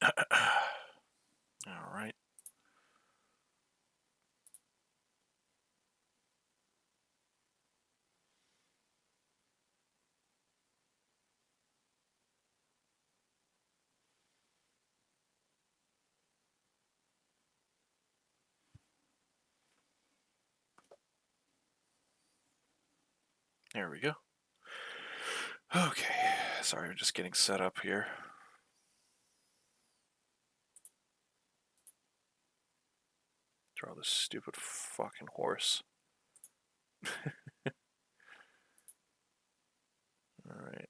All right. There we go. Okay. Sorry, I'm just getting set up here. Draw this stupid fucking horse. All right.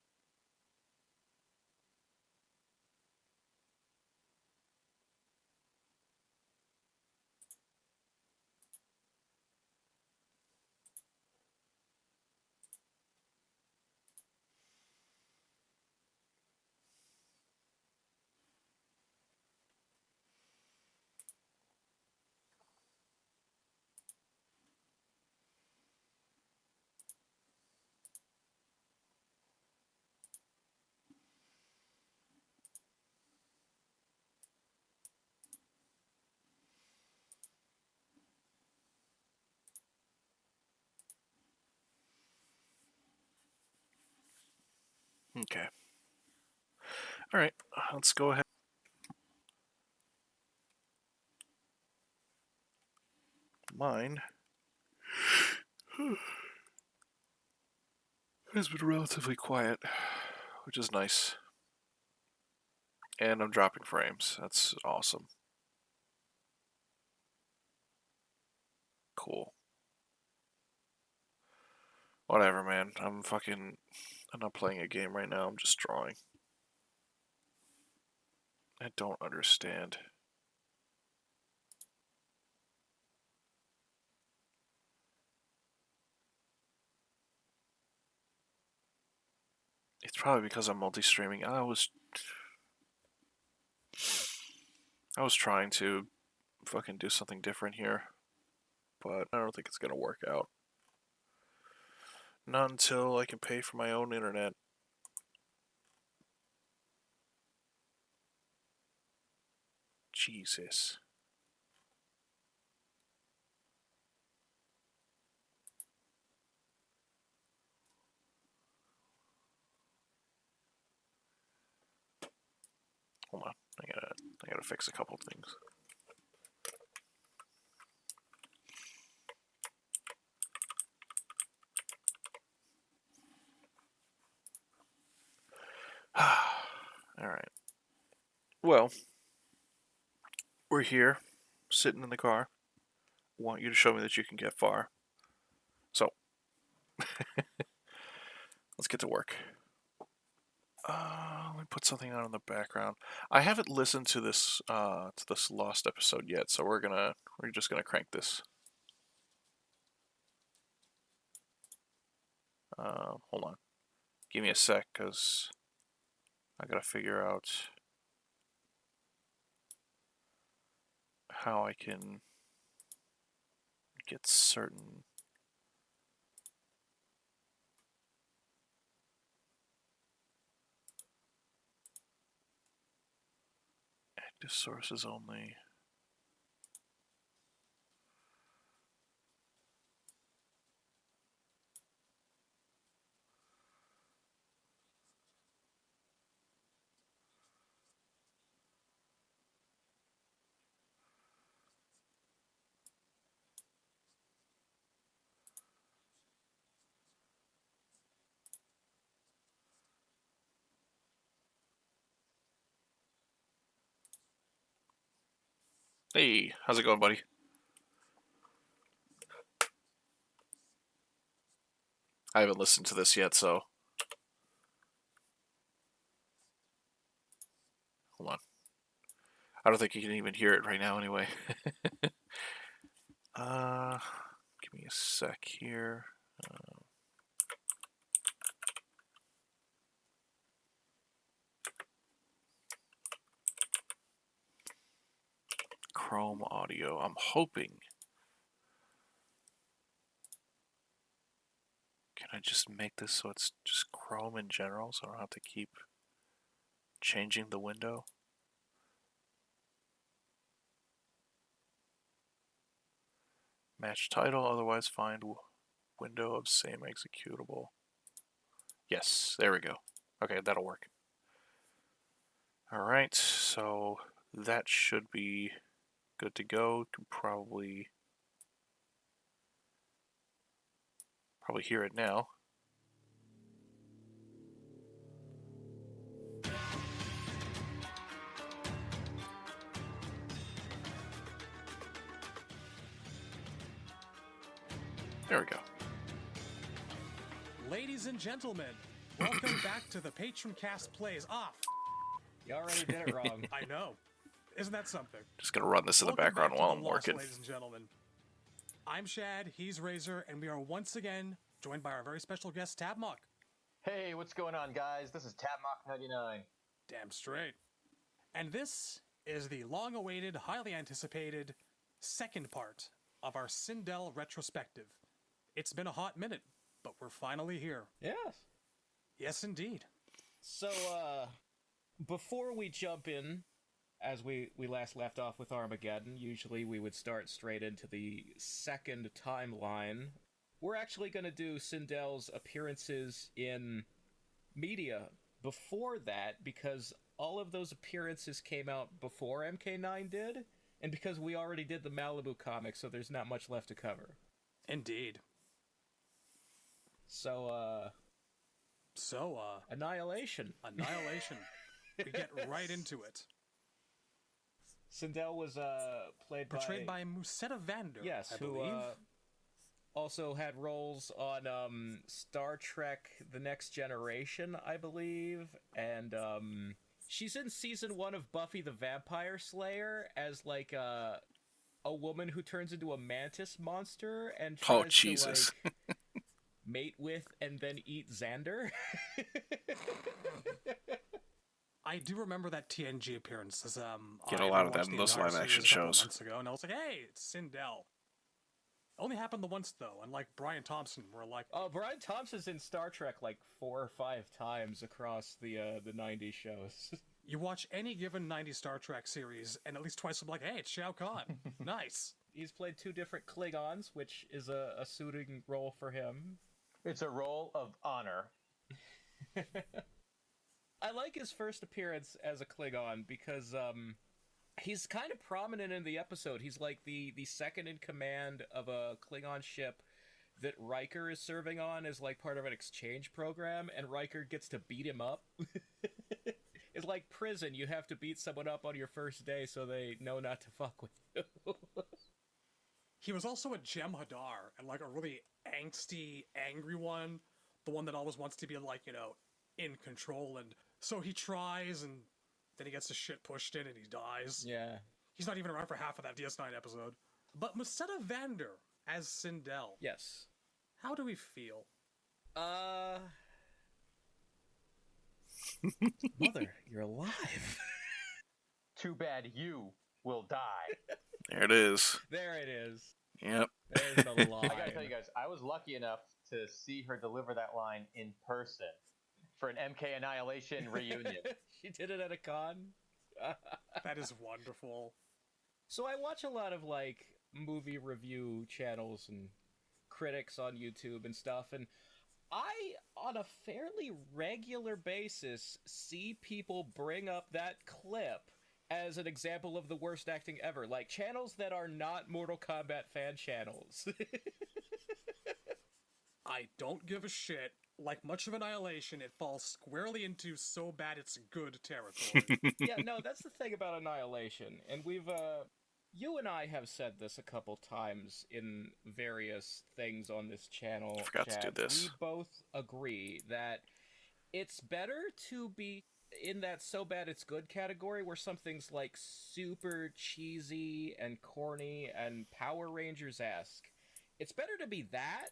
Okay. All right. Let's go ahead. Mine has been relatively quiet, which is nice. And I'm dropping frames. That's awesome. Cool. Whatever, man. I'm not playing a game right now. I'm just drawing. I don't understand. It's probably because I'm multi-streaming. I was trying to fucking do something different here, but I don't think it's gonna work out. Not until I can pay for my own internet. Jesus. Hold on. I gotta fix a couple things. Alright. Well, we're here, sitting in the car. Want you to show me that you can get far. So, let's get to work. Let me put something on in the background. I haven't listened to this lost episode yet, so we're just gonna crank this. Hold on. Give me a sec, cause I gotta figure out how I can get certain. Active sources only. Hey, how's it going, buddy? I haven't listened to this yet, so hold on. I don't think you can even hear it right now, anyway. uh, Give me a sec here. Chrome audio. I'm hoping. Can I just make this so it's just Chrome in general, so I don't have to keep changing the window? Match title, otherwise find window of same executable. Yes, there we go. Okay, that'll work. Alright, so that should be good to go. Can probably hear it now. There we go. Ladies and gentlemen, welcome back to the Patron Cast Plays Off. You already did it wrong. I know. Isn't that something? Just gonna run this in the Welcome background back to while The I'm Lost, working. Ladies and gentlemen. I'm Shad, he's Razor, and we are once again joined by our very special guest, Tabmock. Hey, what's going on, guys? This is Tabmock99. Damn straight. And this is the long-awaited, highly anticipated second part of our Sindel retrospective. It's been a hot minute, but we're finally here. Yes. Yes, indeed. So, before we jump in, as we last left off with Armageddon, usually we would start straight into the second timeline. We're actually going to do Sindel's appearances in media before that, because all of those appearances came out before MK9 did, and because we already did the Malibu comic, so there's not much left to cover. Indeed. So, Annihilation. Annihilation. We get right into it. Sindel was Portrayed by Musetta Vander, yes, I who believe. also had roles on Star Trek The Next Generation, I believe, and she's in season 1 of Buffy the Vampire Slayer as like a woman who turns into a mantis monster and tries Jesus. to like mate with and then eat Xander. I do remember that TNG appearance. As, Get I a lot of watched that in the those Empire live-action series a couple shows. months ago, and I was like, hey, it's Sindel. Only happened the once, though, and like Brian Thompson, we're like... Brian Thompson's in Star Trek like 4 or 5 times across the 90s shows. You watch any given 90s Star Trek series, and at least twice I'm like, hey, it's Shao Kahn. Nice. He's played 2 different Klingons, which is a suiting role for him. It's a role of honor. I like his first appearance as a Klingon because he's kind of prominent in the episode. He's like the second in command of a Klingon ship that Riker is serving on as like part of an exchange program, and Riker gets to beat him up. It's like prison. You have to beat someone up on your first day so they know not to fuck with you. He was also a Jem'Hadar, and like a really angsty, angry one. The one that always wants to be like, you know, in control, and so he tries, and then he gets his shit pushed in and he dies. Yeah. He's not even around for half of that DS9 episode. But Musetta Vander as Sindel. Yes. How do we feel? Mother, you're alive. Too bad you will die. There it is. There it is. Yep. There's the line. I gotta tell you guys, I was lucky enough to see her deliver that line in person for an MK Annihilation reunion. She did it at a con. That is wonderful. So I watch a lot of like movie review channels and critics on YouTube and stuff, and I, on a fairly regular basis, see people bring up that clip as an example of the worst acting ever. Like, channels that are not Mortal Kombat fan channels. I don't give a shit. Like much of Annihilation, it falls squarely into so bad it's good territory. Yeah, no, that's the thing about Annihilation. And we've, you and I have said this a couple times in various things on this channel. I forgot to do this. We both agree that it's better to be in that so bad it's good category where something's like super cheesy and corny and Power Rangers-esque. It's better to be that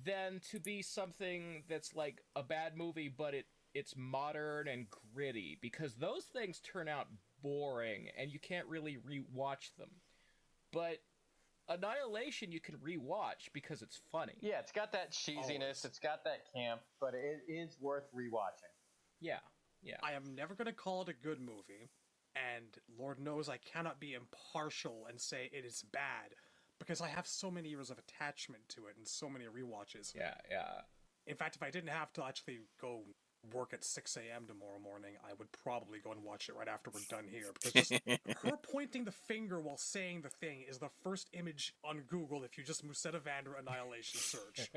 than to be something that's like a bad movie but it's modern and gritty, because those things turn out boring and you can't really rewatch them. But Annihilation you can rewatch because it's funny. Yeah, it's got that cheesiness, Always. it's got that camp, but it is worth rewatching. Yeah, yeah. I am never going to call it a good movie, and Lord knows I cannot be impartial and say it is bad, because I have so many years of attachment to it and so many rewatches. Yeah, yeah. In fact, if I didn't have to actually go work at 6 a.m. tomorrow morning, I would probably go and watch it right after we're done here. Because just her pointing the finger while saying the thing is the first image on Google if you just Musetta Vander Annihilation search.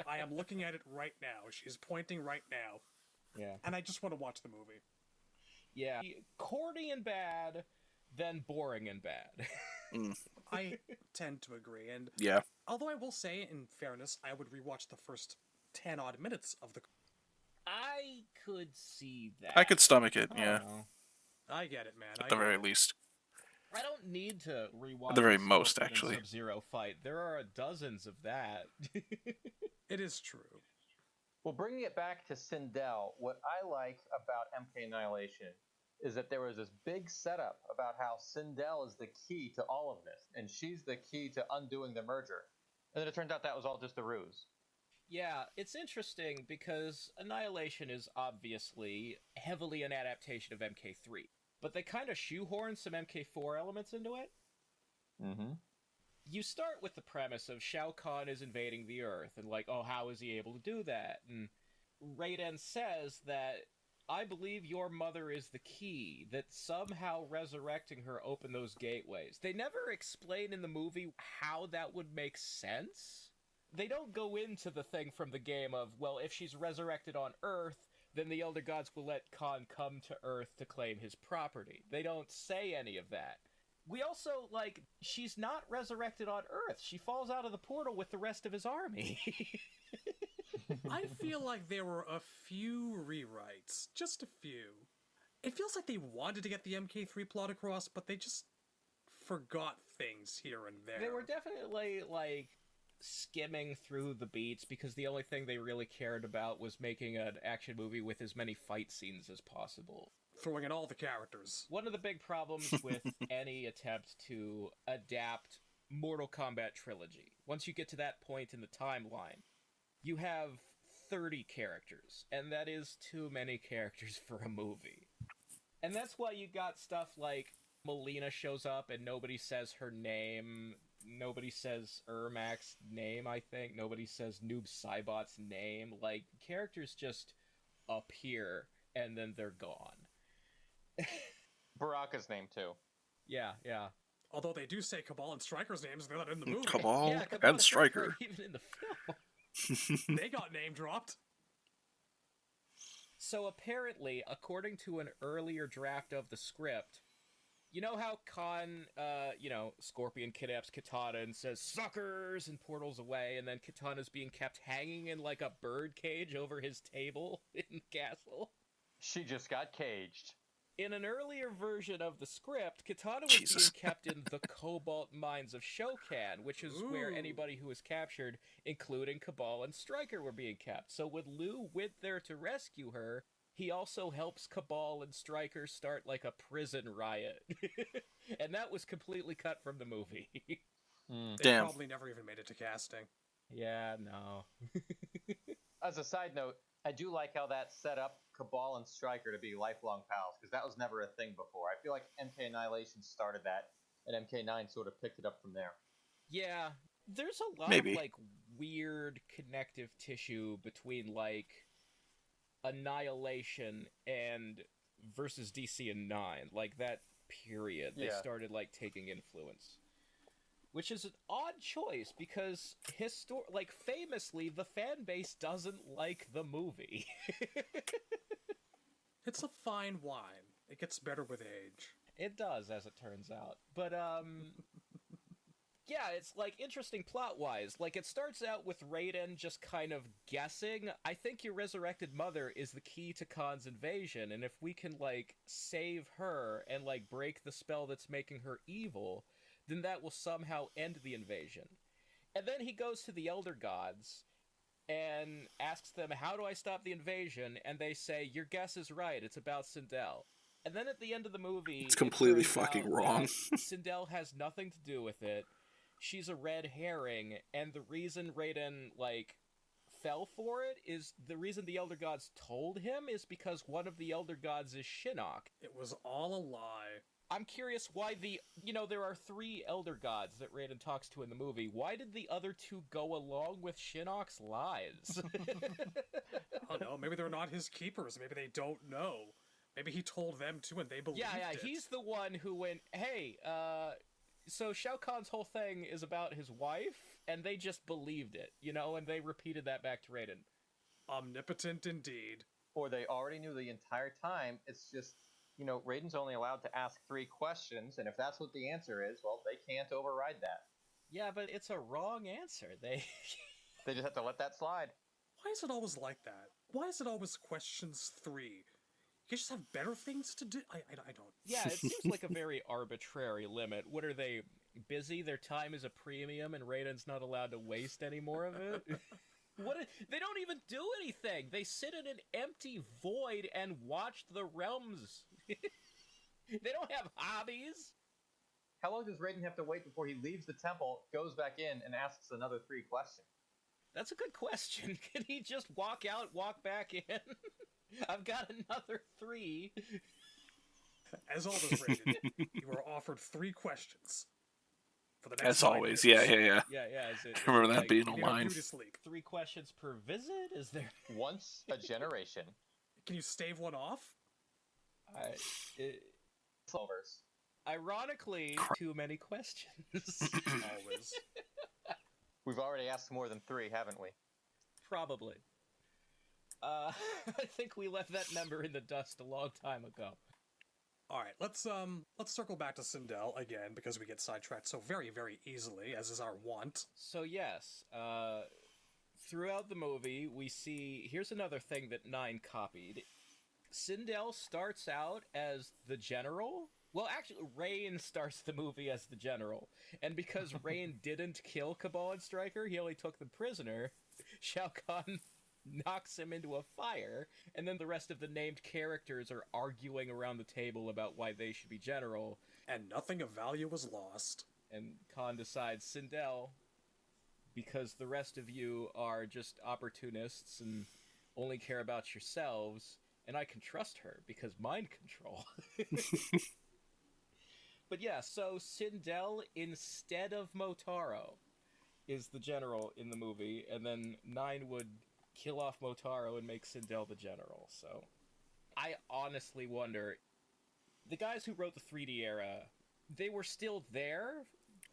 I am looking at it right now. She's pointing right now. Yeah. And I just want to watch the movie. Yeah. Corny and bad, then boring and bad. I tend to agree. And Yeah. although I will say, in fairness, I would rewatch the first 10 odd minutes of the. I could see that. I could stomach it, I yeah. don't know. I get it, man. At the very least. I don't need to rewatch the very the most, Scorpion and actually. Sub-Zero fight. There are dozens of that. It is true. Well, bringing it back to Sindel, what I like about MK Annihilation is that there was this big setup about how Sindel is the key to all of this, and she's the key to undoing the merger. And then it turns out that was all just a ruse. Yeah, it's interesting because Annihilation is obviously heavily an adaptation of MK3, but they kind of shoehorn some MK4 elements into it. Mm-hmm. You start with the premise of Shao Kahn is invading the Earth, and like, oh, how is he able to do that? And Raiden says that, I believe your mother is the key, that somehow resurrecting her opened those gateways. They never explain in the movie how that would make sense. They don't go into the thing from the game of, well, if she's resurrected on Earth, then the Elder Gods will let Khan come to Earth to claim his property. They don't say any of that. We also, like, she's not resurrected on Earth. She falls out of the portal with the rest of his army. I feel like there were a few rewrites. Just a few. It feels like they wanted to get the MK3 plot across, but they just forgot things here and there. They were definitely, like, skimming through the beats because the only thing they really cared about was making an action movie with as many fight scenes as possible. Throwing in all the characters. One of the big problems with any attempt to adapt Mortal Kombat Trilogy, once you get to that point in the timeline, you have 30 characters, and that is too many characters for a movie. And that's why you got stuff like Melina shows up and nobody says her name, nobody says Ermac's name, I think, nobody says Noob Saibot's name. Like, characters just appear, and then they're gone. Baraka's name, too. Yeah, yeah. Although they do say Cabal and Stryker's names, they're not in the movie. Cabal Yeah, Cabal and Stryker. even in the film. They got name dropped. So apparently, according to an earlier draft of the script, you know how Khan, Scorpion kidnaps Kitana and says, suckers, and portals away, and then Kitana's being kept hanging in like a bird cage over his table in the castle? She just got caged. In an earlier version of the script, Kitana was Jesus. being kept in the Cobalt Mines of Shokan, which is where Ooh. anybody who was captured, including Cabal and Stryker, were being kept. So when Liu went there to rescue her, he also helps Cabal and Stryker start like a prison riot. And that was completely cut from the movie. They Damn. probably never even made it to casting. Yeah, no. As a side note, I do like how that set up Cabal and Stryker to be lifelong pals, because that was never a thing before. I feel like MK Annihilation started that, and MK9 sort of picked it up from there. Yeah, there's a lot Maybe. of, like, weird connective tissue between, like, Annihilation and versus DC and 9. Like, that period, they Yeah. started, like, taking influence. Which is an odd choice, because, famously, the fan base doesn't like the movie. It's a fine wine. It gets better with age. It does, as it turns out. But, yeah, it's, like, interesting plot-wise. Like, it starts out with Raiden just kind of guessing, I think your resurrected mother is the key to Khan's invasion, and if we can, like, save her and, like, break the spell that's making her evil, then that will somehow end the invasion. And then he goes to the Elder Gods and asks them, how do I stop the invasion? And they say, your guess is right, it's about Sindel. And then at the end of the movie, It's completely it turns fucking out wrong. that Sindel has nothing to do with it. She's a red herring, and the reason Raiden, like, fell for it is the reason the Elder Gods told him is because one of the Elder Gods is Shinnok. It was all a lie. I'm curious why there are 3 Elder Gods that Raiden talks to in the movie. Why did the other 2 go along with Shinnok's lies? I don't know. Maybe they're not his keepers. Maybe they don't know. Maybe he told them to and they believed it. He's the one who went, hey, so Shao Kahn's whole thing is about his wife, and they just believed it, and they repeated that back to Raiden. Omnipotent indeed. Or they already knew the entire time. It's just, Raiden's only allowed to ask 3 questions, and if that's what the answer is, well, they can't override that. Yeah, but it's a wrong answer. They just have to let that slide. Why is it always like that? Why is it always questions 3? You just have better things to do? I don't... Yeah, it seems like a very arbitrary limit. What are they, busy? Their time is a premium and Raiden's not allowed to waste any more of it? They don't even do anything! They sit in an empty void and watch the realms. They don't have hobbies! How long does Raiden have to wait before he leaves the temple, goes back in, and asks another 3 questions? That's a good question. Can he just walk out, walk back in? I've got another 3. As always, Raiden, you are offered 3 questions. For the next As 5 always, minutes. yeah. Yeah. I remember that like, being You a need to line. do to sleep. 3 questions per visit? Is there... Once a generation. Can you stave one off? Silvers. Ironically, too many questions. Always. We've already asked more than 3, haven't we? Probably. I think we left that number in the dust a long time ago. All right, let's circle back to Sindel again because we get sidetracked so very, very easily, as is our wont. So yes, throughout the movie, we see... Here's another thing that 9 copied. Sindel starts out as the general. Well, actually, Rain starts the movie as the general. And because Rain didn't kill Cabal and Stryker, he only took them prisoner, Shao Kahn knocks him into a fire, and then the rest of the named characters are arguing around the table about why they should be general. And nothing of value was lost. And Khan decides, Sindel, because the rest of you are just opportunists and only care about yourselves, and I can trust her because mind control. But yeah, so Sindel instead of Motaro is the general in the movie, and then 9 would kill off Motaro and make Sindel the general. So I honestly wonder, the guys who wrote the 3D era, they were still there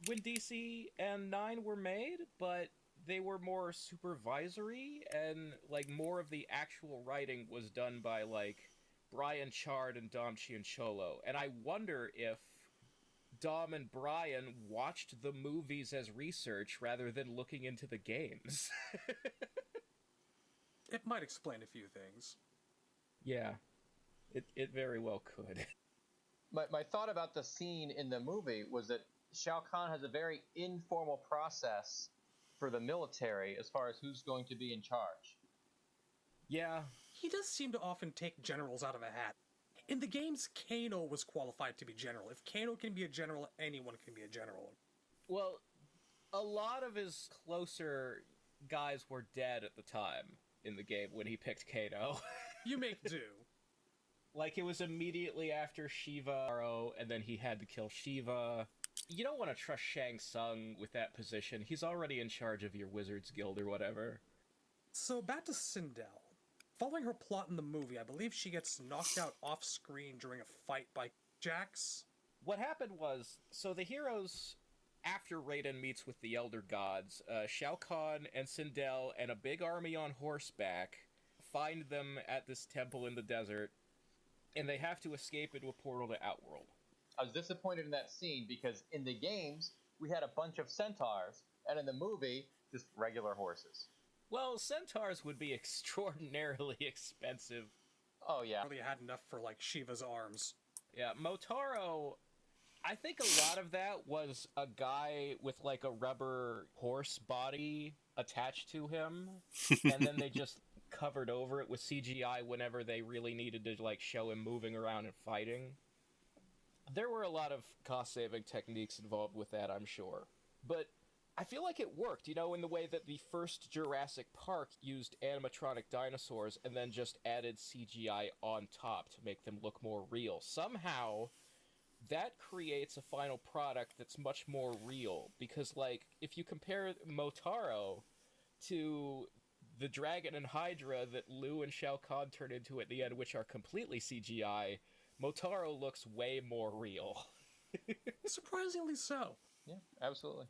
when DC and 9 were made, but they were more supervisory, and like more of the actual writing was done by like Brian Chard and Dom Chiancholo. And I wonder if Dom and Brian watched the movies as research rather than looking into the games. It might explain a few things. Yeah, it very well could. My thought about the scene in the movie was that Shao Kahn has a very informal process for the military as far as who's going to be in charge. Yeah. He does seem to often take generals out of a hat. In the games, Kano was qualified to be general. If Kano can be a general, anyone can be a general. Well, a lot of his closer guys were dead at the time in the game when he picked Kano. You make do. Like, it was immediately after Shiva, and then he had to kill Shiva. You don't want to trust Shang Tsung with that position. He's already in charge of your Wizards Guild or whatever. So back to Sindel. Following her plot in the movie, I believe she gets knocked out off-screen during a fight by Jax. What happened was, so the heroes, after Raiden meets with the Elder Gods, Shao Kahn and Sindel and a big army on horseback find them at this temple in the desert, and they have to escape into a portal to Outworld. I was disappointed in that scene because in the games, we had a bunch of centaurs, and in the movie, just regular horses. Well, centaurs would be extraordinarily expensive. Oh, yeah. Really had enough for, like, Shiva's arms. Yeah, Motaro, I think a lot of that was a guy with, like, a rubber horse body attached to him, and then they just covered over it with CGI whenever they really needed to, like, show him moving around and fighting. There were a lot of cost-saving techniques involved with that, I'm sure. But I feel like it worked, you know, in the way that the first Jurassic Park used animatronic dinosaurs and then just added CGI on top to make them look more real. Somehow, that creates a final product that's much more real. Because, like, if you compare Motaro to the dragon and Hydra that Lu and Shao Kahn turn into at the end, which are completely CGI, Motaro looks way more real. Surprisingly so. Yeah, absolutely.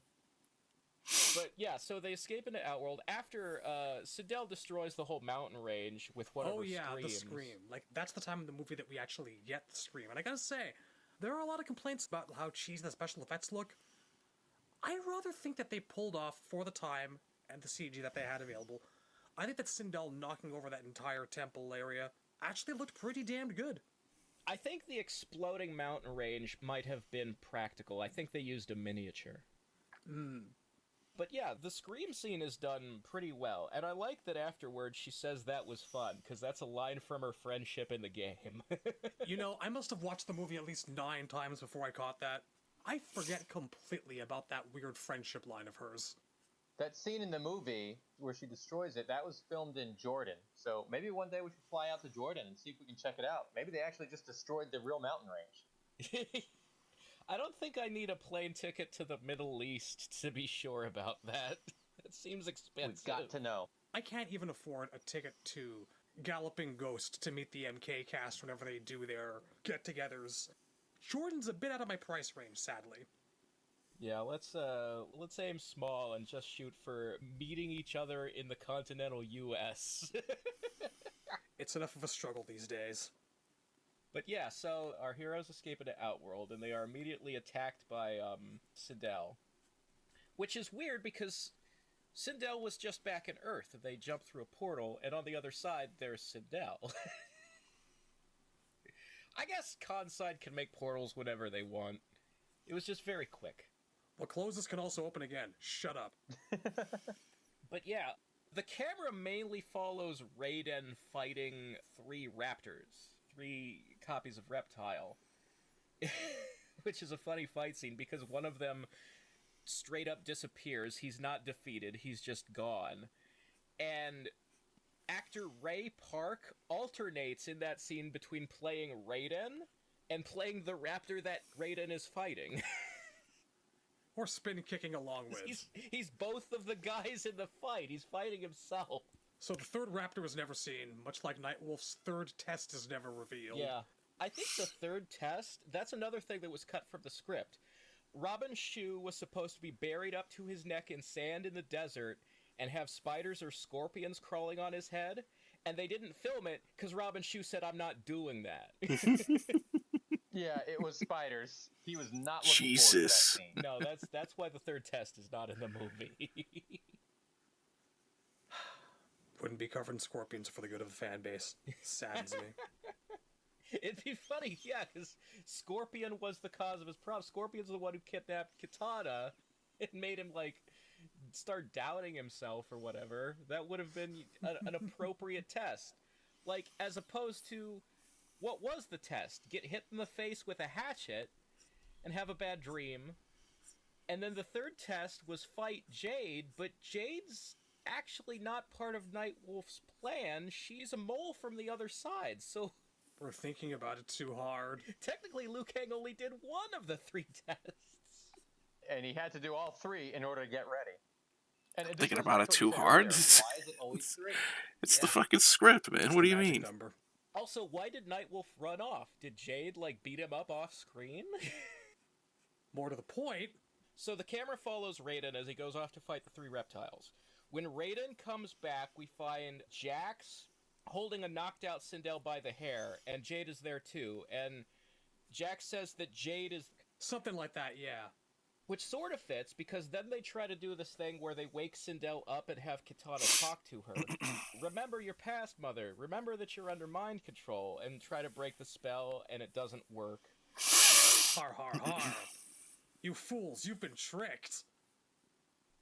But yeah, so they escape into Outworld after Sindel destroys the whole mountain range with one of Oh her yeah, screams. the scream. Like, that's the time in the movie that we actually get the scream. And I gotta say, there are a lot of complaints about how cheesy the special effects look. I rather think that they pulled off, for the time and the CG that they had available, I think that Sindel knocking over that entire temple area actually looked pretty damned good. I think the exploding mountain range might have been practical. I think they used a miniature. But yeah, the scream scene is done pretty well, and I like that afterwards she says that was fun, because that's a line from her friendship in the game. You know, I must have watched the movie at least 9 times before I caught that. I forget completely about that weird friendship line of hers. That scene in the movie where she destroys it, that was filmed in Jordan. So maybe one day we should fly out to Jordan and see if we can check it out. Maybe they actually just destroyed the real mountain range. I don't think I need a plane ticket to the Middle East to be sure about that. That seems expensive. We've got to know. I can't even afford a ticket to Galloping Ghost to meet the MK cast whenever they do their get-togethers. Jordan's a bit out of my price range, sadly. Yeah, let's aim small and just shoot for meeting each other in the continental U.S. It's enough of a struggle these days. But yeah, so our heroes escape into Outworld, and they are immediately attacked by Sindel. Which is weird, because Sindel was just back in Earth, and they jump through a portal, and on the other side, there's Sindel. I guess Conside can make portals whenever they want. It was just very quick. What closes can also open again. Shut up. But yeah, the camera mainly follows Raiden fighting 3 raptors. 3 copies of Reptile. Which is a funny fight scene, because one of them straight up disappears. He's not defeated, he's just gone. And actor Ray Park alternates in that scene between playing Raiden and playing the raptor that Raiden is fighting. Or spin kicking along with. He's both of the guys in the fight. He's fighting himself. So the third raptor was never seen, much like Nightwolf's third test is never revealed. Yeah. I think the third test, that's another thing that was cut from the script. Robin Shou was supposed to be buried up to his neck in sand in the desert and have spiders or scorpions crawling on his head, and they didn't film it because Robin Shou said, "I'm not doing that." Yeah, it was spiders. He was not looking forward to that scene. No, that's why the third test is not in the movie. Wouldn't be covering scorpions for the good of the fan base. Saddens me. It'd be funny, yeah, because Scorpion was the cause of his problem. Scorpion's the one who kidnapped Kitana and made him, like, start doubting himself or whatever. That would have been an appropriate test. Like, as opposed to, what was the test? Get hit in the face with a hatchet and have a bad dream. And then the third test was fight Jade, but Jade's actually not part of Nightwolf's plan. She's a mole from the other side, so... We're thinking about it too hard. Technically, Liu Kang only did 1 of the 3 tests. And he had to do all 3 in order to get ready. And it Thinking just about goes it back to too what you said hard? earlier. Why is it always 3? It's the fucking script, man. What do you Magic mean? Number. Also, why did Nightwolf run off? Did Jade, like, beat him up off screen? More to the point, So the camera follows Raiden as he goes off to fight the 3 reptiles. When Raiden comes back, we find Jax holding a knocked-out Sindel by the hair, and Jade is there too. And Jax says that Jade is... something like that, yeah. Which sort of fits, because then they try to do this thing where they wake Sindel up and have Kitana talk to her. Remember your past, mother. Remember that you're under mind control, and try to break the spell, and it doesn't work. Har har har. You fools, you've been tricked.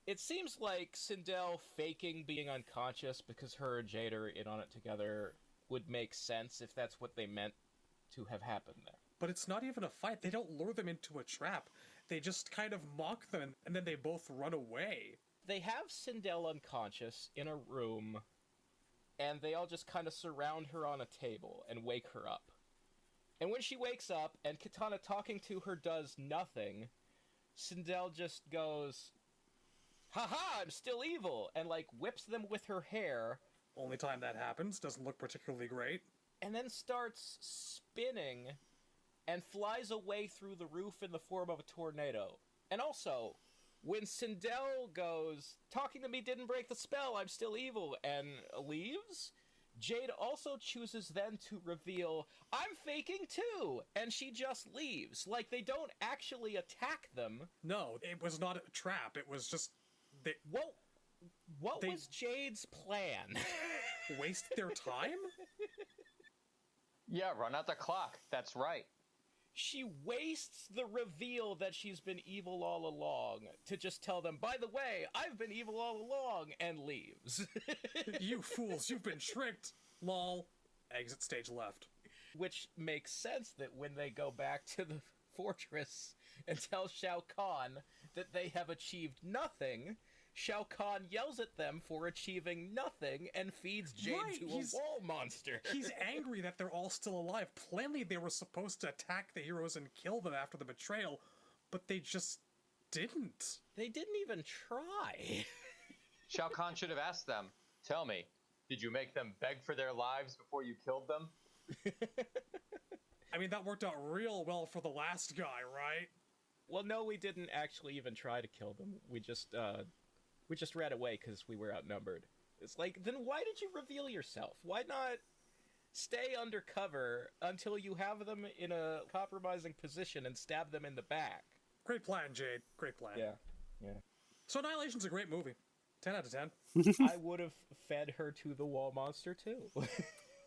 It seems like Sindel faking being unconscious because her and Jade are in on it together would make sense if that's what they meant to have happened there. But it's not even a fight. They don't lure them into a trap. They just kind of mock them, and then they both run away. They have Sindel unconscious in a room, and they all just kind of surround her on a table and wake her up. And when she wakes up and Kitana talking to her does nothing, Sindel just goes, "Haha, I'm still evil," and like whips them with her hair, Only time that happens. Doesn't look particularly great. and then starts spinning and flies away through the roof in the form of a tornado. And also, when Sindel goes, "Talking to me didn't break the spell, I'm still evil," and leaves, Jade also chooses then to reveal, "I'm faking too," and she just leaves. Like, they don't actually attack them. No, it was not a trap. It was just they What They- was Jade's plan? waste their time. Yeah, run out the clock. That's right. She wastes the reveal that she's been evil all along to just tell them, "By the way, I've been evil all along," and leaves. You fools, you've been tricked. Lol. Exit stage left. Which makes sense that when they go back to the fortress and tell Shao Kahn that they have achieved nothing, Shao Kahn yells at them for achieving nothing and feeds Jade Right, to a he's- wall monster. He's angry that they're all still alive. Plainly, they were supposed to attack the heroes and kill them after the betrayal, but they just didn't. They didn't even try. Shao Kahn should have asked them, "Tell me, did you make them beg for their lives before you killed them?" I mean, that worked out real well for the last guy, right? Well, no, we didn't actually even try to kill them. We just ran away because we were outnumbered. It's like, then why did you reveal yourself? Why not stay undercover until you have them in a compromising position and stab them in the back? Great plan, Jade. Great plan. Yeah. So Annihilation's a great movie. 10 out of 10. I would have fed her to the wall monster too.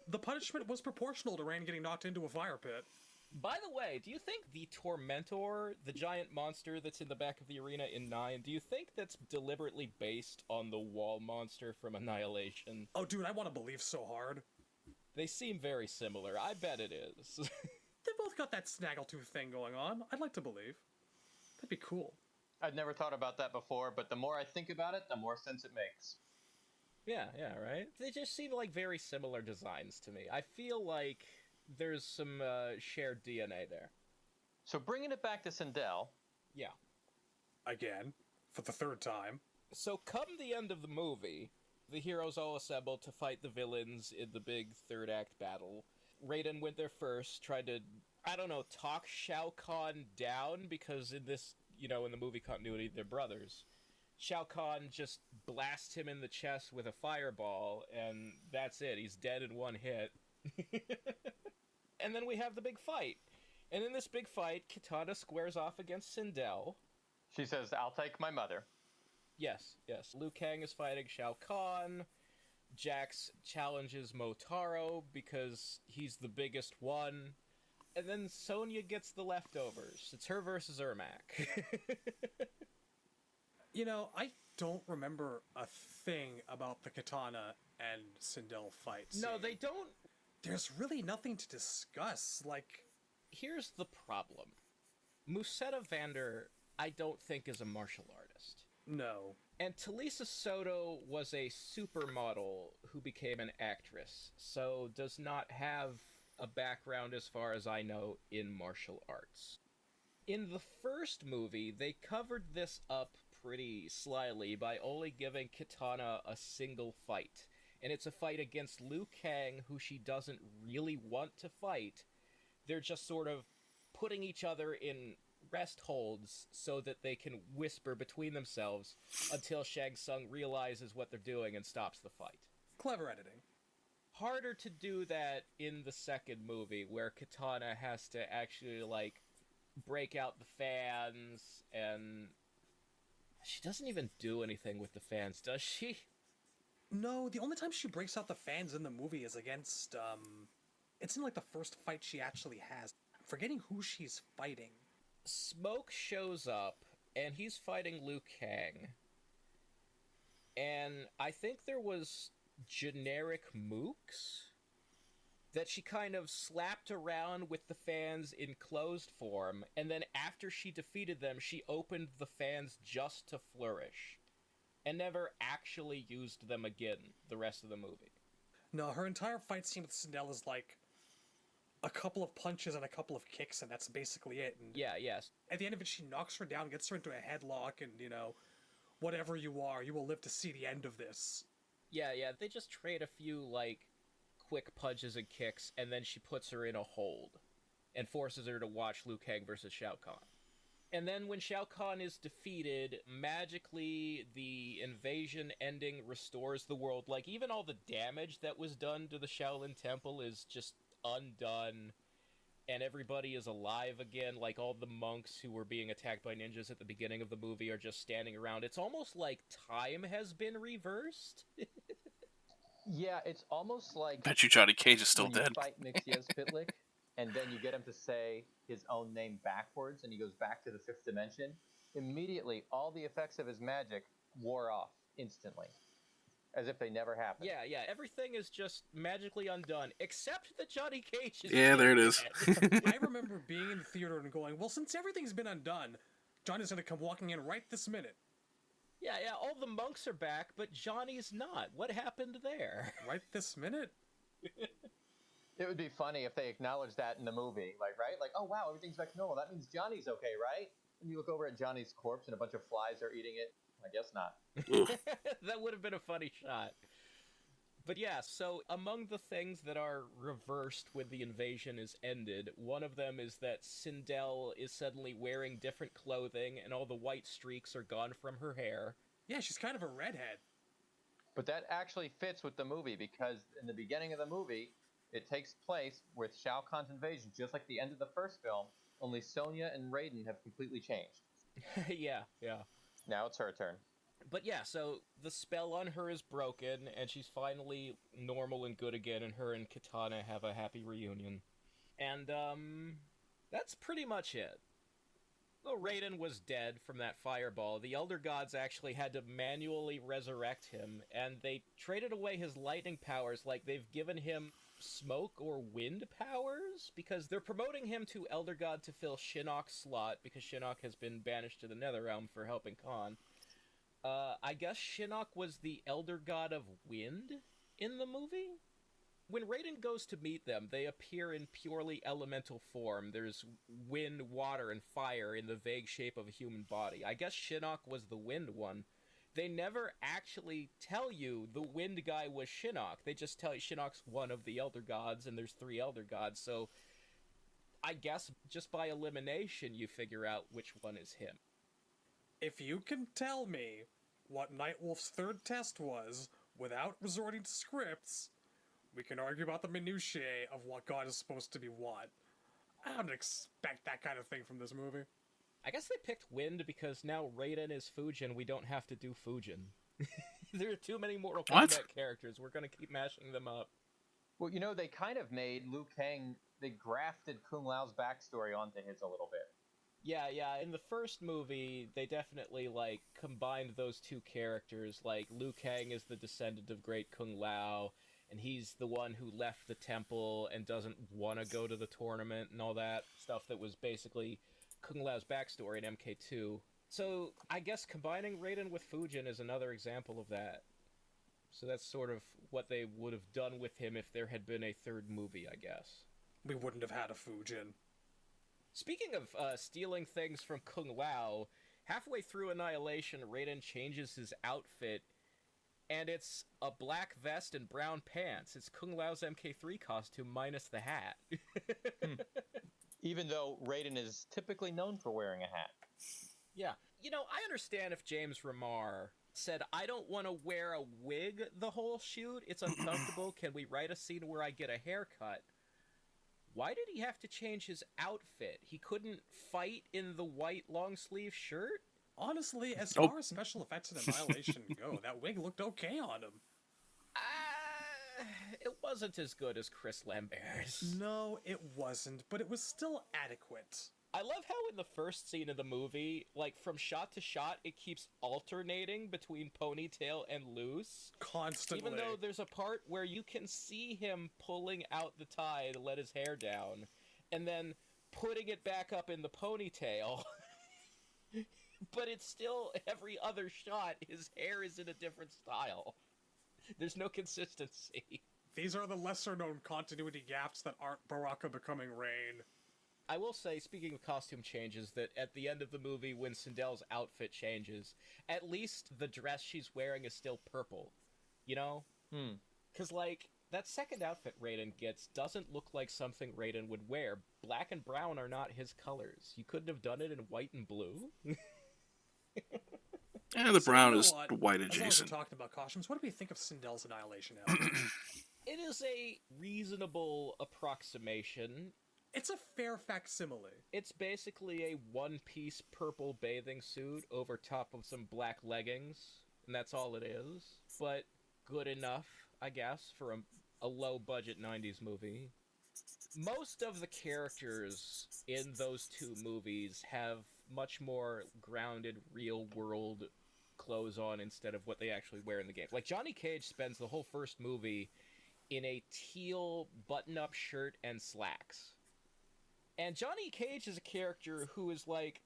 The punishment was proportional to Rain getting knocked into a fire pit. By the way, do you think the Tormentor, the giant monster that's in the back of the arena in 9, do you think that's deliberately based on the wall monster from Annihilation? Oh, dude, I want to believe so hard. They seem very similar. I bet it is. They both got that snaggletooth thing going on. I'd like to believe. That'd be cool. I'd never thought about that before, but the more I think about it, the more sense it makes. Yeah, right? They just seem like very similar designs to me. I feel like there's some shared DNA there. So bringing it back to Sindel, Yeah. Again, for the third time. So come the end of the movie, the heroes all assemble to fight the villains in the big third act battle. Raiden went there first, tried to, talk Shao Kahn down, because in this, in the movie continuity, they're brothers. Shao Kahn just blasts him in the chest with a fireball, and that's it. He's dead in one hit. And then we have the big fight. And in this big fight, Kitana squares off against Sindel. she says, "I'll take my mother." Yes. Liu Kang is fighting Shao Kahn. Jax challenges Motaro because he's the biggest one. And then Sonya gets the leftovers. It's her versus Ermac. I don't remember a thing about the Katana and Sindel fight. No, scene. they don't. There's really nothing to discuss. Here's the problem. Musetta Vander, I don't think, is a martial artist. No. And Talisa Soto was a supermodel who became an actress, so does not have a background, as far as I know, in martial arts. In the first movie, they covered this up pretty slyly by only giving Kitana a single fight. And it's a fight against Liu Kang, who she doesn't really want to fight. They're just sort of putting each other in rest holds so that they can whisper between themselves until Shang Tsung realizes what they're doing and stops the fight. Clever editing. Harder to do that in the second movie, where Kitana has to actually, break out the fans, and she doesn't even do anything with the fans, does she? No, the only time she breaks out the fans in the movie is against, it's in, the first fight she actually has. I'm forgetting who she's fighting. Smoke shows up, and he's fighting Liu Kang. And I think there was generic mooks that she kind of slapped around with the fans in closed form, and then after she defeated them, she opened the fans just to flourish, and never actually used them again the rest of the movie. No, her entire fight scene with Sindel is a couple of punches and a couple of kicks, and that's basically it. And Yeah, yes. at the end of it, she knocks her down, gets her into a headlock, and, whatever you are, you will live to see the end of this. Yeah, they just trade a few, like, quick punches and kicks, and then she puts her in a hold and forces her to watch Liu Kang versus Shao Kahn. And then when Shao Kahn is defeated, magically the invasion ending restores the world. Like, even all the damage that was done to the Shaolin Temple is just undone, and everybody is alive again. Like, all the monks who were being attacked by ninjas at the beginning of the movie are just standing around. It's almost like time has been reversed. Yeah, it's almost like Bet you Johnny Cage is still when dead. you fight Mixiospitlik, and then you get him to say his own name backwards, and he goes back to the fifth dimension. Immediately, all the effects of his magic wore off instantly, as if they never happened. Yeah, everything is just magically undone, except that Johnny Cage is Yeah, there it is. dead. I remember being in the theater and going, well, since everything's been undone, Johnny's going to come walking in right this minute. Yeah, all the monks are back, but Johnny's not. What happened there? Right this minute? It would be funny if they acknowledged that in the movie, right? Like, oh wow, everything's back to normal. That means Johnny's okay, right? And you look over at Johnny's corpse and a bunch of flies are eating it. I guess not. That would have been a funny shot. But yeah, so among the things that are reversed when the invasion is ended, one of them is that Sindel is suddenly wearing different clothing and all the white streaks are gone from her hair. Yeah, she's kind of a redhead. But that actually fits with the movie because in the beginning of the movie, it takes place with Shao Kahn's invasion, just like the end of the first film, only Sonya and Raiden have completely changed. Yeah. Now it's her turn. But yeah, so the spell on her is broken, and she's finally normal and good again, and her and Kitana have a happy reunion. And, that's pretty much it. Though Raiden was dead from that fireball, the Elder Gods actually had to manually resurrect him, and they traded away his lightning powers like they've given him smoke or wind powers, because they're promoting him to Elder God to fill Shinnok's slot, because Shinnok has been banished to the Netherrealm for helping Khan. I guess Shinnok was the Elder God of Wind in the movie? When Raiden goes to meet them, they appear in purely elemental form. There's wind, water, and fire in the vague shape of a human body. I guess Shinnok was the wind one. They never actually tell you the wind guy was Shinnok. They just tell you Shinnok's one of the Elder Gods, and there's 3 Elder Gods, so I guess just by elimination you figure out which one is him. If you can tell me what Nightwolf's third test was without resorting to scripts, we can argue about the minutiae of what God is supposed to be what. I don't expect that kind of thing from this movie. I guess they picked Wind because now Raiden is Fujin, we don't have to do Fujin. There are too many Mortal What? Kombat characters, we're gonna keep mashing them up. Well, they kind of made Liu Kang, they grafted Kung Lao's backstory onto his a little bit. Yeah, in the first movie, they definitely, combined those two characters. Liu Kang is the descendant of Great Kung Lao, and he's the one who left the temple and doesn't want to go to the tournament and all that stuff that was basically Kung Lao's backstory in MK2. So, I guess combining Raiden with Fujin is another example of that. So that's sort of what they would have done with him if there had been a third movie, I guess. We wouldn't have had a Fujin. Speaking of stealing things from Kung Lao, halfway through Annihilation, Raiden changes his outfit, and it's a black vest and brown pants. It's Kung Lao's MK3 costume minus the hat. Even though Raiden is typically known for wearing a hat. Yeah. I understand if James Remar said, I don't want to wear a wig the whole shoot. It's uncomfortable. Can we write a scene where I get a haircut? Why did he have to change his outfit? He couldn't fight in the white long-sleeve shirt? Honestly, as Oh. far as special effects in Annihilation go, that wig looked okay on him. It wasn't as good as Chris Lambert's. No, it wasn't, but it was still adequate. I love how in the first scene of the movie, from shot to shot, it keeps alternating between ponytail and loose. Constantly. Even though there's a part where you can see him pulling out the tie to let his hair down, and then putting it back up in the ponytail. But it's still, every other shot, his hair is in a different style. There's no consistency. These are the lesser-known continuity gaps that aren't Baraka becoming Rain. I will say, speaking of costume changes, that at the end of the movie, when Sindel's outfit changes, at least the dress she's wearing is still purple. You know? Because, like, that second outfit Raiden gets doesn't look like something Raiden would wear. Black and brown are not his colors. You couldn't have done it in white and blue? Yeah, the So, brown you know is what? white As long as we're adjacent. talking about costumes, what do we think of Sindel's Annihilation outfit? It is a reasonable approximation. It's a fair facsimile. It's basically a one-piece purple bathing suit over top of some black leggings, and that's all it is. But good enough, I guess, for a low-budget 90s movie. Most of the characters in those two movies have much more grounded, real-world clothes on instead of what they actually wear in the game. Like, Johnny Cage spends the whole first movie in a teal button-up shirt and slacks. And Johnny Cage is a character who is, like,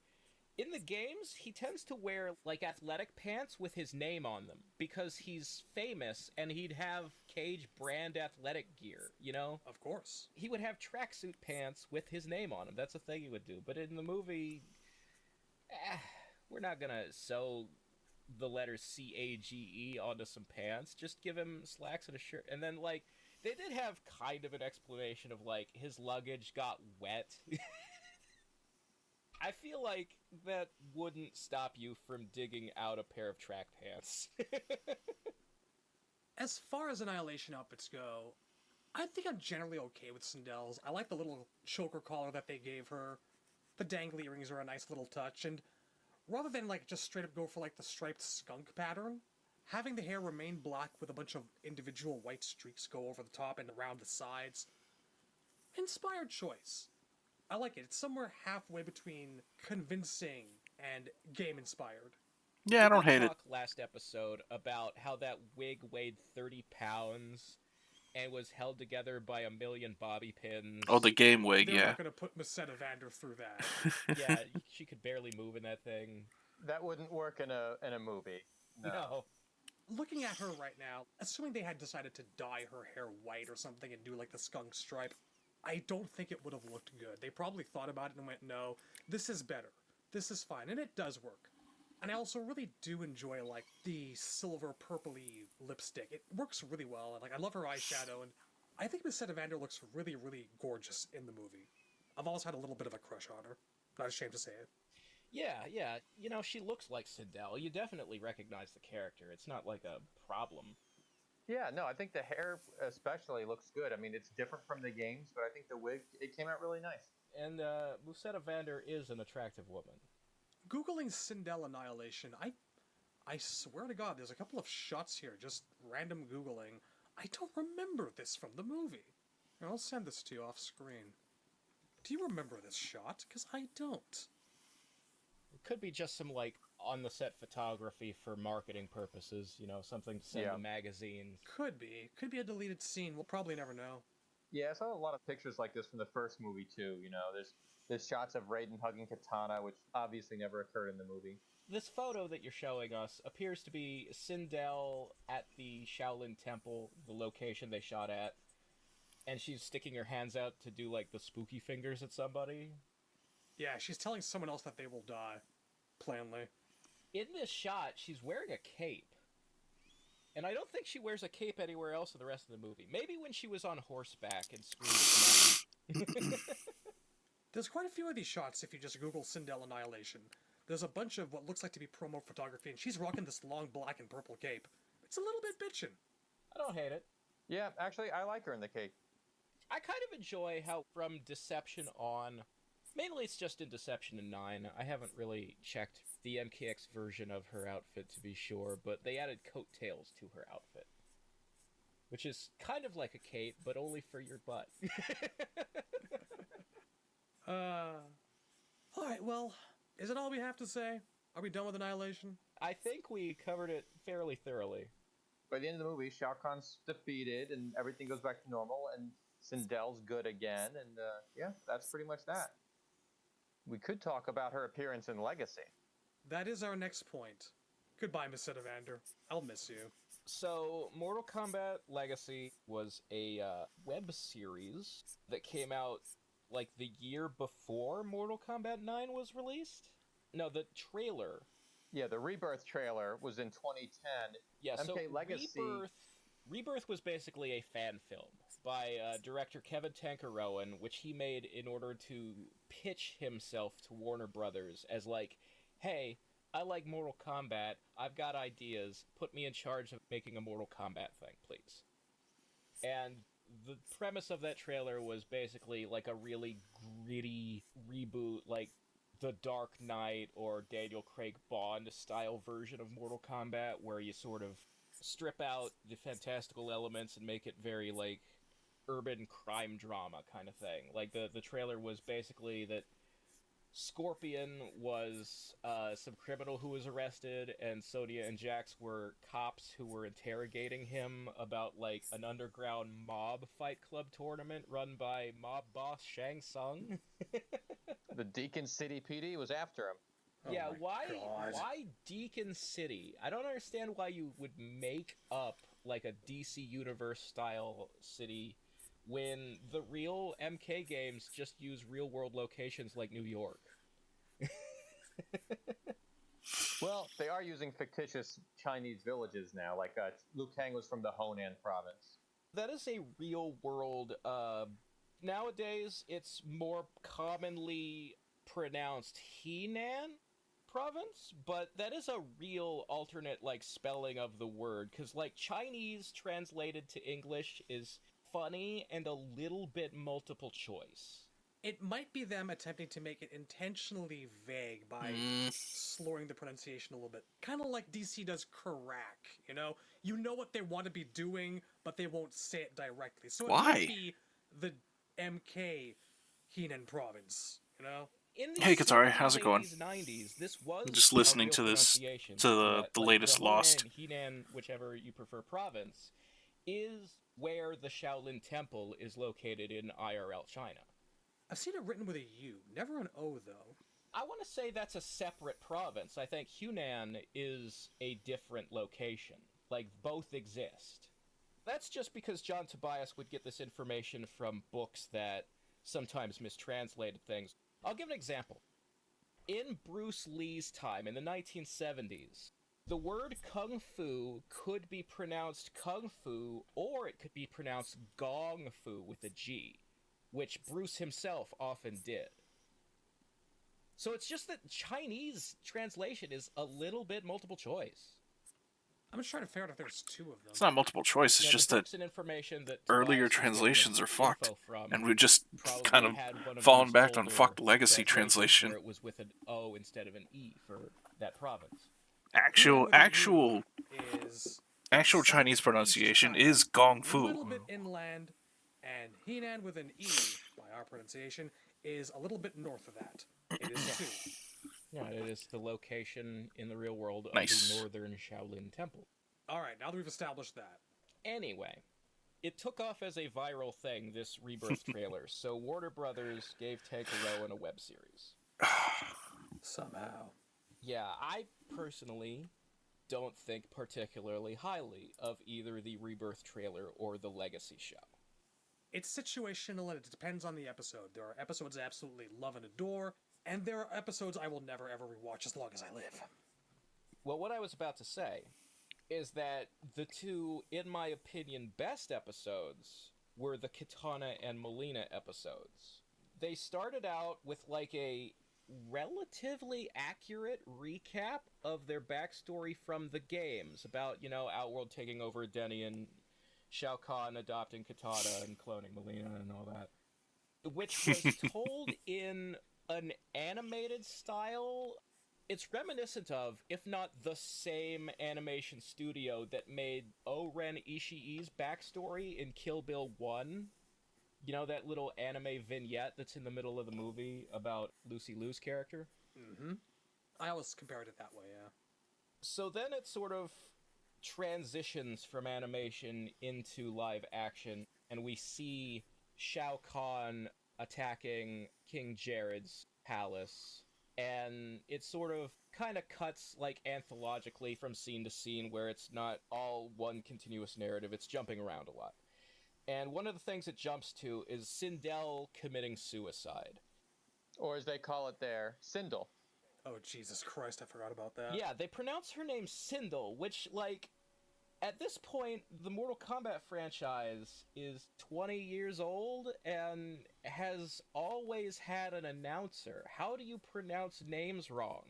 in the games, he tends to wear, like, athletic pants with his name on them, because he's famous, and he'd have Cage brand athletic gear, you know? Of course. He would have tracksuit pants with his name on them. That's a thing he would do. But in the movie, we're not gonna sew the letters C-A-G-E onto some pants. Just give him slacks and a shirt. And then, like, they did have kind of an explanation of, like, his luggage got wet. I feel like that wouldn't stop you from digging out a pair of track pants. As far as Annihilation outfits go, I think I'm generally okay with Sindel's. I like the little choker collar that they gave her. The dangly earrings are a nice little touch, and rather than, like, just straight up go for, like, the striped skunk pattern, having the hair remain black with a bunch of individual white streaks go over the top and around the sides, inspired choice. I like it. It's somewhere halfway between convincing and game-inspired. Yeah, I don't We hate it. talked last episode about how that wig weighed 30 pounds and was held together by a million bobby pins. Oh, the game wig, They're yeah. not going to put Meseta Vander through that. Yeah, she could barely move in that thing. That wouldn't work in a movie. No. Looking at her right now, assuming they had decided to dye her hair white or something and do like the skunk stripe, I don't think it would have looked good. They probably thought about it and went, no, this is better. This is fine. And it does work. And I also really do enjoy, like, the silver purpley lipstick. It works really well. And, like, I love her eyeshadow, and I think Meseta Vander looks really, really gorgeous in the movie. I've always had a little bit of a crush on her. Not ashamed to say it. Yeah. You know, she looks like Sindel. You definitely recognize the character. It's not like a problem. Yeah, no, I think the hair especially looks good. I mean, it's different from the games, but I think the wig, it came out really nice. And Musetta Vander is an attractive woman. Googling Sindel Annihilation, I swear to God, there's a couple of shots here, just random Googling. I don't remember this from the movie. Here, I'll send this to you off screen. Do you remember this shot? Because I don't. It could be just some, like, on-the-set photography for marketing purposes, you know, something to send Yeah. to magazines. Could be. Could be a deleted scene. We'll probably never know. Yeah, I saw a lot of pictures like this from the first movie too. You know, there's shots of Raiden hugging Katana, which obviously never occurred in the movie. This photo that you're showing us appears to be Sindel at the Shaolin Temple, the location they shot at, and she's sticking her hands out to do, like, the spooky fingers at somebody. Yeah, she's telling someone else that they will die. Plainly. In this shot, she's wearing a cape. And I don't think she wears a cape anywhere else in the rest of the movie. Maybe when she was on horseback and screamed at the mountain. There's quite a few of these shots if you just Google Sindel Annihilation. There's a bunch of what looks like to be promo photography, and she's rocking this long black and purple cape. It's a little bit bitchin'. I don't hate it. Yeah, actually, I like her in the cape. I kind of enjoy how from Deception on... Mainly it's just in Deception and 9. I haven't really checked the MKX version of her outfit to be sure, but they added coattails to her outfit. Which is kind of like a cape, but only for your butt. Alright, well, is it all we have to say? Are we done with Annihilation? I think we covered it fairly thoroughly. By the end of the movie, Shao Kahn's defeated, and everything goes back to normal, and Sindel's good again, and yeah, that's pretty much that. We could talk about her appearance in Legacy. That is our next point. Goodbye, Meseta Vander. I'll miss you. So, Mortal Kombat Legacy was a web series that came out like the year before Mortal Kombat 9 was released. No, the trailer. Yeah, the Rebirth trailer was in 2010. Yeah, so MK Legacy. Rebirth was basically a fan film by director Kevin Tankerowen, which he made in order to pitch himself to Warner Brothers as like, hey, I like Mortal Kombat, I've got ideas, put me in charge of making a Mortal Kombat thing, please. And the premise of that trailer was basically like a really gritty reboot, like the Dark Knight or Daniel Craig Bond style version of Mortal Kombat, where you sort of strip out the fantastical elements and make it very like urban crime drama kind of thing. Like the trailer was basically that Scorpion was some criminal who was arrested, and Sonya and Jax were cops who were interrogating him about like an underground mob fight club tournament run by mob boss Shang Tsung. The Deacon City PD was after him. Yeah, Oh my God. why Deacon City? I don't understand why you would make up like a DC Universe style city when the real MK games just use real world locations like New York. Well, they are using fictitious Chinese villages now. Like Liu Kang was from the Honan province. That is a real world. Nowadays, it's more commonly pronounced Henan province, but that is a real alternate like spelling of the word, because like Chinese translated to English is funny and a little bit multiple choice. It might be them attempting to make it intentionally vague by slurring the pronunciation a little bit. Kind of like DC does Karak, you know? You know what they want to be doing, but they won't say it directly. So it Why? might be the MK Henan province, you know? In the Hey, Katari, 70s, how's it going? 80s, 90s, this was I'm just a listening real to this- pronunciation, to the that, latest the Lost. Henan, whichever you prefer province, is where the Shaolin Temple is located in IRL China. I've seen it written with a U, never an O, though. I want to say that's a separate province. I think Hunan is a different location. Like, both exist. That's just because John Tobias would get this information from books that sometimes mistranslated things. I'll give an example. In Bruce Lee's time, in the 1970s, the word Kung Fu could be pronounced Kung Fu, or it could be pronounced Gong Fu with a G, which Bruce himself often did. So it's just that Chinese translation is a little bit multiple choice. I'm just trying to figure out if there's two of them. It's not multiple choice. It's Yeah, just the that books and information that earlier Tobias was getting translations this are fucked, info from and we've just probably kind of had one of fallen these back on older fucked legacy translations translation. where it was with an O instead of an E for that province. Actual Is actual Chinese Southeast pronunciation China, is Gong a Fu. little bit inland, and Henan with an E, by our pronunciation, is a little bit north of that. It is too. Yeah, it is the location in the real world of Nice. the Northern Shaolin Temple. Alright, now that we've established that. Anyway, it took off as a viral thing, this Rebirth trailer, so Warner Brothers gave Tankerowen a web series. Somehow. Yeah, I personally don't think particularly highly of either the Rebirth trailer or the Legacy show. It's situational and it depends on the episode. There are episodes I absolutely love and adore, and there are episodes I will never ever rewatch as long as I live. Well, what I was about to say is that the two, in my opinion, best episodes were the Kitana and Melina episodes. They started out with like a relatively accurate recap of their backstory from the games about, you know, Outworld taking over Denny and Shao Kahn adopting Kitana and cloning Melina and all that, which was told in an animated style. It's reminiscent of, if not the same animation studio that made O-Ren Ishii's backstory in Kill Bill 1. You know, that little anime vignette that's in the middle of the movie about Lucy Liu's character? Mm-hmm. I always compared it that way, yeah. So then it sort of transitions from animation into live action, and we see Shao Kahn attacking King Jared's palace, and it sort of kind of cuts like anthologically from scene to scene where it's not all one continuous narrative, it's jumping around a lot. And one of the things it jumps to is Sindel committing suicide. Or as they call it there, Sindel. Oh, Jesus Christ, I forgot about that. Yeah, they pronounce her name Sindel, which, like, at this point, the Mortal Kombat franchise is 20 years old and has always had an announcer. How do you pronounce names wrong?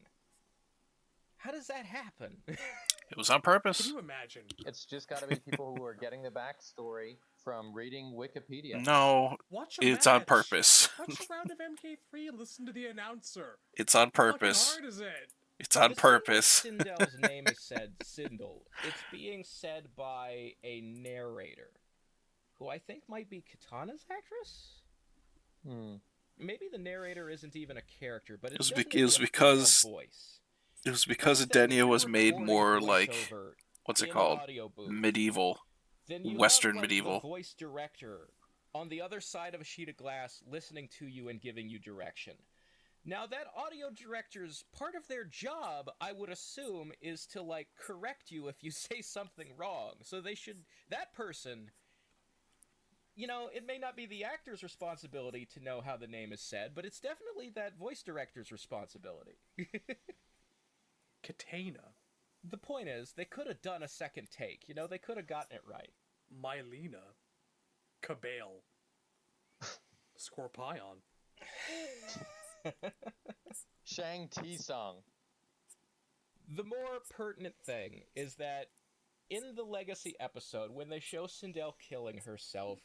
How does that happen? It was on Can purpose. you imagine? It's just got to be people who are getting the backstory from reading Wikipedia. No, Watch a it's on match. purpose. Watch a round of MK3 and listen to the announcer. It's on How fucking purpose. hard is it? It's on The scene purpose. where Sindel's name is said, Sindel, it's being said by a narrator, who I think might be Katana's actress? Maybe the narrator isn't even a character, but it's It was definitely a because- voice. It was because Instead, if Edenia you're was made recording more like, voiceover what's it in called? audio booth, Medieval. then you Western have, like, medieval. the voice director on the other side of a sheet of glass listening to you and giving you direction. Now, that audio director's part of their job, I would assume, is to, like, correct you if you say something wrong. So they should... That person... You know, it may not be the actor's responsibility to know how the name is said, but it's definitely that voice director's responsibility. Katana. The point is, they could have done a second take. You know, they could have gotten it right. Mylena. Cabale. Scorpion. Shang Tsung. The more pertinent thing is that in the Legacy episode, when they show Sindel killing herself,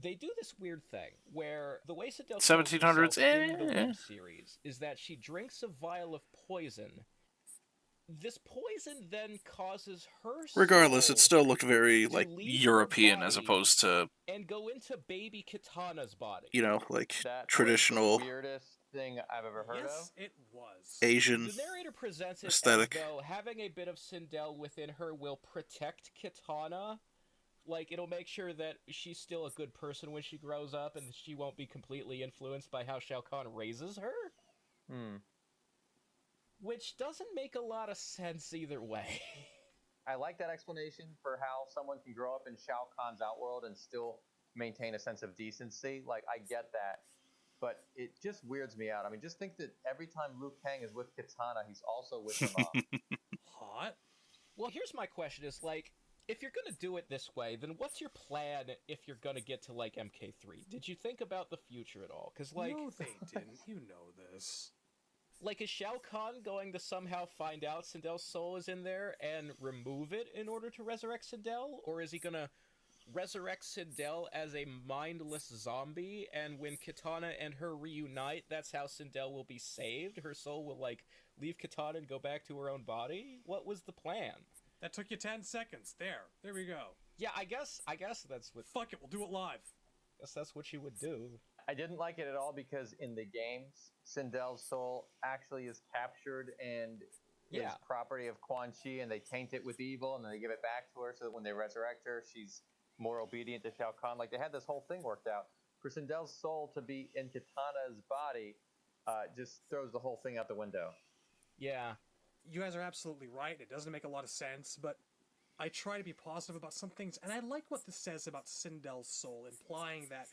they do this weird thing where the way Sindel kills 1700s, herself in the eh. web series is that she drinks a vial of poison. This poison then causes her Regardless, it soul still looked very, to like, leave her European as body opposed to, and go into baby Katana's body. you know, like, That traditional was the weirdest thing I've ever heard Yes, of. it was. Asian. The narrator presents it aesthetic. as though having a bit of Sindel within her will protect Katana. Like, it'll make sure that she's still a good person when she grows up and she won't be completely influenced by how Shao Kahn raises her. Which doesn't make a lot of sense either way. I like that explanation for how someone can grow up in Shao Kahn's outworld and still maintain a sense of decency. Like, I get that. But it just weirds me out. I mean, just think that every time Liu Kang is with Katana, he's also with her mom. Hot? Well, here's my question is, like, if you're gonna do it this way, then what's your plan if you're gonna get to, like, MK3? Did you think about the future at all? Because, like... No, they didn't. You know this. Like, is Shao Kahn going to somehow find out Sindel's soul is in there and remove it in order to resurrect Sindel? Or is he gonna resurrect Sindel as a mindless zombie, and when Katana and her reunite, that's how Sindel will be saved? Her soul will, like, leave Katana and go back to her own body? What was the plan? That took you 10 seconds. There we go. Yeah, I guess that's what... Fuck it, we'll do it live. Guess that's what you would do. I didn't like it at all because in the games, Sindel's soul actually is captured and is property of Quan Chi, and they taint it with evil, and then they give it back to her so that when they resurrect her, she's more obedient to Shao Kahn. Like, they had this whole thing worked out. For Sindel's soul to be in Katana's body just throws the whole thing out the window. Yeah. You guys are absolutely right. It doesn't make a lot of sense, but I try to be positive about some things, and I like what this says about Sindel's soul, implying that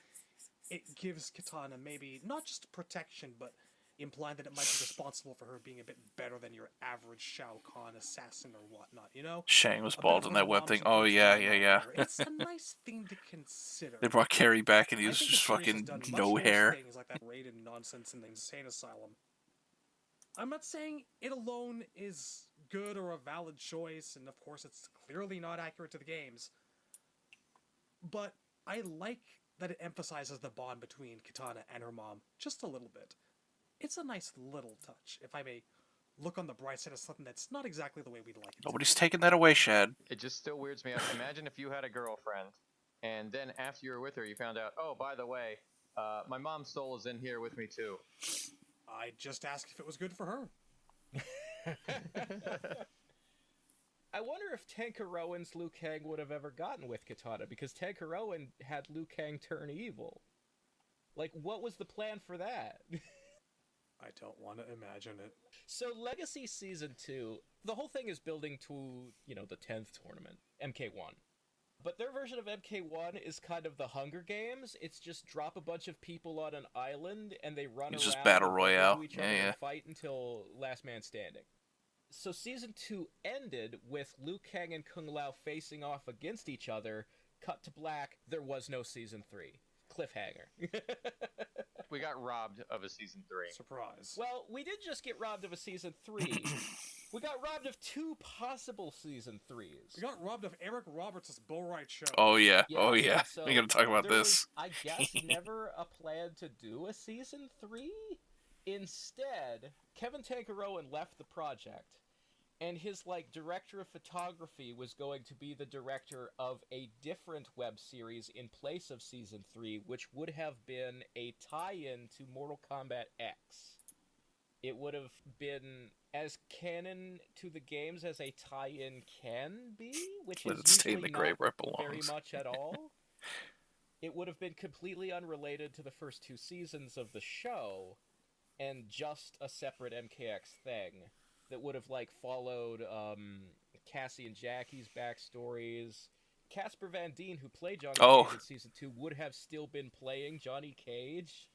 it gives Katana maybe not just protection, but implying that it might be responsible for her being a bit better than your average Shao Kahn assassin or whatnot, you know? Shang was A bit bald of in her that web mom's thing. Oh, yeah. influence. It's a nice thing to consider. They brought Carrie back and he I was think just the series has fucking done much no worse hair. Things like that rated nonsense in the insane asylum. I'm not saying it alone is good or a valid choice, and of course it's clearly not accurate to the games. But I like that it emphasizes the bond between Katana and her mom just a little bit. It's a nice little touch, if I may look on the bright side of something that's not exactly the way we'd like it to Nobody's be. taking that away, Shad. It just still weirds me out. Imagine if you had a girlfriend, and then after you were with her, you found out, oh, by the way, my mom's soul is in here with me too. I just asked if it was good for her. I wonder if Tankarowan's Liu Kang would have ever gotten with Katana, because Tankarowan had Liu Kang turn evil. Like, what was the plan for that? I don't want to imagine it. So Legacy Season 2, the whole thing is building to, the 10th tournament, MK1. But their version of MK1 is kind of the Hunger Games. It's just drop a bunch of people on an island and they run It's around just battle and bump royale. into each Yeah, other yeah. and fight until last man standing. So Season 2 ended with Liu Kang and Kung Lao facing off against each other. Cut to black, there was no Season 3. Cliffhanger. We got robbed of a season 3. Surprise. Well, we did just get robbed of a Season 3. We got robbed of 2 possible Season 3s. We got robbed of Eric Roberts' Bo Right show. Oh yeah. Yeah, Oh yeah. so We gotta talk about there this. was, I guess, never a plan to do a Season 3? Instead, Kevin Tankerowen left the project, and his, director of photography was going to be the director of a different web series in place of Season 3, which would have been a tie-in to Mortal Kombat X. It would have been as canon to the games as a tie-in can be, which Let is it stay in usually the grave not where it very belongs. much at all. It would have been completely unrelated to the first 2 seasons of the show, and just a separate MKX thing that would have, followed Cassie and Jackie's backstories. Casper Van Dien, who played Johnny Cage in Season 2, would have still been playing Johnny Cage.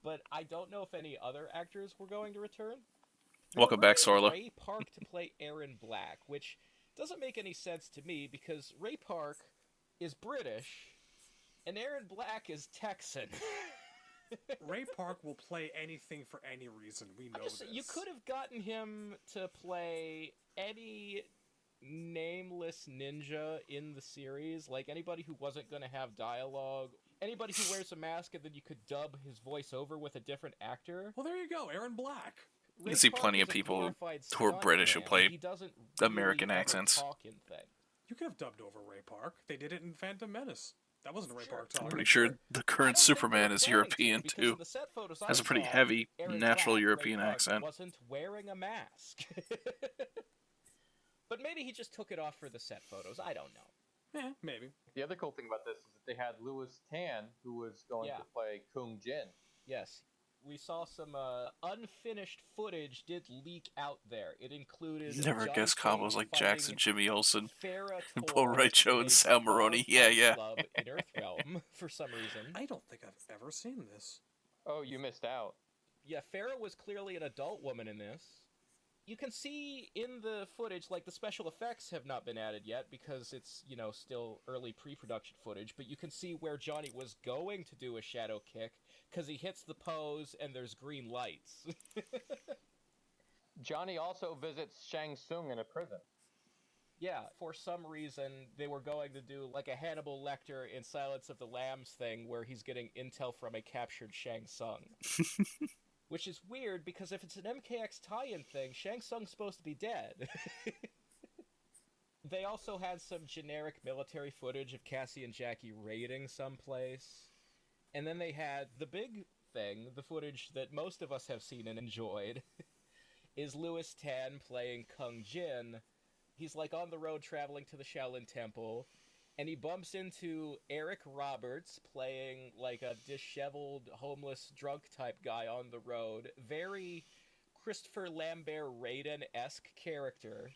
But I don't know if any other actors were going to return. Welcome back, Sorla. Ray Park to play Aaron Black, which doesn't make any sense to me because Ray Park is British and Aaron Black is Texan. Ray Park will play anything for any reason. We know this. You could have gotten him to play any nameless ninja in the series, anybody who wasn't going to have dialogue, anybody who wears a mask, and then you could dub his voice over with a different actor. Well, there you go, Aaron Black. You can see plenty of people who are British who play American accents. You could have dubbed over Ray Park. They did it in Phantom Menace. That wasn't Ray Park talking. I'm pretty sure the current Superman is European too. Has a pretty heavy, natural European accent. Wasn't wearing a mask. But maybe he just took it off for the set photos. I don't know. Yeah, maybe. The other cool thing about this is that they had Louis Tan, who was going to play Kung Jin. Yes. We saw some unfinished footage did leak out there. It included... Never guessed combos like Jackson, Jimmy Olsen, Farrah Bo Raicho, and Sal Maroni. Yeah. In Earthrealm, for some reason. I don't think I've ever seen this. Oh, you missed out. Yeah, Farrah was clearly an adult woman in this. You can see in the footage, the special effects have not been added yet because it's, still early pre-production footage, but you can see where Johnny was going to do a shadow kick because he hits the pose and there's green lights. Johnny also visits Shang Tsung in a prison. Yeah, for some reason, they were going to do a Hannibal Lecter in Silence of the Lambs thing where he's getting intel from a captured Shang Tsung. Which is weird, because if it's an MKX tie-in thing, Shang Tsung's supposed to be dead. They also had some generic military footage of Cassie and Jackie raiding someplace. And then they had the big thing, the footage that most of us have seen and enjoyed, is Louis Tan playing Kung Jin. He's on the road traveling to the Shaolin Temple, and he bumps into Eric Roberts playing a disheveled, homeless, drunk type guy on the road. Very Christopher Lambert Raiden-esque character.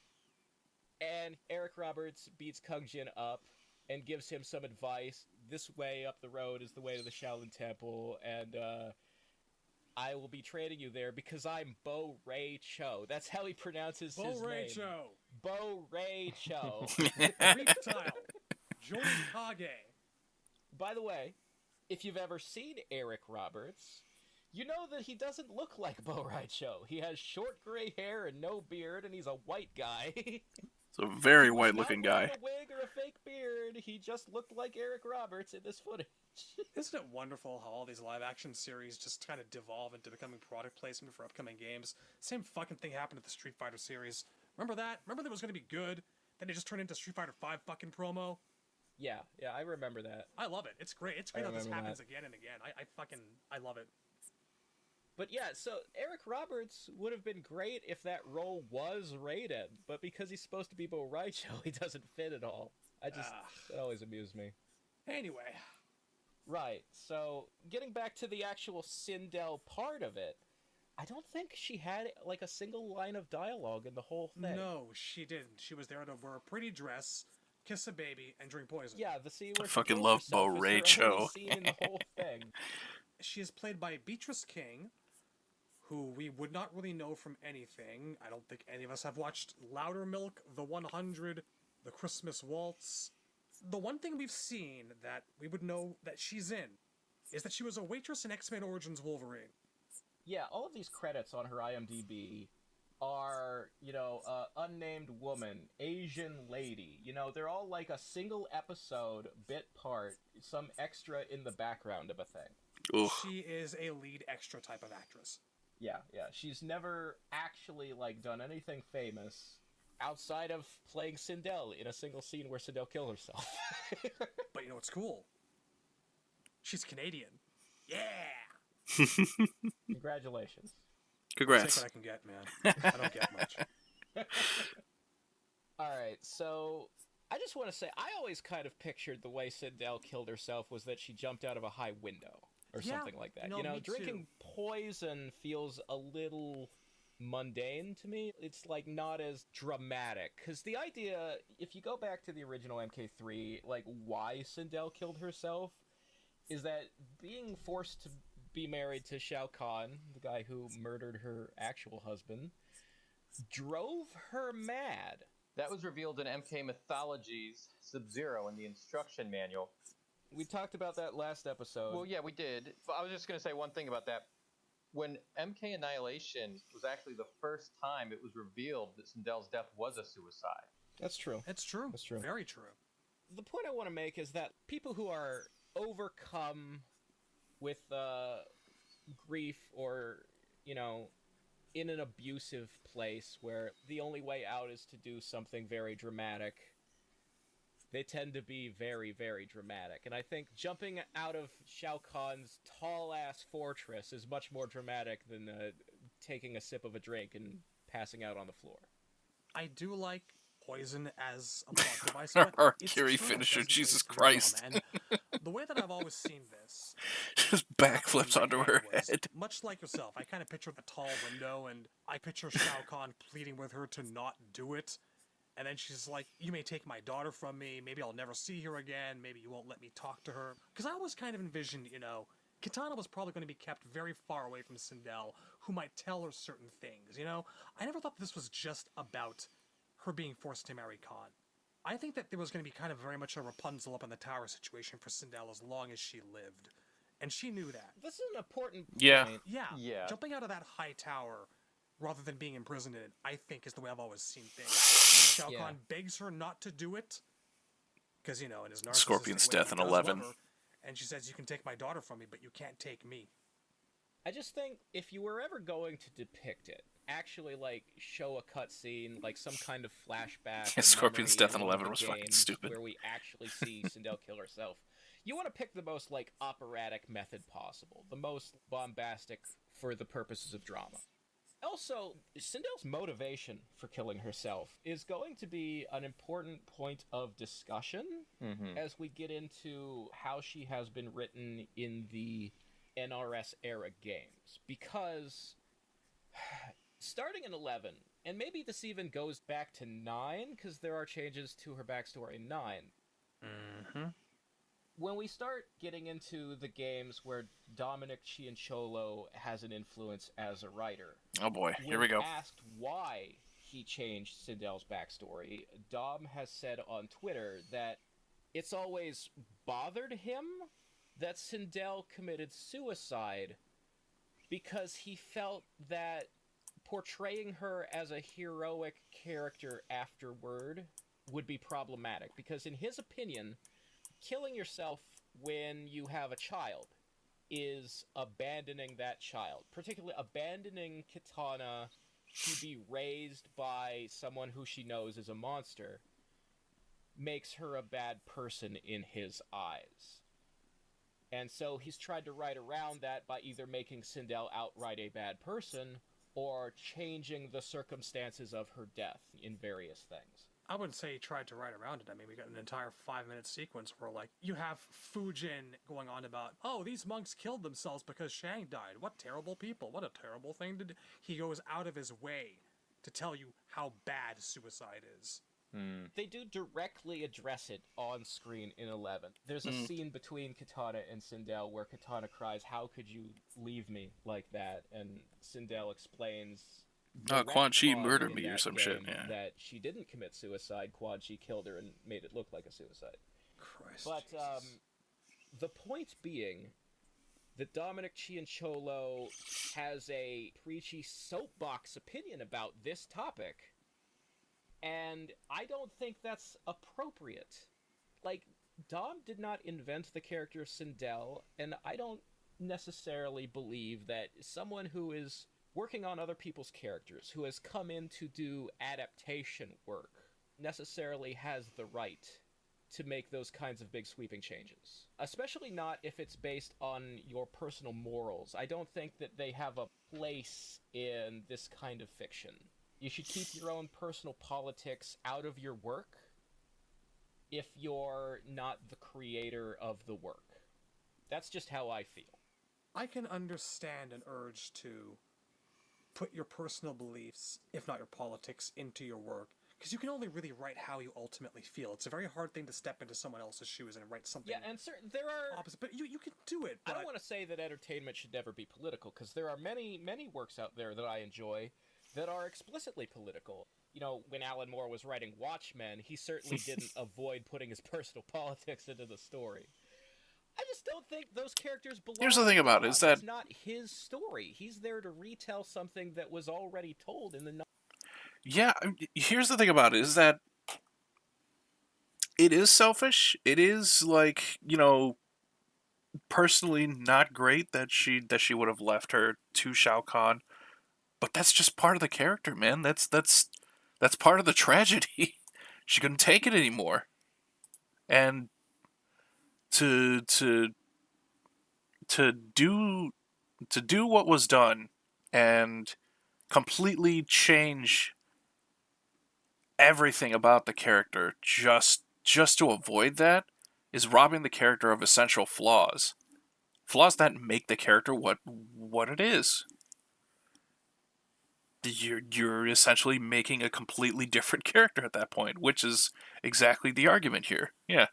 And Eric Roberts beats Kung Jin up and gives him some advice. This way up the road is the way to the Shaolin Temple, and I will be training you there because I'm Bo Ray Cho. That's how he pronounces his name. Bo Ray Cho. Bo Ray Cho. Reptile. Johnny Kage. By the way, if you've ever seen Eric Roberts, you know that he doesn't look like Bo Rai Cho. He has short gray hair and no beard, and he's a white guy. It's a very white-looking guy. Not wearing a wig or a fake beard. He just looked like Eric Roberts in this footage. Isn't it wonderful how all these live-action series just kind of devolve into becoming product placement for upcoming games? Same fucking thing happened to the Street Fighter series. Remember that? Remember that it was going to be good? Then it just turned into Street Fighter 5 fucking promo? Yeah, I remember that. I love it. It's great. It's great how this happens again and again. I love it. But yeah, so Eric Roberts would have been great if that role was Raiden, but because he's supposed to be Bo Raicho, he doesn't fit at all. That always amused me. Anyway. Right, so getting back to the actual Sindel part of it, I don't think she had like a single line of dialogue in the whole thing. No, she didn't. She was there to wear a pretty dress, kiss a baby, and drink poison. Yeah, the scene where she fucking kills love herself Bo is Rachel. her only scene in the whole thing. She is played by Beatrice King, who we would not really know from anything. I don't think any of us have watched Loudermilk, The 100, The Christmas Waltz. The one thing we've seen that we would know that she's in is that she was a waitress in X-Men Origins Wolverine. Yeah, all of these credits on her IMDb are, unnamed woman, Asian lady. They're all like a single episode bit part, some extra in the background of a thing. Ooh. She is a lead extra type of actress. Yeah. She's never actually, done anything famous outside of playing Sindel in a single scene where Sindel killed herself. But you know what's cool? She's Canadian. Yeah! Congratulations. Take Congrats. what I can get, man. I don't get much. Alright, so I just want to say, I always kind of pictured the way Sindel killed herself was that she jumped out of a high window or Yeah, something like that. no, me Drinking poison feels a little mundane to me. It's not as dramatic, because the idea, if you go back to the original MK3, why Sindel killed herself is that being forced to be married to Shao Kahn, the guy who murdered her actual husband, drove her mad. That was revealed in MK Mythologies Sub-Zero in the instruction manual. We talked about that last episode. Well, yeah, we did. But I was just going to say one thing about that. When MK Annihilation was actually the first time it was revealed that Sindel's death was a suicide. That's true. It's true. That's true. Very true. The point I want to make is that people who are overcome with grief or, in an abusive place where the only way out is to do something very dramatic, they tend to be very, very dramatic. And I think jumping out of Shao Kahn's tall-ass fortress is much more dramatic than taking a sip of a drink and passing out on the floor. I do like poison as a plot device. Our but it's Curie true, it finisher, doesn't Jesus taste very well, Christ. man. The way that I've always seen this, Just backflips in my onto her was, head. much like yourself, I kind of pictured a tall window, and I picture Shao Kahn pleading with her to not do it. And then she's like, you may take my daughter from me, maybe I'll never see her again, maybe you won't let me talk to her. Because I always kind of envisioned, Kitana was probably going to be kept very far away from Sindel, who might tell her certain things, I never thought this was just about her being forced to marry Khan. I think that there was going to be kind of very much a Rapunzel up in the tower situation for Sindel as long as she lived. And she knew that. This is an important point. Yeah. Yeah, jumping out of that high tower rather than being imprisoned in it, I think is the way I've always seen things. Shao Kahn begs her not to do it, because, in his narcissistic Scorpion's way, death he in does 11. love her, and she says, you can take my daughter from me, but you can't take me. I just think if you were ever going to depict it, actually show a cutscene, some kind of flashback. Yeah, Scorpion's death in in 11 one of was the fucking games stupid. Where we actually see Sindel kill herself. You want to pick the most operatic method possible, the most bombastic for the purposes of drama. Also, Sindel's motivation for killing herself is going to be an important point of discussion as we get into how she has been written in the NRS era games. Because starting in 11, and maybe this even goes back to 9, because there are changes to her backstory in 9. Mm-hmm. When we start getting into the games where Dominic Cianciolo has an influence as a writer, Oh boy, here when we go. asked why he changed Sindel's backstory, Dom has said on Twitter that it's always bothered him that Sindel committed suicide because he felt that portraying her as a heroic character afterward would be problematic. Because in his opinion, killing yourself when you have a child is abandoning that child. Particularly abandoning Kitana to be raised by someone who she knows is a monster makes her a bad person in his eyes. And so he's tried to write around that by either making Sindel outright a bad person or changing the circumstances of her death in various things. I wouldn't say he tried to write around it. I mean, we got an entire 5-minute sequence where, like, you have Fujin going on about, oh, these monks killed themselves because Shang died. What terrible people. What a terrible thing to do. He goes out of his way to tell you how bad suicide is. They do directly address it on screen in 11. There's a scene between Katana and Sindel where Katana cries, "How could you leave me like that?" And Sindel explains, Quan Chi retcon murdered in me or that some shit, game yeah. that she didn't commit suicide. Quan Chi killed her and made it look like a suicide. Christ. But Jesus. the point being that Dominic Cianciolo has a preachy soapbox opinion about this topic, and I don't think that's appropriate. Like, Dom did not invent the character Sindel, and I don't necessarily believe that someone who is working on other people's characters, who has come in to do adaptation work, necessarily has the right to make those kinds of big sweeping changes. Especially not if it's based on your personal morals. I don't think that they have a place in this kind of fiction. You should keep your own personal politics out of your work if you're not the creator of the work. That's just how I feel. I can understand an urge to put your personal beliefs, if not your politics, into your work. Because you can only really write how you ultimately feel. It's a very hard thing to step into someone else's shoes and write something Yeah, and there are... opposite. But you can do it. I But don't want to say that entertainment should never be political, because there are many, many works out there that I enjoy that are explicitly political. You know, when Alan Moore was writing Watchmen, he certainly didn't avoid putting his personal politics into the story. I just don't think those characters belong. Here's the thing about it, is that it's not his story. He's there to retell something that was already told in the Yeah, here's the thing about it, is that it is selfish. It is, like, you know, personally not great that she would have left her to Shao Kahn, but that's just part of the character, man. That's part of the tragedy. She couldn't take it anymore, and to do what was done and completely change everything about the character just to avoid that is robbing the character of essential flaws that make the character what it is. You're essentially making a completely different character at that point, which is exactly the argument here. Yeah,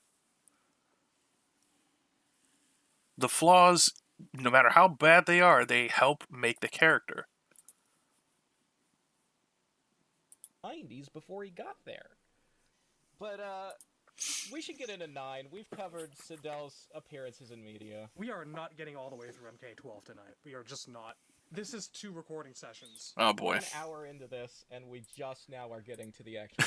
the flaws, no matter how bad they are, they help make the character. 90s before he got there. But, we should get into 9. We've covered Sindel's appearances in media. we are not getting all the way through MK12 tonight. We are just not. This is 2 recording sessions. Oh boy. 1 hour into this, and we just now are getting to the actual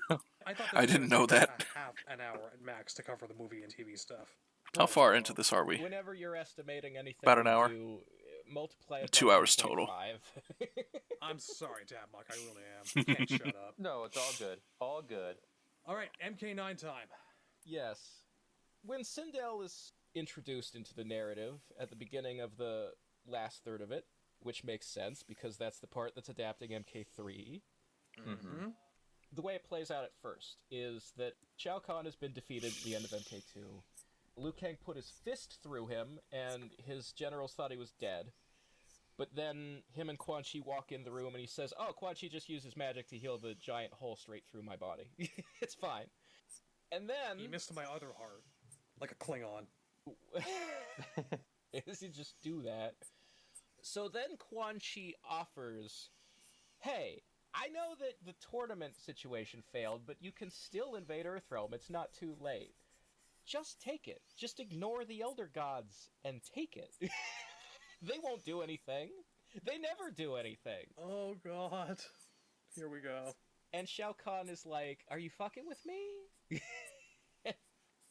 game. I thought this I was didn't gonna know take that. a half an hour at max to cover the movie and TV stuff. How far into this are we? Whenever you're estimating anything, About an we hour. do, multiply it 2 by hours total. 1.5. I'm sorry, Tablock. I really am. You can't shut up. No, it's all good. All good. All right, MK9 time. Yes. When Sindel is introduced into the narrative at the beginning of the last third of it, which makes sense because that's the part that's adapting MK3, Mm-hmm. the way it plays out at first is that Shao Kahn has been defeated at the end of MK2. Liu Kang put his fist through him, and his generals thought he was dead. But then him and Quan Chi walk in the room, and he says, "Oh, Quan Chi just used his magic to heal the giant hole straight through my body. It's fine." And then... He missed my other heart. Like a Klingon. Does he just do that? So then Quan Chi offers, "Hey, I know that the tournament situation failed, but you can still invade Earthrealm. It's not too late. Just take it. Just ignore the Elder Gods and take it. They won't do anything. They never do anything." Oh, God. Here we go. And Shao Kahn is like, "Are you fucking with me?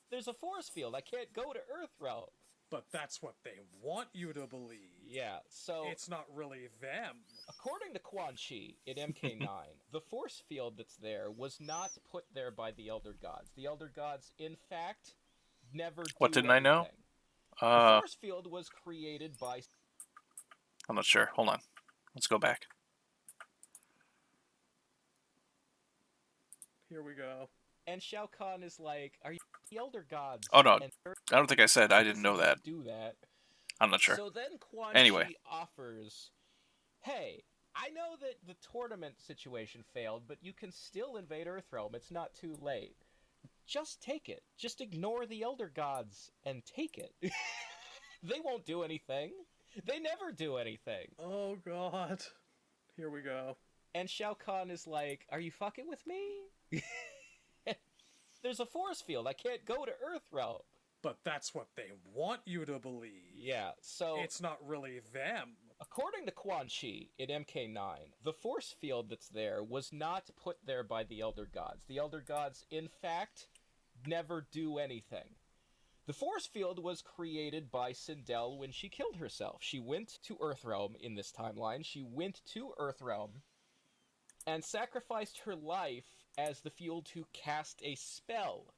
There's a force field. I can't go to Earthrealm." But that's what they want you to believe. Yeah, so... It's not really them. According to Quan Chi in MK9, the force field that's there was not put there by the Elder Gods. The Elder Gods, in fact, never do What didn't I know? anything. The force field was created by... I'm not sure. Hold on. Let's go back. Here we go. And Shao Kahn is like, "Are you the Elder Gods?" Oh, no. And they're I don't think I said I didn't know supposed that. to do that. I'm not sure. So then Quan Anyway. Chi offers, "Hey, I know that the tournament situation failed, but you can still invade Earthrealm. It's not too late. Just take it. Just ignore the Elder Gods and take it. They won't do anything. They never do anything." Oh god. Here we go. And Shao Kahn is like, "Are you fucking with me? There's a force field. I can't go to Earthrealm." But that's what they want you to believe. Yeah, so It's not really them. according to Quan Chi in MK9, the force field that's there was not put there by the Elder Gods. The Elder Gods, in fact, never do anything. The force field was created by Sindel when she killed herself. She went to Earthrealm in this timeline. She went to Earthrealm and sacrificed her life as the fuel to cast a spell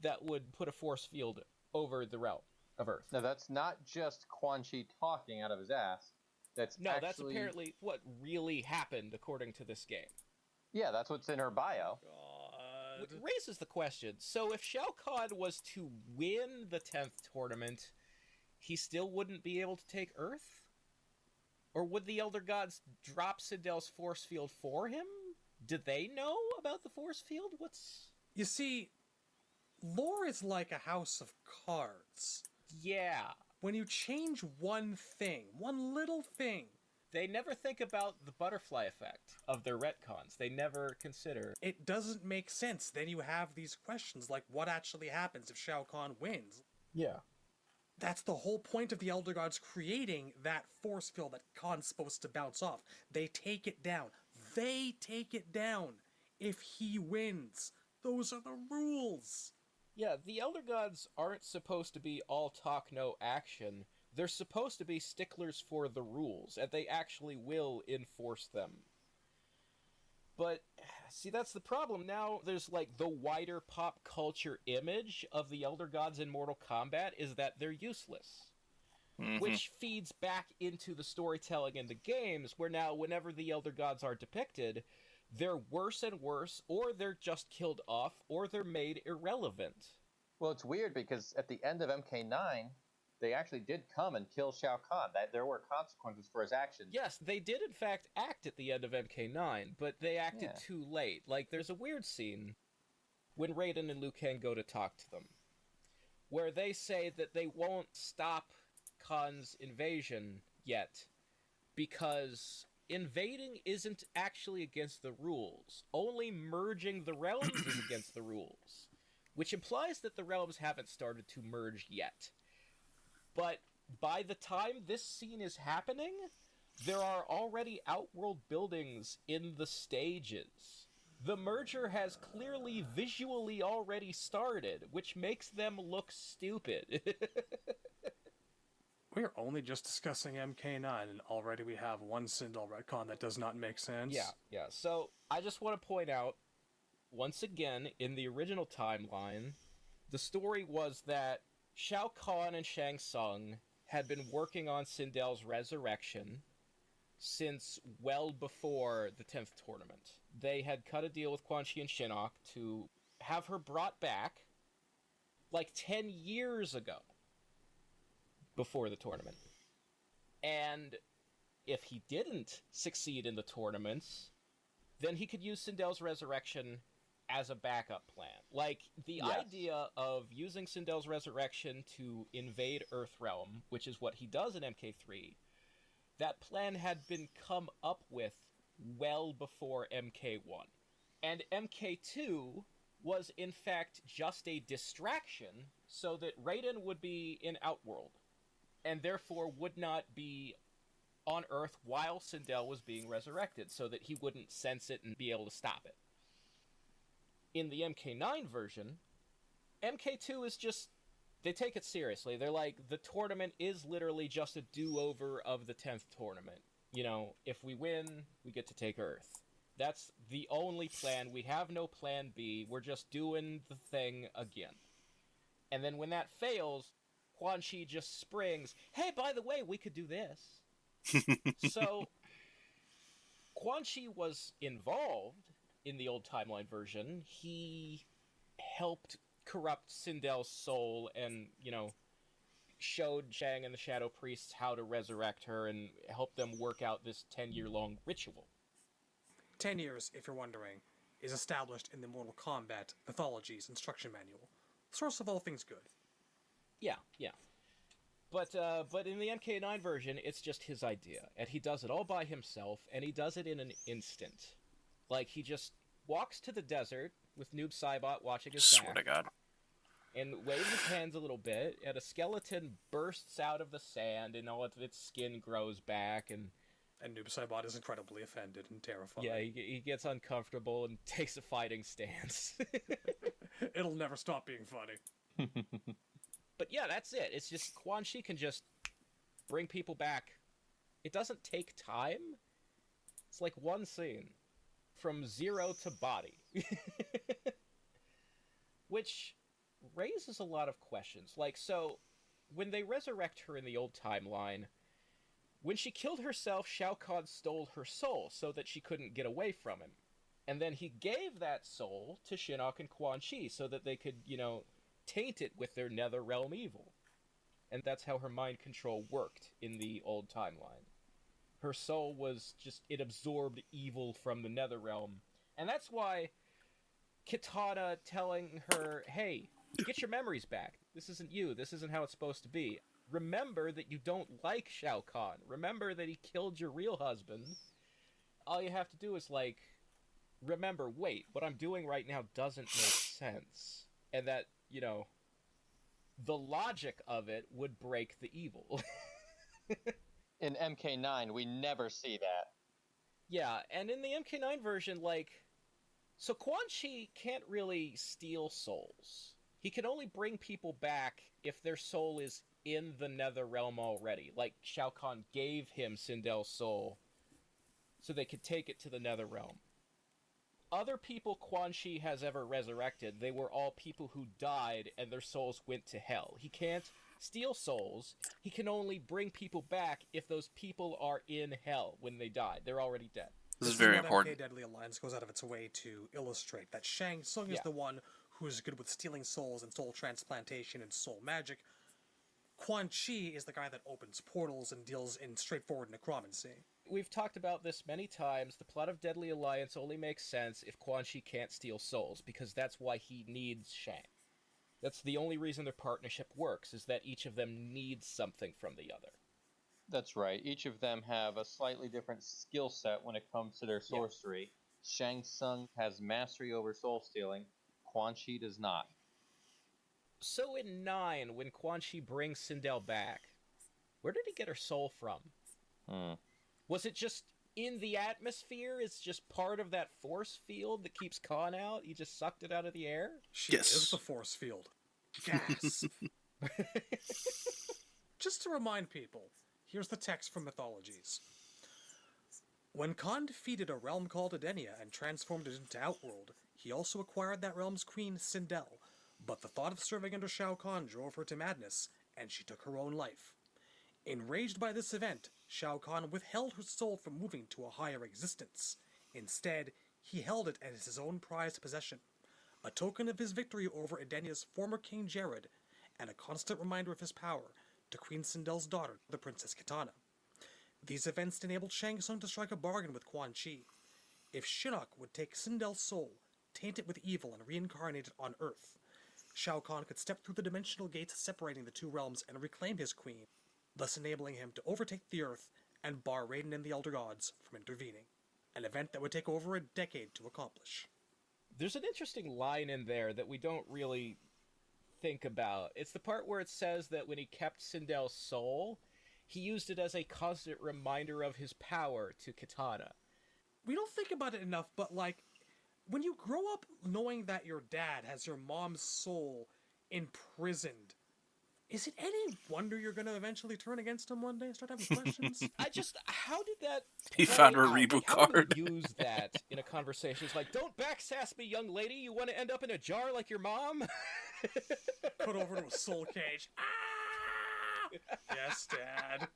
that would put a force field over the realm of Earth. Now, that's not just Quan Chi talking out of his ass. That's That's apparently what really happened according to this game. Yeah, that's what's in her bio. God. Which raises the question, so if Shao Kahn was to win the 10th tournament, he still wouldn't be able to take Earth? Or would the Elder Gods drop Sindel's force field for him? Did they know about the force field? You see, lore is like a house of cards. Yeah. When you change one thing, one little thing, They never think about the butterfly effect of their retcons. They never consider... it doesn't make sense. Then you have these questions like what actually happens if Shao Kahn wins? Yeah. That's the whole point of the Elder Gods creating that force field that Khan's supposed to bounce off. They take it down. They take it down if he wins. Those are the rules. Yeah, the Elder Gods aren't supposed to be all talk, no action. They're supposed to be sticklers for the rules, and they actually will enforce them. But, see, that's the problem. Now there's, like, the wider pop culture image of the Elder Gods in Mortal Kombat is that they're useless. Mhm. Which feeds back into the storytelling in the games, where now whenever the Elder Gods are depicted, they're worse and worse, or they're just killed off, or they're made irrelevant. Well, it's weird because at the end of MK9, they actually did come and kill Shao Kahn. There were consequences for his actions. Yes, they did in fact act at the end of MK9, but they acted Yeah. too late. Like, there's a weird scene when Raiden and Liu Kang go to talk to them, where they say that they won't stop Khan's invasion yet, because invading isn't actually against the rules. Only merging the realms is against the rules, which implies that the realms haven't started to merge yet. But by the time this scene is happening, there are already Outworld buildings in the stages. The merger has clearly visually already started, which makes them look stupid. We're only just discussing MK9, and already we have one Sindel retcon that does not make sense. Yeah. So, I just want to point out, once again, in the original timeline, the story was that Shao Kahn and Shang Tsung had been working on Sindel's resurrection since well before the 10th tournament. They had cut a deal with Quan Chi and Shinnok to have her brought back like 10 years ago before the tournament. And if he didn't succeed in the tournaments, then he could use Sindel's resurrection as a backup plan. Like, the Yes. idea of using Sindel's resurrection to invade Earthrealm, which is what he does in MK3, that plan had been come up with well before MK1. And MK2 was, in fact, just a distraction so that Raiden would be in Outworld, and therefore would not be on Earth while Sindel was being resurrected, so that he wouldn't sense it and be able to stop it. In the MK9 version, MK2 is just... they take it seriously. They're like, the tournament is literally just a do-over of the 10th tournament. You know, if we win, we get to take Earth. That's the only plan. We have no plan B. We're just doing the thing again. And then when that fails, Quan Chi just springs, hey, by the way, we could do this. So, Quan Chi was involved, in the old timeline version, he helped corrupt Sindel's soul and, showed Shang and the Shadow Priests how to resurrect her and help them work out this 10-year-long ritual. 10 years, if you're wondering, is established in the Mortal Kombat Mythologies instruction manual. Source of all things good. Yeah. But in the MK9 version, it's just his idea, and he does it all by himself, and he does it in an instant. Like, he just walks to the desert with Noob Saibot watching his Swear back, to God. and waves his hands a little bit, and a skeleton bursts out of the sand, and all of its skin grows back, and Noob Saibot is incredibly offended and terrified. yeah, he gets uncomfortable and takes a fighting stance. It'll never stop being funny. But yeah, that's it. It's just Quan Chi can just bring people back. It doesn't take time. It's like one scene. From zero to body. Which raises a lot of questions. Like, so, when they resurrect her in the old timeline, when she killed herself, Shao Kahn stole her soul so that she couldn't get away from him. And then he gave that soul to Shinnok and Quan Chi so that they could, taint it with their Netherrealm evil. And that's how her mind control worked in the old timeline. Her soul was just, it absorbed evil from the Netherrealm. And that's why Kitana telling her, hey, get your memories back. This isn't you. This isn't how it's supposed to be. Remember that you don't like Shao Kahn. Remember that he killed your real husband. All you have to do is, remember, wait, what I'm doing right now doesn't make sense. And that, the logic of it would break the evil. In MK9, we never see that. Yeah, and in the MK9 version, so Quan Chi can't really steal souls. He can only bring people back if their soul is in the Netherrealm already. Like, Shao Kahn gave him Sindel's soul so they could take it to the Netherrealm. Other people Quan Chi has ever resurrected, they were all people who died and their souls went to hell. He can't steal souls. He can only bring people back if those people are in hell when they die. They're already dead. This is very what important. MK Deadly Alliance goes out of its way to illustrate that Shang Tsung is Yeah. the one who is good with stealing souls and soul transplantation and soul magic. Quan Chi is the guy that opens portals and deals in straightforward necromancy. We've talked about this many times. The plot of Deadly Alliance only makes sense if Quan Chi can't steal souls, because that's why he needs Shang. That's the only reason their partnership works, is that each of them needs something from the other. That's right. Each of them have a slightly different skill set when it comes to their sorcery. Shang Tsung has mastery over soul stealing. Quan Chi does not. So in 9, when Quan Chi brings Sindel back, where did he get her soul from? Was it just in the atmosphere? It's just part of that force field that keeps Khan out? He just sucked it out of the air? She Yes. is the force field. Gasp. Just to remind people, here's the text from Mythologies. When Khan defeated a realm called Edenia and transformed it into Outworld, he also acquired that realm's queen, Sindel, but the thought of serving under Shao Kahn drove her to madness, and she took her own life. Enraged by this event, Shao Kahn withheld her soul from moving to a higher existence. Instead, he held it as his own prized possession, a token of his victory over Edenia's former king Jared, and a constant reminder of his power to Queen Sindel's daughter, the Princess Kitana. These events enabled Shang Tsung to strike a bargain with Quan Chi. If Shinnok would take Sindel's soul, taint it with evil, and reincarnate it on Earth, Shao Kahn could step through the dimensional gates separating the two realms and reclaim his queen, thus enabling him to overtake the Earth and bar Raiden and the Elder Gods from intervening, an event that would take over a decade to accomplish. There's an interesting line in there that we don't really think about. It's the part where it says that when he kept Sindel's soul, he used it as a constant reminder of his power to Kitana. We don't think about it enough, but when you grow up knowing that your dad has your mom's soul imprisoned, is it any wonder you're going to eventually turn against him one day and start having questions? How did that He play found a out? reboot How do card. you use that in a conversation? It's like, don't backsass me, young lady. You want to end up in a jar like your mom? Put over to a soul cage. Ah! Yes, Dad.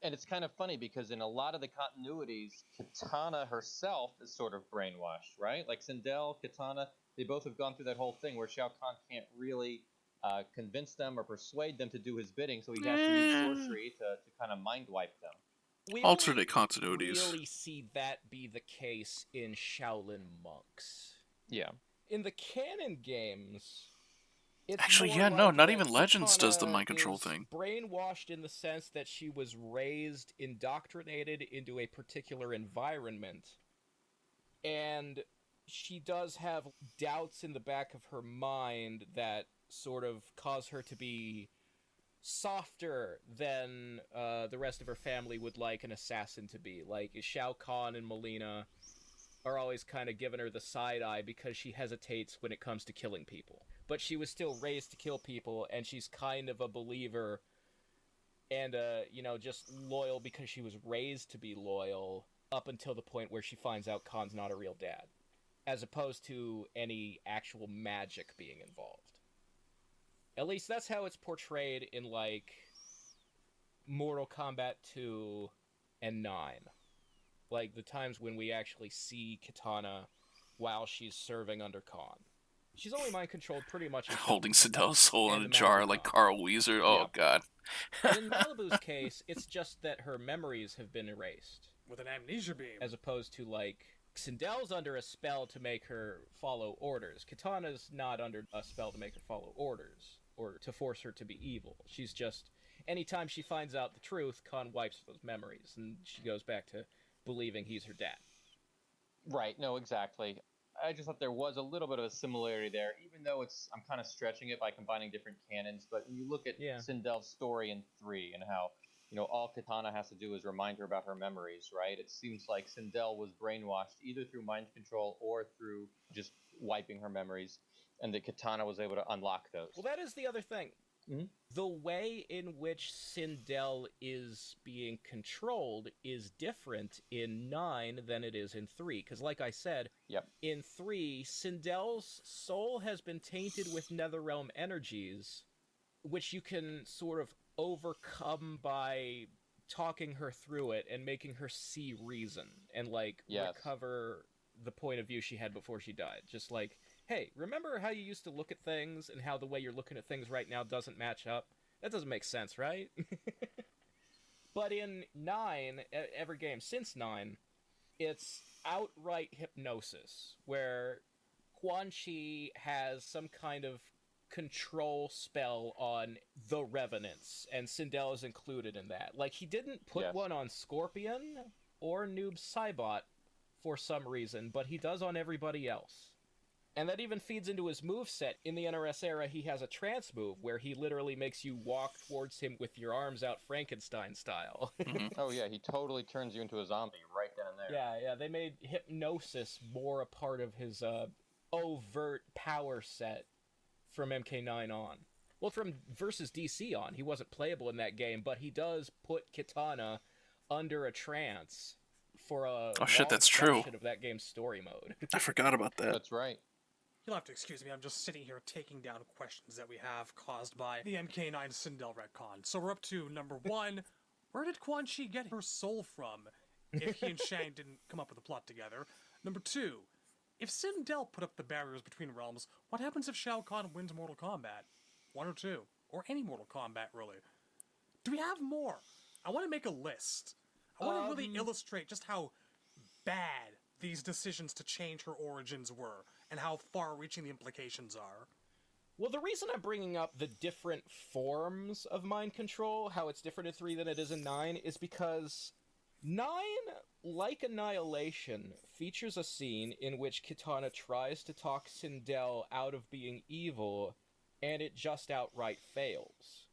And it's kind of funny because in a lot of the continuities, Kitana herself is sort of brainwashed, right? Like Sindel, Kitana, they both have gone through that whole thing where Shao Kahn can't really convince them or persuade them to do his bidding, so he has to use sorcery to kind of mind wipe them. We Alternate only continuities. really see that be the case in Shaolin monks. Yeah. In the canon games, it's Actually, more yeah, no, like not that even Legends does the Kitana mind control is thing. brainwashed in the sense that she was raised, indoctrinated into a particular environment, and she does have doubts in the back of her mind that sort of cause her to be softer than the rest of her family would like an assassin to be. Like, Shao Kahn and Melina are always kind of giving her the side eye because she hesitates when it comes to killing people. But she was still raised to kill people, and she's kind of a believer and, just loyal because she was raised to be loyal up until the point where she finds out Khan's not a real dad, as opposed to any actual magic being involved. At least that's how it's portrayed in, like, Mortal Kombat 2 and 9. Like, the times when we actually see Kitana while she's serving under Khan. She's only mind-controlled pretty much until... Holding Sindel's soul in And a the jar Malibu like Khan. Carl Weezer. Oh, Yeah. God. And in Malibu's case, it's just that her memories have been erased. With an amnesia beam. As opposed to, like, Sindel's under a spell to make her follow orders. Kitana's not under a spell to make her follow orders, or to force her to be evil. She's just... Anytime she finds out the truth, Khan wipes those memories, and she goes back to believing he's her dad. Right, no, exactly. I just thought there was a little bit of a similarity there, even though I'm kind of stretching it by combining different canons. But when you look at Sindel's story in 3 and how, all Kitana has to do is remind her about her memories, right? It seems like Sindel was brainwashed either through mind control or through just wiping her memories, and that Kitana was able to unlock those. Well, that is the other thing. Mm-hmm. The way in which Sindel is being controlled is different in 9 than it is in 3. Because, like I said, in 3, Sindel's soul has been tainted with Netherrealm energies, which you can sort of overcome by talking her through it and making her see reason and, like, recover the point of view she had before she died. Just like, hey, remember how you used to look at things and how the way you're looking at things right now doesn't match up? That doesn't make sense, right? But in 9, every game since 9, it's outright hypnosis, where Quan Chi has some kind of control spell on the Revenants, and Sindel is included in that. Like, he didn't put one on Scorpion or Noob Saibot for some reason, but he does on everybody else. And that even feeds into his moveset. In the NRS era, he has a trance move where he literally makes you walk towards him with your arms out Frankenstein style. Oh yeah, he totally turns you into a zombie right then and there. Yeah, they made hypnosis more a part of his overt power set from MK9 on. Well, from versus DC on. He wasn't playable in that game, but he does put Kitana under a trance for a that's true. of that game's story mode. I forgot about that. That's right. You'll have to excuse me, I'm just sitting here taking down questions that we have caused by the MK9 Sindel retcon. So we're up to number 1. Where did Quan Chi get her soul from if he and Shang didn't come up with a plot together? Number 2. If Sindel put up the barriers between realms, what happens if Shao Kahn wins Mortal Kombat? 1 or 2. Or any Mortal Kombat, really. Do we have more? I want to make a list. I want to really illustrate just how bad these decisions to change her origins were, and how far-reaching the implications are. Well, the reason I'm bringing up the different forms of mind control, how it's different in 3 than it is in 9, is because 9, like Annihilation, features a scene in which Kitana tries to talk Sindel out of being evil, and it just outright fails.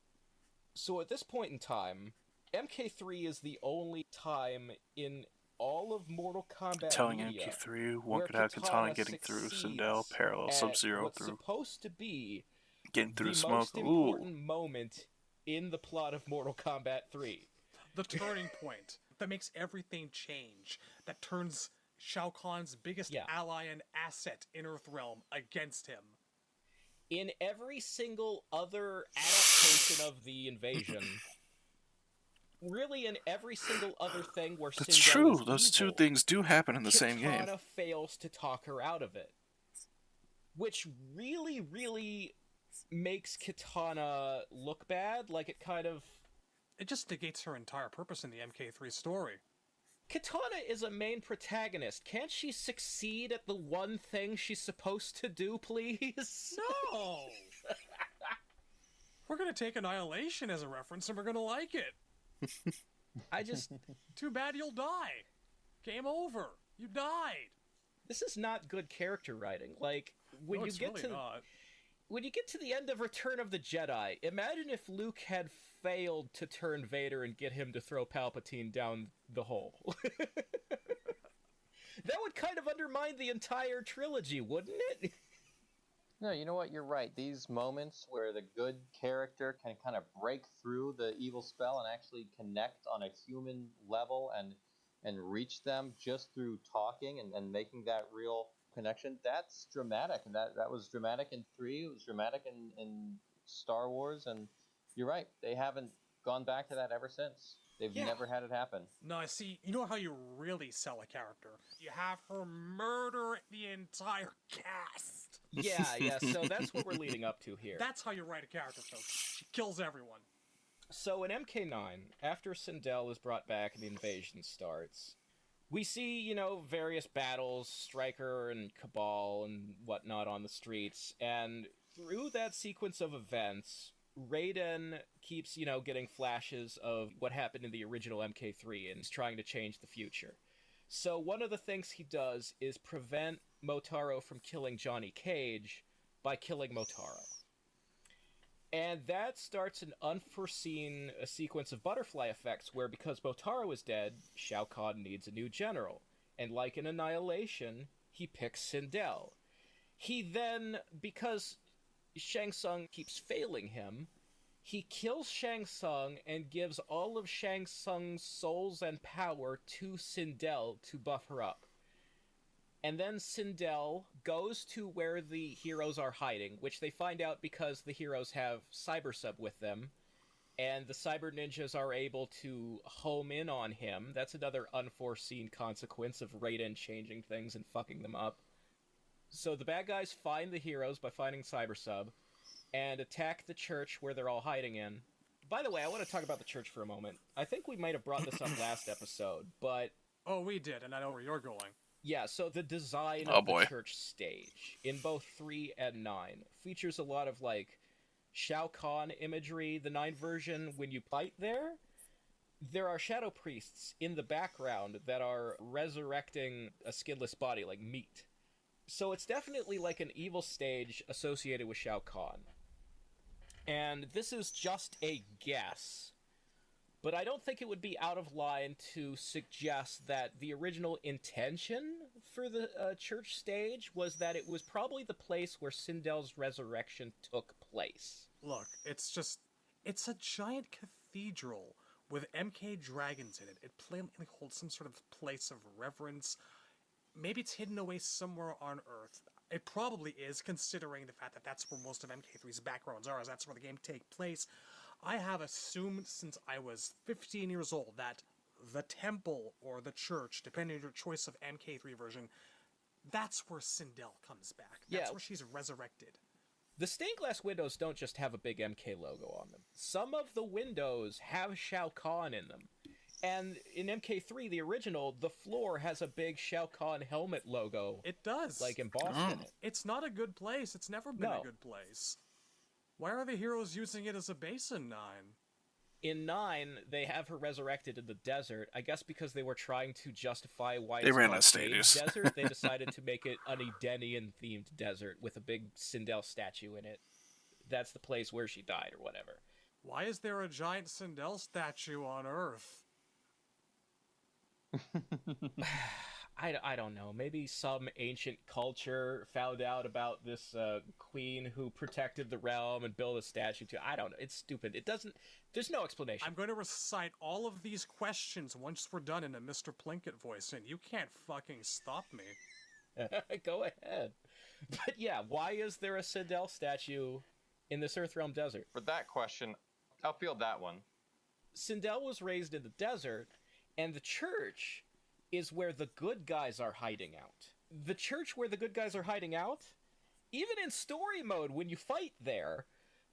So at this point in time, MK3 is the only time in all of Mortal Kombat Telling media MK3 where one could have Kitana getting through succeeds Sindel, parallel at Sub-Zero what's through supposed to be getting through the smoke. most important moment in the plot of Mortal Kombat 3. The turning point that makes everything change, that turns Shao Kahn's biggest ally and asset in Earthrealm against him. In every single other adaptation of the invasion, really in every single other thing where That's Sindel true. is Those two evil, things do happen in the same game. Kitana fails to talk her out of it, which really, really makes Kitana look bad. Like, It just negates her entire purpose in the MK3 story. Kitana is a main protagonist. Can't she succeed at the one thing she's supposed to do, please? No! We're gonna take Annihilation as a reference and we're gonna like it. I just... Too bad you'll die. Game over. You died. This is not good character writing. Like, when No, you it's get really to... not. When you get to the end of Return of the Jedi, imagine if Luke had failed to turn Vader and get him to throw Palpatine down the hole. That would kind of undermine the entire trilogy, wouldn't it? No, you know what? You're right. These moments where the good character can kind of break through the evil spell and actually connect on a human level and reach them just through talking and making that real connection, that's dramatic. And that was dramatic in 3, it was dramatic in Star Wars, and you're right. They haven't gone back to that ever since. They've Yeah. never had it happen. No, see, you know how you really sell a character? You have her murder the entire cast. Yeah, so that's what we're leading up to here. That's how you write a character, folks. She kills everyone. So in MK9, after Sindel is brought back and the invasion starts, we see, various battles, Stryker and Cabal and whatnot on the streets, and through that sequence of events, Raiden keeps, getting flashes of what happened in the original MK3 and is trying to change the future. So one of the things he does is prevent Motaro from killing Johnny Cage by killing Motaro. And that starts an unforeseen sequence of butterfly effects where, because Motaro is dead, Shao Kahn needs a new general. And like in Annihilation, he picks Sindel. He then, because Shang Tsung keeps failing him, he kills Shang Tsung and gives all of Shang Tsung's souls and power to Sindel to buff her up. And then Sindel goes to where the heroes are hiding, which they find out because the heroes have Cyber Sub with them, and the Cyber Ninjas are able to home in on him. That's another unforeseen consequence of Raiden changing things and fucking them up. So the bad guys find the heroes by finding Cyber Sub, and attack the church where they're all hiding in. By the way, I want to talk about the church for a moment. I think we might have brought this up last episode, but... Oh, we did, and I know where you're going. Yeah, so the design Oh, of boy. the church stage, in both 3 and 9, features a lot of, Shao Kahn imagery. The 9 version, when you fight there are shadow priests in the background that are resurrecting a skinless body, like meat. So it's definitely like an evil stage associated with Shao Kahn. And this is just a guess, but I don't think it would be out of line to suggest that the original intention for the church stage was that it was probably the place where Sindel's resurrection took place. Look, it's a giant cathedral with MK dragons in it. It plainly holds some sort of place of reverence. Maybe it's hidden away somewhere on Earth. It probably is, considering the fact that that's where most of MK3's backgrounds are, as that's where the game takes place. I have assumed since I was 15 years old that the temple or the church, depending on your choice of MK3 version, that's where Sindel comes back. That's Yeah. where she's resurrected. The stained glass windows don't just have a big MK logo on them. Some of the windows have Shao Kahn in them. And in MK3, the original, the floor has a big Shao Kahn helmet logo, It does. embossed in it. It's not a good place. It's never been No. a good place. Why are the heroes using it as a base in 9? In 9, they have her resurrected in the desert. I guess because they were trying to justify why They it's ran called out of Sage status. Desert, they decided to make it an Edenian-themed desert with a big Sindel statue in it. That's the place where she died, or whatever. Why is there a giant Sindel statue on Earth? I don't know. Maybe some ancient culture found out about this queen who protected the realm and built a statue to. I don't know. It's stupid. It doesn't. There's no explanation. I'm going to recite all of these questions once we're done in a Mr. Plinkett voice, and you can't fucking stop me. Go ahead. But yeah, why is there a Sindel statue in this Earthrealm desert? For that question, I'll field that one. Sindel was raised in the desert, and the church is where the good guys are hiding out. The church where the good guys are hiding out, even in story mode, when you fight there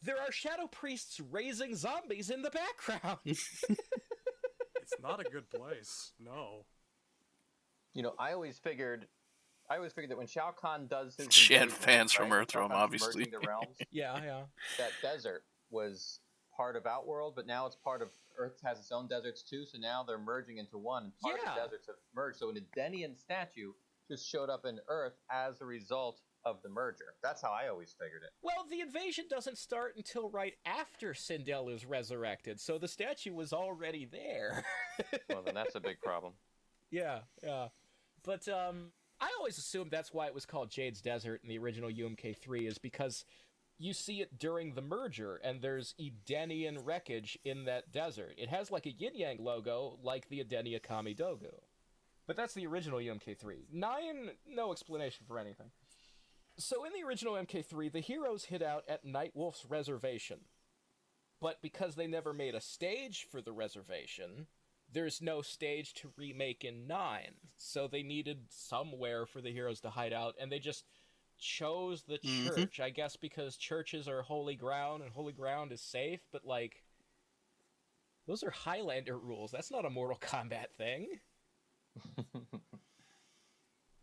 are shadow priests raising zombies in the background. It's not a good place. No. You know, I always figured that when Shao Kahn does his She had invasion, fans from right, Earthrealm, Shao Kahn's obviously. merging the realms, Yeah. that desert was part of Outworld, but now it's part of Earth has its own deserts too. So now they're merging into one, and part of the deserts have merged. So an Edenian statue just showed up in Earth as a result of the merger. That's how I always figured it. Well, the invasion doesn't start until right after Sindel is resurrected, so the statue was already there. Well, then that's a big problem. Yeah. But, I always assumed that's why it was called Jade's Desert in the original UMK3, is because you see it during the merger, and there's Edenian wreckage in that desert. It has like a yin-yang logo, like the Edenia Kamidogu. But that's the original UMK3. 9, no explanation for anything. So in the original MK3, the heroes hid out at Nightwolf's reservation. But because they never made a stage for the reservation, there's no stage to remake in 9. So they needed somewhere for the heroes to hide out, and they just chose the church, I guess because churches are holy ground, and holy ground is safe, but, like, those are Highlander rules. That's not a Mortal Kombat thing.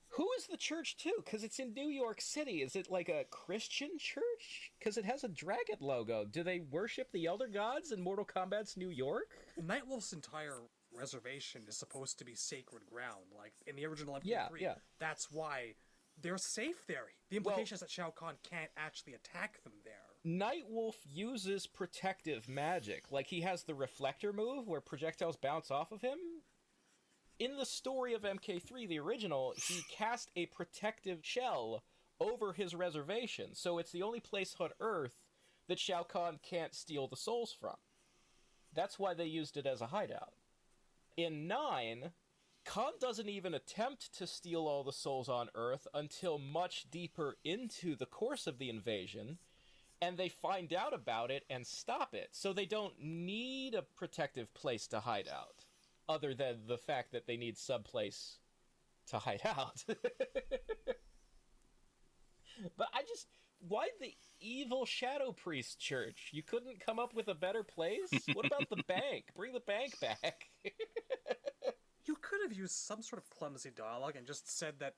Who is the church to? Because it's in New York City. Is it like a Christian church? Because it has a dragon logo. Do they worship the Elder Gods in Mortal Kombat's New York? Nightwolf's entire reservation is supposed to be sacred ground. Like, in the original MP3, Yeah. that's why they're safe there. The implication is that Shao Kahn can't actually attack them there. Nightwolf uses protective magic. Like, he has the reflector move where projectiles bounce off of him. In the story of MK3, the original, he cast a protective shell over his reservation, so it's the only place on Earth that Shao Kahn can't steal the souls from. That's why they used it as a hideout. In 9, Kahn doesn't even attempt to steal all the souls on Earth until much deeper into the course of the invasion, and they find out about it and stop it, so they don't need a protective place to hide out. Other than the fact that they need some place to hide out. But why the evil Shadow Priest Church? You couldn't come up with a better place? What about the bank? Bring the bank back. You could have used some sort of clumsy dialogue and just said that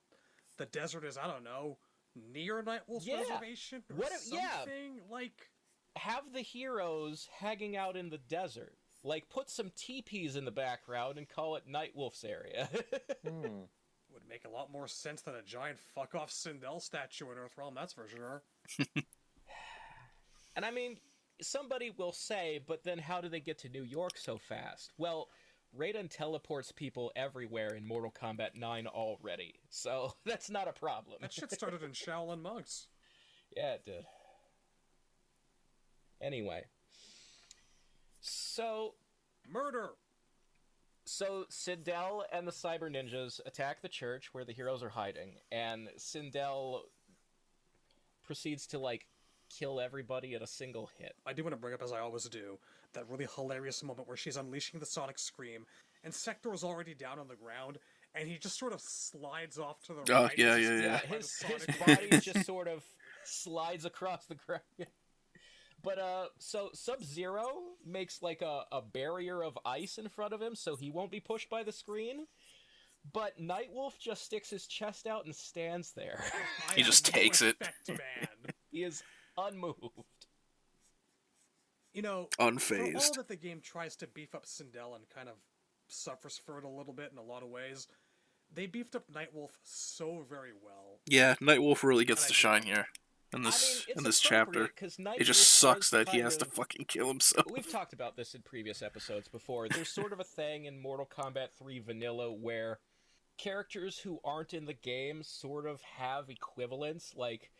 the desert is, I don't know, near Nightwolf's reservation or something. Like, have the heroes hanging out in the desert. Like, put some teepees in the background and call it Nightwolf's area. would make a lot more sense than a giant fuck-off Sindel statue in Earthrealm, that's for sure. And I mean, somebody will say, but then how do they get to New York so fast? Well, Raiden teleports people everywhere in Mortal Kombat 9 already, so that's not a problem. That shit started in Shaolin Monks. Yeah, it did. Anyway. So... Murder! So, Sindel and the Cyber Ninjas attack the church where the heroes are hiding, and Sindel proceeds to, like, kill everybody at a single hit. I do want to bring up, as I always do, that really hilarious moment where she's unleashing the Sonic Scream, and Sector's already down on the ground, and he just sort of slides off to the right. Yeah, his body just sort of slides across the ground. But, so Sub-Zero makes, like, a barrier of ice in front of him so he won't be pushed by the screen. But Nightwolf just sticks his chest out and stands there. He just takes it. Man. He is unmoved. You know, Unfazed. for all that the game tries to beef up Sindel and kind of suffers for it a little bit in a lot of ways, they beefed up Nightwolf so very well. Yeah, Nightwolf really gets to shine here. In this chapter. It just sucks that he has to fucking kill himself. We've talked about this in previous episodes before. There's sort of a thing in Mortal Kombat 3 Vanilla where characters who aren't in the game sort of have equivalents. Like,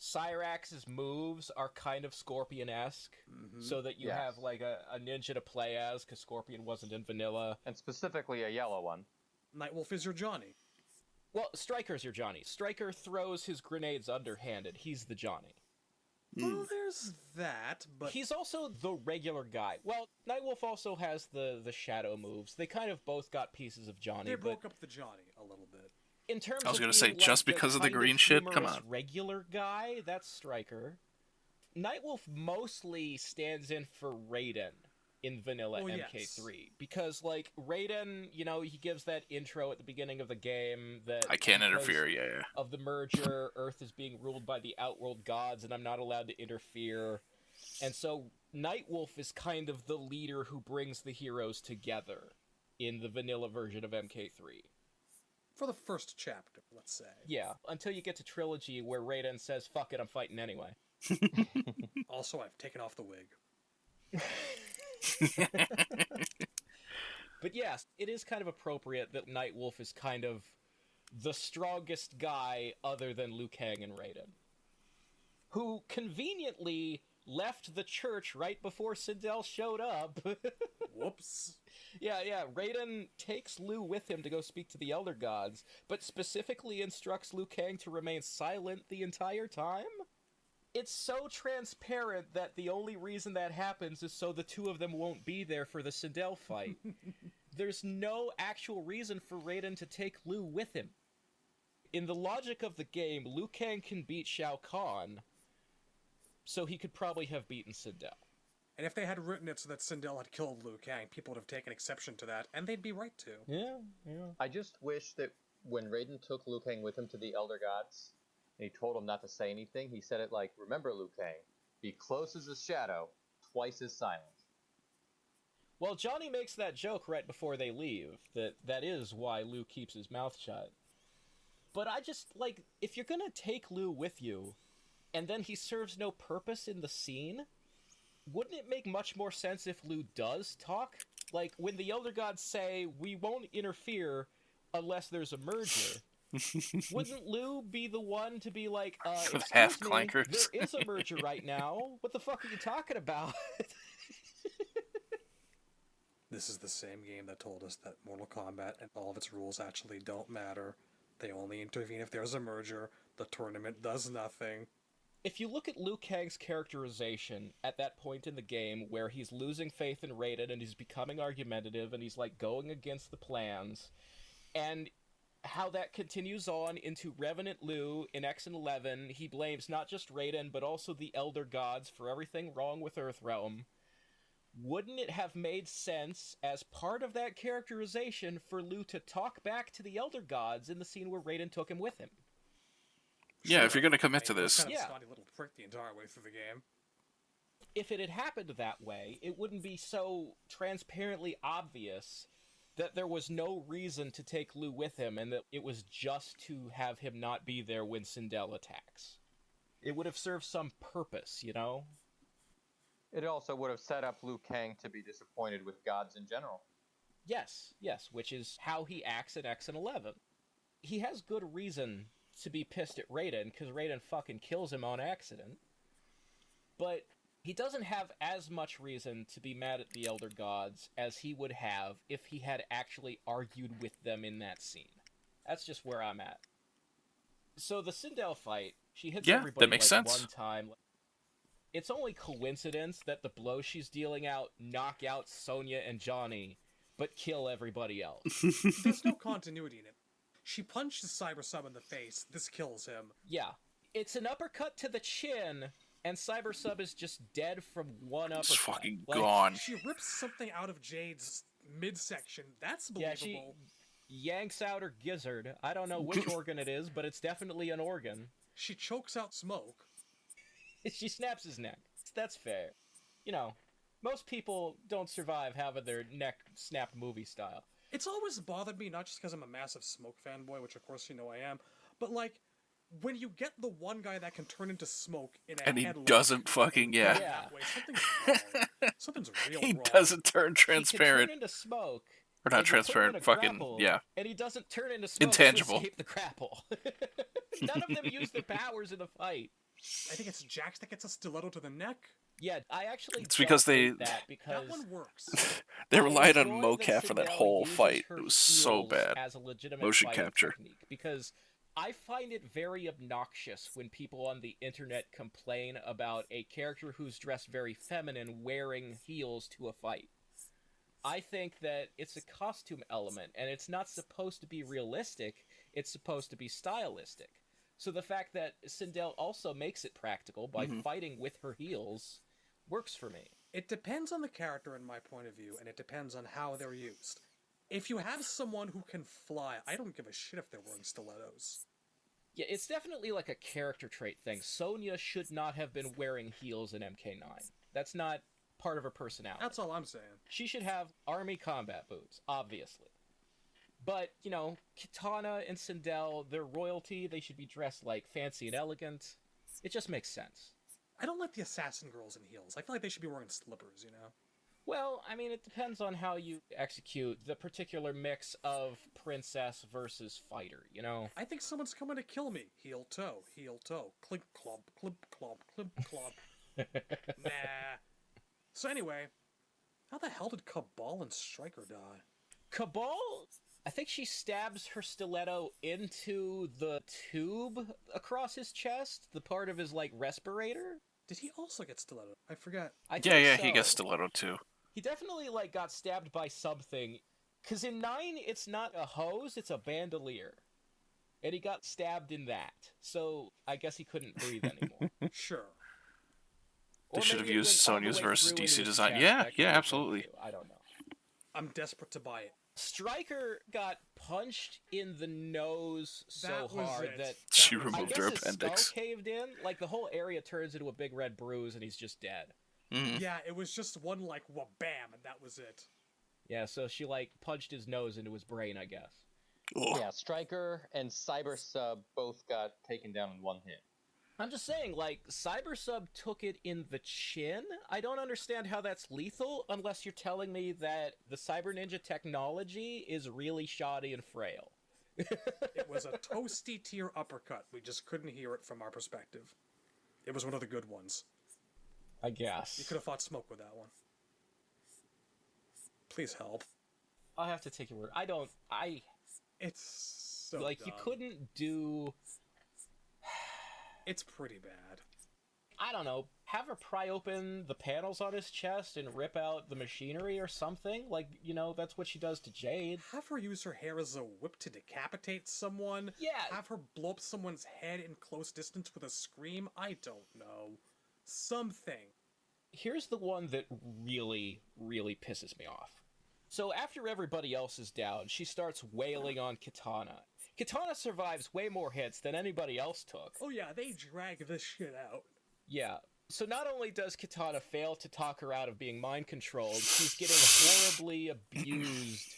Cyrax's moves are kind of Scorpion-esque, so that you have, like, a ninja to play as, because Scorpion wasn't in Vanilla. And specifically a yellow one. Nightwolf is your Johnny. Well, Striker's your Johnny. Striker throws his grenades underhanded. He's the Johnny. Well, there's that, but He's also the regular guy. Well, Nightwolf also has the shadow moves. They kind of both got pieces of Johnny. they but broke up the Johnny a little bit. in terms I was of gonna being, say, like, just because of the kind green shit? Come humorous on. regular guy, that's Stryker. Nightwolf mostly stands in for Raiden in vanilla Oh, MK3 yes. because, like, Raiden, he gives that intro at the beginning of the game that I can't because interfere. Yeah. of the merger, Earth is being ruled by the Outworld gods, and I'm not allowed to interfere. And so Nightwolf is kind of the leader who brings the heroes together in the vanilla version of MK3. For the first chapter, let's say. Yeah, until you get to Trilogy where Raiden says, fuck it, I'm fighting anyway. Also, I've taken off the wig. But yes, it is kind of appropriate that Nightwolf is kind of the strongest guy other than Liu Kang and Raiden, who conveniently left the church right before Sindel showed up. Whoops. Yeah, Raiden takes Liu with him to go speak to the Elder Gods, but specifically instructs Liu Kang to remain silent the entire time? It's so transparent that the only reason that happens is so the two of them won't be there for the Sindel fight. There's no actual reason for Raiden to take Liu with him. In the logic of the game, Liu Kang can beat Shao Kahn, so he could probably have beaten Sindel. And if they had written it so that Sindel had killed Liu Kang, people would have taken exception to that, and they'd be right to. Yeah. I just wish that when Raiden took Liu Kang with him to the Elder Gods, and he told him not to say anything, he said it like, remember Liu Kang, be close as a shadow, twice as silent. Well, Johnny makes that joke right before they leave, that is why Liu keeps his mouth shut. But I just, like, if you're gonna take Liu with you, and then he serves no purpose in the scene, wouldn't it make much more sense if Liu does talk? Like, when the Elder Gods say, we won't interfere unless there's a merger, wouldn't Liu be the one to be like, excuse Half me, clankers. there is a merger right now, what the fuck are you talking about? This is the same game that told us that Mortal Kombat and all of its rules actually don't matter. They only intervene if there's a merger. The tournament does nothing. If you look at Liu Kang's characterization at that point in the game where he's losing faith in Raiden and he's becoming argumentative and he's like going against the plans, and how that continues on into Revenant Liu in X and 11, he blames not just Raiden but also the Elder Gods for everything wrong with Earthrealm. Wouldn't it have made sense, as part of that characterization, for Liu to talk back to the Elder Gods in the scene where Raiden took him with him? Yeah, if you're gonna commit to He was this. kind of Yeah. a snotty little prick the entire way through the game. If it had happened that way, it wouldn't be so transparently obvious that there was no reason to take Liu with him and that it was just to have him not be there when Sindel attacks. It would have served some purpose, you know? It also would have set up Liu Kang to be disappointed with gods in general. Yes, which is how he acts in X and 11. He has good reason to be pissed at Raiden, because Raiden fucking kills him on accident. But he doesn't have as much reason to be mad at the Elder Gods as he would have if he had actually argued with them in that scene. That's just where I'm at. So the Sindel fight, she hits Yeah, everybody that makes like sense. one time. It's only coincidence that the blows she's dealing out knock out Sonya and Johnny, but kill everybody else. There's no continuity in it. She punches Cyber Sub in the face. This kills him. Yeah. It's an uppercut to the chin, and Cyber Sub is just dead from one uppercut. It's fucking Like, gone. She rips something out of Jade's midsection. That's Yeah, believable. she yanks out her gizzard. I don't know which organ it is, but it's definitely an organ. She chokes out Smoke. She snaps his neck. That's fair. You know, most people don't survive having their neck snapped movie style. It's always bothered me, not just because I'm a massive Smoke fanboy, which of course you know I am, but like, when you get the one guy that can turn into Smoke in a And he headlock, doesn't fucking, yeah. Yeah. that way, something's wrong. Something's real He wrong. doesn't turn He transparent. can turn into smoke. Or not and you put him in transparent, a fucking, grapple, yeah. And he doesn't turn into smoke Intangible. to escape the grapple. None of them use their powers in a fight. I think it's Jax that gets a stiletto to the neck. Yeah, I actually It's because don't they- hate that because That one works. They I relied on enjoy mocap for that Sindel whole uses fight. her It was so heels bad. as a legitimate Motion fighting capture. technique, because I find it very obnoxious when people on the internet complain about a character who's dressed very feminine wearing heels to a fight. I think that it's a costume element, and it's not supposed to be realistic, it's supposed to be stylistic. So the fact that Sindel also makes it practical by fighting with her heels works for me. It depends on the character in my point of view, and it depends on how they're used. If you have someone who can fly, I don't give a shit if they're wearing stilettos. Yeah, it's definitely like a character trait thing. Sonya should not have been wearing heels in MK9. That's not part of her personality. That's all I'm saying. She should have army combat boots, obviously. But, you know, Kitana and Sindel, they're royalty, they should be dressed like fancy and elegant. It just makes sense. I don't like the assassin girls in heels. I feel like they should be wearing slippers, you know? Well, I mean, it depends on how you execute the particular mix of princess versus fighter, you know? I think someone's coming to kill me. Heel toe, clink clomp, climp clomp, climp clomp. Nah. So anyway, how the hell did Cabal and Stryker die? Cabal, I think she stabs her stiletto into the tube across his chest, the part of his, like, respirator. Did he also get stiletto? I forget. I Yeah, think yeah, so. he gets stiletto too. He definitely, like, got stabbed by something. Because in 9, it's not a hose, it's a bandolier. And he got stabbed in that. So I guess he couldn't breathe anymore. Sure. They Or should have maybe it used went all the Sonya's way versus through into DC his design. chest. Yeah, That could yeah, have been absolutely. too. I don't know. I'm desperate to buy it. Stryker got punched in the nose so That was hard it. that She That was I removed guess her his appendix. skull caved in. Like, the whole area turns into a big red bruise and he's just dead. Mhm. Yeah, it was just one, like, wha-bam, and that was it. Yeah, so she, like, punched his nose into his brain, I guess. Ugh. Yeah, Stryker and Cyber Sub both got taken down in one hit. I'm just saying, like, Cyber Sub took it in the chin? I don't understand how that's lethal unless you're telling me that the Cyber Ninja technology is really shoddy and frail. It was a toasty tier uppercut. We just couldn't hear it from our perspective. It was one of the good ones. I guess. You could have fought Smoke with that one. Please help. I'll have to take your word. It's so Like, you dumb. couldn't do... It's pretty bad. I don't know, have her pry open the panels on his chest and rip out the machinery or something? Like, you know, that's what she does to Jade. Have her use her hair as a whip to decapitate someone? Yeah. Have her blow up someone's head in close distance with a scream? I don't know. Something. Here's the one that really, really pisses me off. So after everybody else is down, she starts wailing on Kitana. Kitana survives way more hits than anybody else took. Oh yeah, they drag this shit out. Yeah. So not only does Kitana fail to talk her out of being mind-controlled, she's getting horribly abused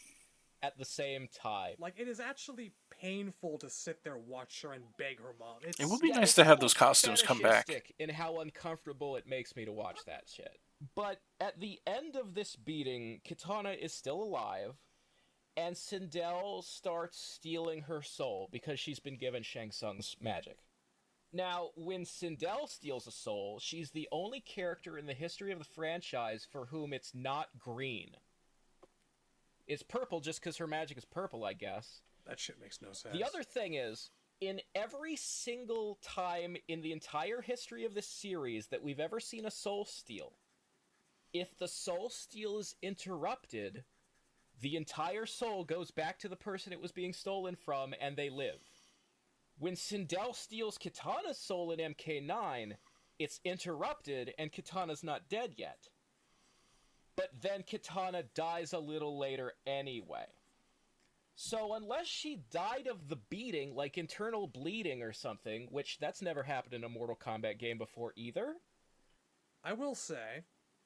at the same time. Like, it is actually painful to sit there, watch her, and beg her mom. It's, It would be Yeah, nice it's to have those almost costumes come back. fetishistic in how uncomfortable it makes me to watch that shit. But at the end of this beating, Kitana is still alive, and Sindel starts stealing her soul because she's been given Shang Tsung's magic. Now, when Sindel steals a soul, she's the only character in the history of the franchise for whom it's not green. It's purple just because her magic is purple, I guess. that shit makes no sense. The other thing is, in every single time in the entire history of this series that we've ever seen a soul steal, if the soul steal is interrupted, the entire soul goes back to the person it was being stolen from, and they live. When Sindel steals Kitana's soul in MK9, it's interrupted, and Kitana's not dead yet. But then Kitana dies a little later anyway. So unless she died of the beating, like internal bleeding or something, which that's never happened in a Mortal Kombat game before either. I will say,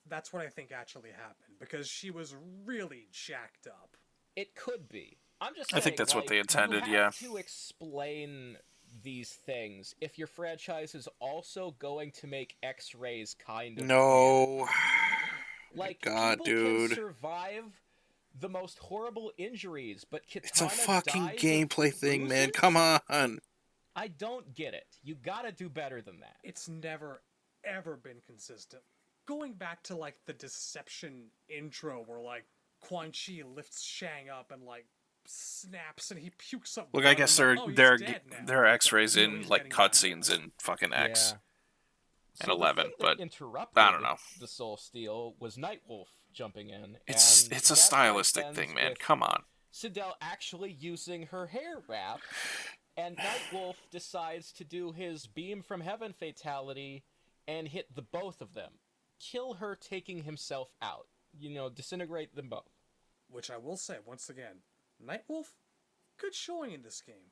that's what I think actually happened, because she was really jacked up. It could be. I'm just I saying, think that's what like, they intended, you yeah. have to explain these things if your franchise is also going to make X-rays kind of weird. No. Like, God, people dude. can survive the most horrible injuries, but Kitana It's a fucking dies of gameplay thing, man. bruises? Come on. I don't get it. You gotta do better than that. It's never, ever been consistent. Going back to, like, the Deception intro where, like, Quan Chi lifts Shang up and, like, snaps and he pukes up. Look, blood. I guess I'm like, oh, he's dead now. there are X-rays But, you know, in he's like getting better. cutscenes in fucking X. Yeah. And So the 11, thing that but interrupted I don't know. the Soul Steal was Nightwolf jumping in. It's and a that stylistic fight thing, ends man. with Come on. Sindel actually using her hair wrap, and Nightwolf decides to do his beam from heaven fatality and hit the both of them. Kill her, taking himself out. You know, disintegrate them both. Which I will say, once again, Nightwolf, good showing in this game.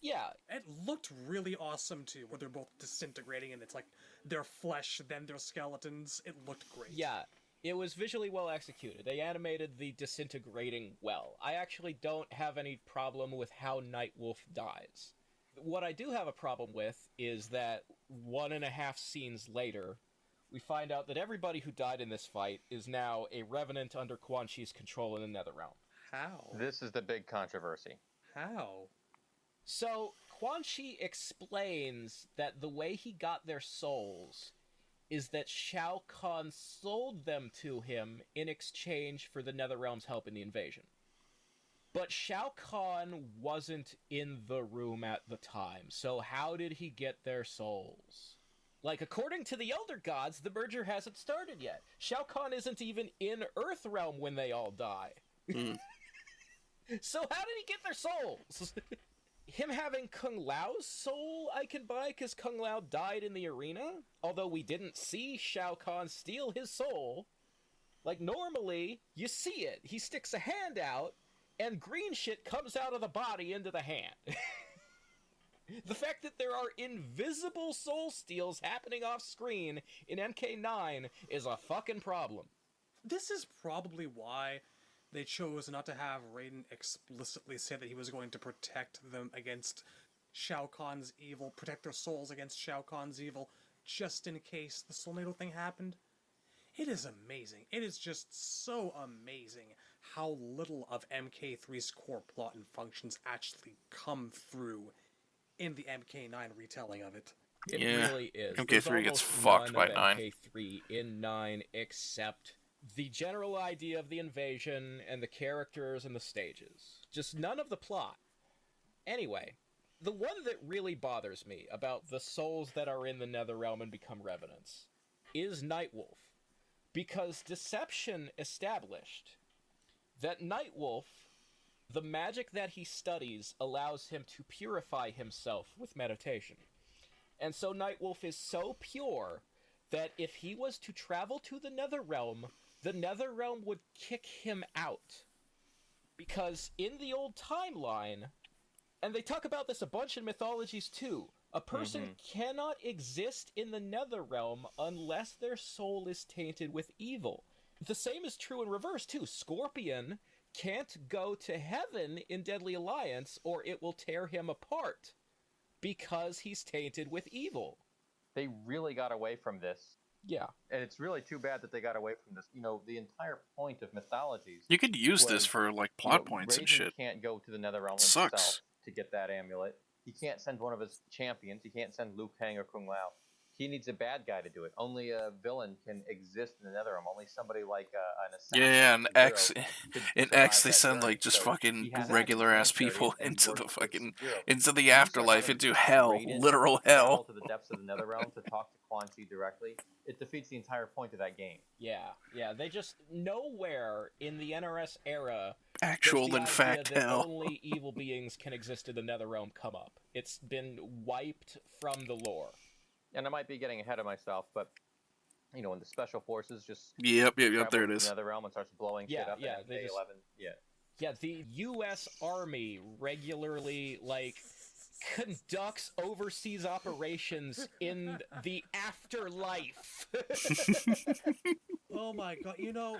Yeah, It looked really awesome too, where they're both disintegrating and it's like their flesh, then their skeletons. It looked great. yeah. It was visually well executed. They animated the disintegrating well. I actually don't have any problem with how Nightwolf dies. What I do have a problem with is that 1.5 scenes later, we find out that everybody who died in this fight is now a revenant under Quan Chi's control in the Netherrealm. How? This is the big controversy. How? So, Quan Chi explains that the way he got their souls is that Shao Kahn sold them to him in exchange for the Netherrealm's help in the invasion. But Shao Kahn wasn't in the room at the time, so how did he get their souls? Like, according to the Elder Gods, the merger hasn't started yet. Shao Kahn isn't even in Earthrealm when they all die. So how did he get their souls? Him having Kung Lao's soul I can buy because Kung Lao died in the arena, although we didn't see Shao Kahn steal his soul. Like, normally, you see it. He sticks a hand out, and green shit comes out of the body into the hand. The fact that there are invisible soul steals happening off screen in MK9 is a fucking problem. This is probably why they chose not to have Raiden explicitly say that he was going to protect them against Shao Kahn's evil, protect their souls against Shao Kahn's evil, just in case the Soulnado thing happened. It is amazing. It is just so amazing how little of MK3's core plot and functions actually come through in the MK9 retelling of it. It Yeah. really is. MK3 There's gets almost fucked none by of 9. MK3 in 9 except the general idea of the invasion and the characters and the stages. Just none of the plot. Anyway, the one that really bothers me about the souls that are in the Netherrealm and become revenants is Nightwolf. Because Deception established that Nightwolf, the magic that he studies allows him to purify himself with meditation. And so Nightwolf is so pure that if he was to travel to the Netherrealm would kick him out. Because in the old timeline, and they talk about this a bunch in mythologies too, a person cannot exist in the Netherrealm unless their soul is tainted with evil. The same is true in reverse too. Scorpion can't go to heaven in Deadly Alliance or it will tear him apart because he's tainted with evil. They really got away from this. Yeah. And it's really too bad that they got away from this. You know, the entire point of mythologies. You could use this was, for like you plot know, points and Raiden shit. Can't go to the Netherrealm Sucks. himself to get that amulet. He can't send one of his champions. He can't send Liu Kang or Kung Lao. He needs a bad guy to do it. Only a villain can exist in the Netherrealm. Only somebody like an assassin. Yeah, and Sub-Zero X could in survive X they that send journey. like just So fucking he has regular ass to enter people and into work the with fucking Sub-Zero. into the You start afterlife, having into hell, Raiden literal travel hell. to the depths of the Netherrealm to talk to Quan Chi directly. It defeats the entire point of that game. Yeah, they just nowhere in the NRS era Actual, does in the fact, idea that hell. only evil beings can exist in the Netherrealm come up. It's been wiped from the lore. And I might be getting ahead of myself, but you know, when the special forces just Yep, there travels it to is. the Netherrealm and starts blowing shit Yeah, up yeah, in they just- MK11. Yeah. Yeah, the U.S. Army regularly, like, conducts overseas operations in the afterlife. Oh my god, you know,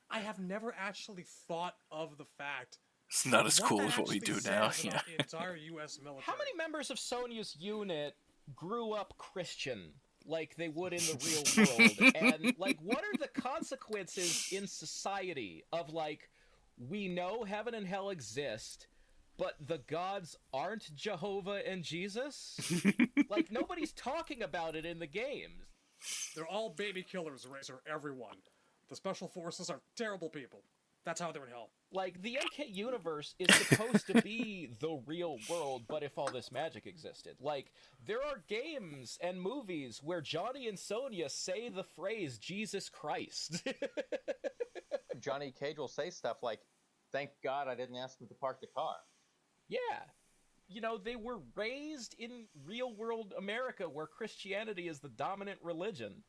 I have never actually thought of the fact It's not as what cool that as what we actually do now. says Yeah. about the entire U.S. military. How many members of Sonya's unit grew up Christian like they would in the real world? And, like, what are the consequences in society of, like, we know heaven and hell exist, but the gods aren't Jehovah and Jesus? Like, nobody's talking about it in the games. They're all baby killers, Razor, everyone. The special forces are terrible people. That's how they're in hell. Like, the MK universe is supposed to be the real world, but if all this magic existed. Like, there are games and movies where Johnny and Sonya say the phrase, Jesus Christ. Johnny Cage will say stuff like, "Thank God I didn't ask him to park the car." Yeah. You know, they were raised in real-world America where Christianity is the dominant religion.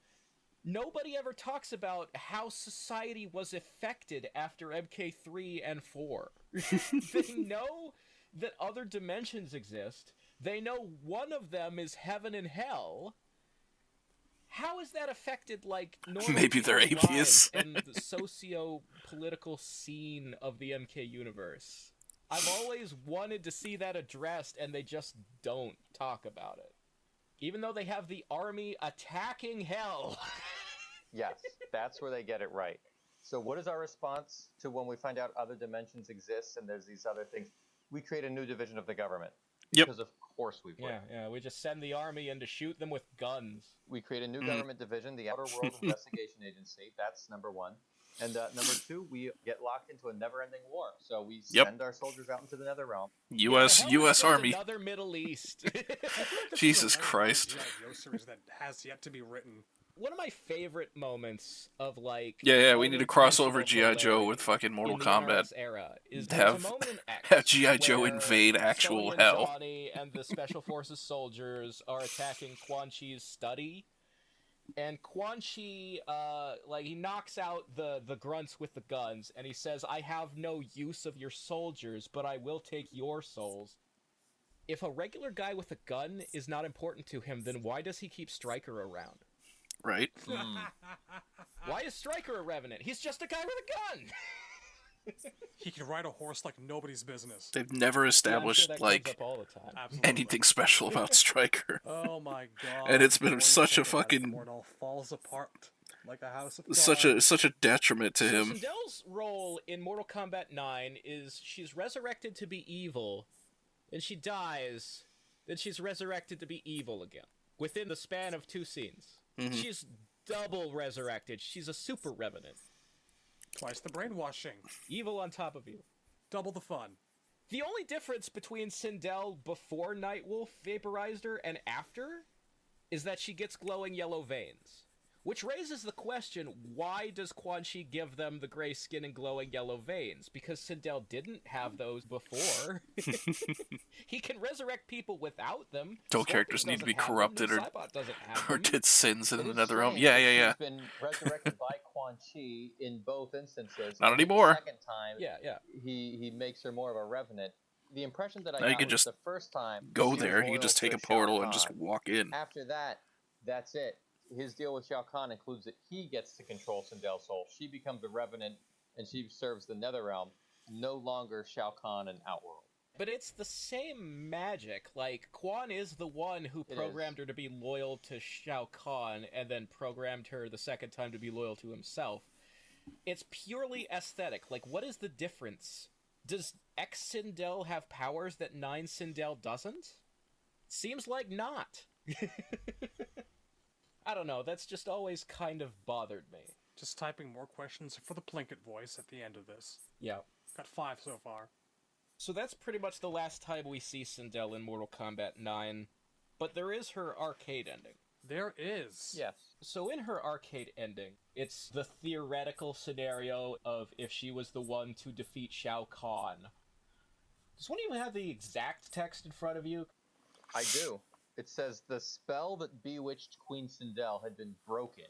Nobody ever talks about how society was affected after MK3 and 4. They know that other dimensions exist. They know one of them is heaven and hell. How is that affected, like, normal Maybe they're people's atheists. lives and the socio-political scene of the MK universe? I've always wanted to see that addressed, and they just don't talk about it. Even though they have the army attacking hell. Yes, that's where they get it right. So what is our response to when we find out other dimensions exist and there's these other things? We create a new division of the government. Yep. Because of course we would. Yeah, we just send the army in to shoot them with guns. We create a new government division, the Outer World Investigation Agency. That's number one. And number two, we get locked into a never-ending war. So we send our soldiers out into the Netherrealm. U.S. Hell, U.S. it's just Army. Another Middle East. I feel like this Jesus is another Christ. G.I. Joe series that has yet to be written. One of my favorite moments of, like... Yeah, we need to cross over unintentional G.I. Joe hilarity with fucking Mortal in the Kombat. NRS era is Have- there's a moment in X have G.I. Joe where invade actual Sonya and hell. Johnny and the Special Forces soldiers are attacking Quan Chi's study. And Quan Chi, he knocks out the grunts with the guns, and he says, "I have no use of your soldiers, but I will take your souls." If a regular guy with a gun is not important to him, then why does he keep Stryker around? Right? Why is Stryker a revenant? He's just a guy with a gun! He can ride a horse like nobody's business. They've never Yeah, I'm sure established, that comes like, up all the time. Absolutely. anything special about Stryker. Oh my god. And it's been Boy, such a think about it, fucking- before it all falls apart like a house of cards. Such a detriment to So him. Sindel's role in Mortal Kombat 9 is she's resurrected to be evil, and she dies, then she's resurrected to be evil again. Within the span of 2 scenes. She's double resurrected. She's a super revenant. Twice the brainwashing. Evil on top of evil. Double the fun. The only difference between Sindel before Nightwolf vaporized her and after is that she gets glowing yellow veins. Which raises the question, why does Quan Chi give them the gray skin and glowing yellow veins? Because Sindel didn't have those before. He can resurrect people without them. All Scorpion characters need to doesn't be have them, corrupted and or- Cybot doesn't have Or them. did sins in It is another realm. strange Yeah, that yeah, yeah. She's been resurrected by Quan Chi in both instances. Not and the anymore. second time, Yeah. he makes her more of a revenant. The impression that I Now you got can was just the first time Go she was there, you loyal can just to take a Shao portal and just Kahn. walk in. After that, that's it. His deal with Shao Kahn includes that he gets to control Sindel's soul. She becomes a revenant, and she serves the Netherrealm, no longer Shao Kahn and Outworld. But it's the same magic. Like, Quan is the one who It programmed is. her to be loyal to Shao Kahn and then programmed her the second time to be loyal to himself. It's purely aesthetic. Like, what is the difference? Does X Sindel have powers that 9 Sindel doesn't? Seems like not. I don't know, that's just always kind of bothered me. Just typing more questions for the Plinkett voice at the end of this. Yeah. Got 5 so far. So that's pretty much the last time we see Sindel in Mortal Kombat 9, but there is her arcade ending. There is. Yes. So in her arcade ending, it's the theoretical scenario of if she was the one to defeat Shao Kahn. Does one even have the exact text in front of you? I do. It says, the spell that bewitched Queen Sindel had been broken.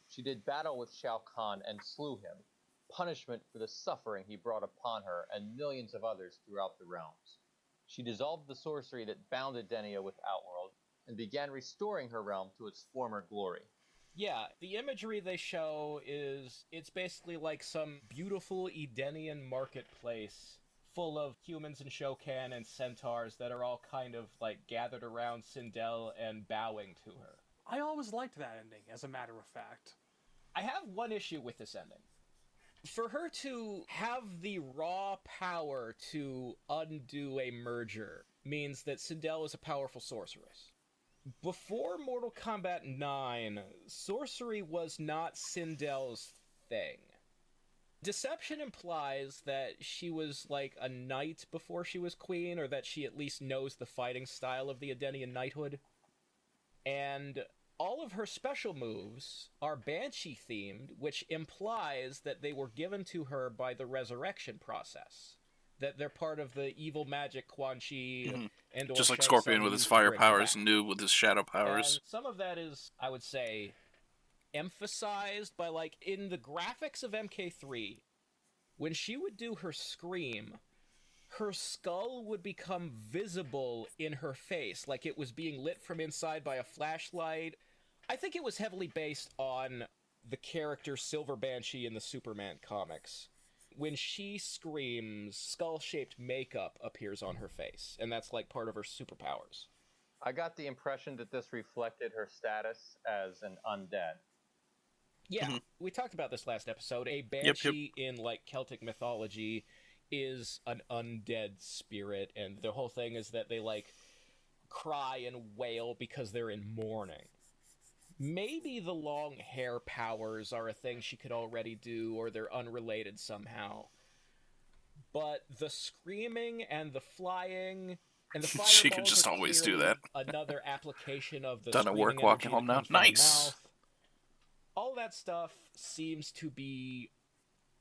She did battle with Shao Kahn and slew him, punishment for the suffering he brought upon her and millions of others throughout the realms. She dissolved the sorcery that bounded Denia with Outworld and began restoring her realm to its former glory. Yeah, the imagery they show is, it's basically like some beautiful Edenian marketplace full of humans and Shokan and centaurs that are all kind of like gathered around Sindel and bowing to her. I always liked that ending, as a matter of fact. I have one issue with this ending. For her to have the raw power to undo a merger means that Sindel is a powerful sorceress. Before Mortal Kombat 9, sorcery was not Sindel's thing. Deception implies that she was like a knight before she was queen, or that she at least knows the fighting style of the Edenian knighthood. And all of her special moves are Banshee themed, which implies that they were given to her by the resurrection process. That they're part of the evil magic Quan Chi and Just like Shang Scorpion Tsung with his used to fire bring her powers, back. and Noob with his shadow powers. And some of that is, I would say, emphasized by, like, in the graphics of MK3, when she would do her scream, her skull would become visible in her face, like it was being lit from inside by a flashlight. I think it was heavily based on the character Silver Banshee in the Superman comics. When she screams, skull-shaped makeup appears on her face, and that's like part of her superpowers. I got the impression that this reflected her status as an undead. Yeah, we talked about this last episode. A banshee in, like, Celtic mythology is an undead spirit, and the whole thing is that they, like, cry and wail because they're in mourning. Maybe the long hair powers are a thing she could already do, or they're unrelated somehow. But the screaming and the flying and the fireballs She could just are always do clearly that. Another application of the Done her work screaming walking energy home that now. comes from the Nice. mouth. All that stuff seems to be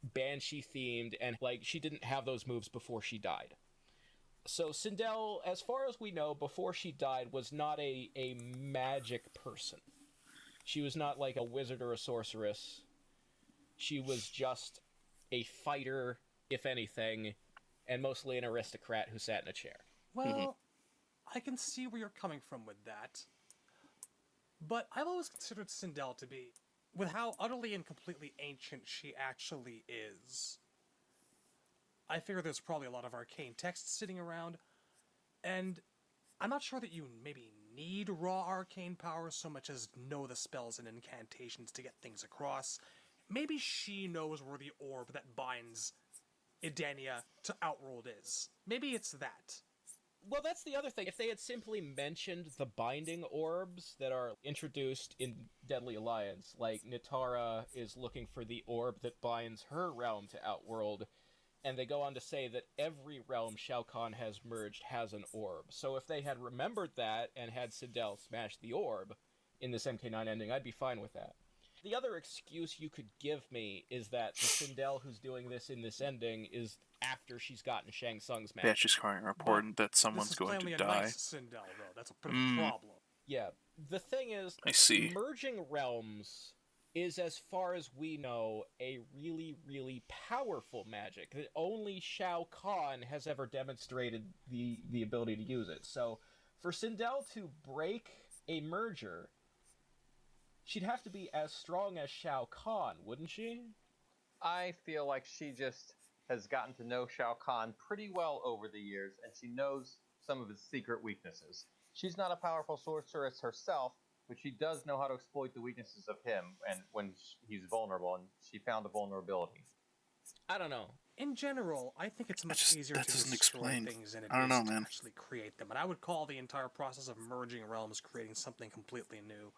Banshee themed, and like she didn't have those moves before she died. So Sindel, as far as we know, before she died, was not a magic person. She was not like a wizard or a sorceress. She was just a fighter, if anything, and mostly an aristocrat who sat in a chair. Well, I can see where you're coming from with that. But I've always considered Sindel to be, with how utterly and completely ancient she actually is, I figure there's probably a lot of arcane text sitting around, and I'm not sure that you maybe need raw arcane powers so much as know the spells and incantations to get things across. Maybe she knows where the orb that binds Edenia to Outworld is. Maybe it's that. Well, that's the other thing. If they had simply mentioned the binding orbs that are introduced in Deadly Alliance, like Nitara is looking for the orb that binds her realm to Outworld, and they go on to say that every realm Shao Kahn has merged has an orb. So if they had remembered that and had Sindel smash the orb in this MK9 ending, I'd be fine with that. The other excuse you could give me is that the Sindel who's doing this in this ending is after she's gotten Shang Tsung's magic. Banshee's crying report that someone's This is going plainly to a die. nice Sindel, though. That's a bit of a problem. Yeah, the thing is, I see. merging realms is, as far as we know, a really, really powerful magic that only Shao Kahn has ever demonstrated the ability to use it. So, for Sindel to break a merger, she'd have to be as strong as Shao Kahn, wouldn't she? I feel like she just has gotten to know Shao Kahn pretty well over the years, and she knows some of his secret weaknesses. She's not a powerful sorceress herself, but she does know how to exploit the weaknesses of him and when he's vulnerable, and she found a vulnerability. I don't know. In general, I think it's much easier that to doesn't destroy explain. things than it I don't is know, to man. actually create them. And I would call the entire process of merging realms creating something completely new.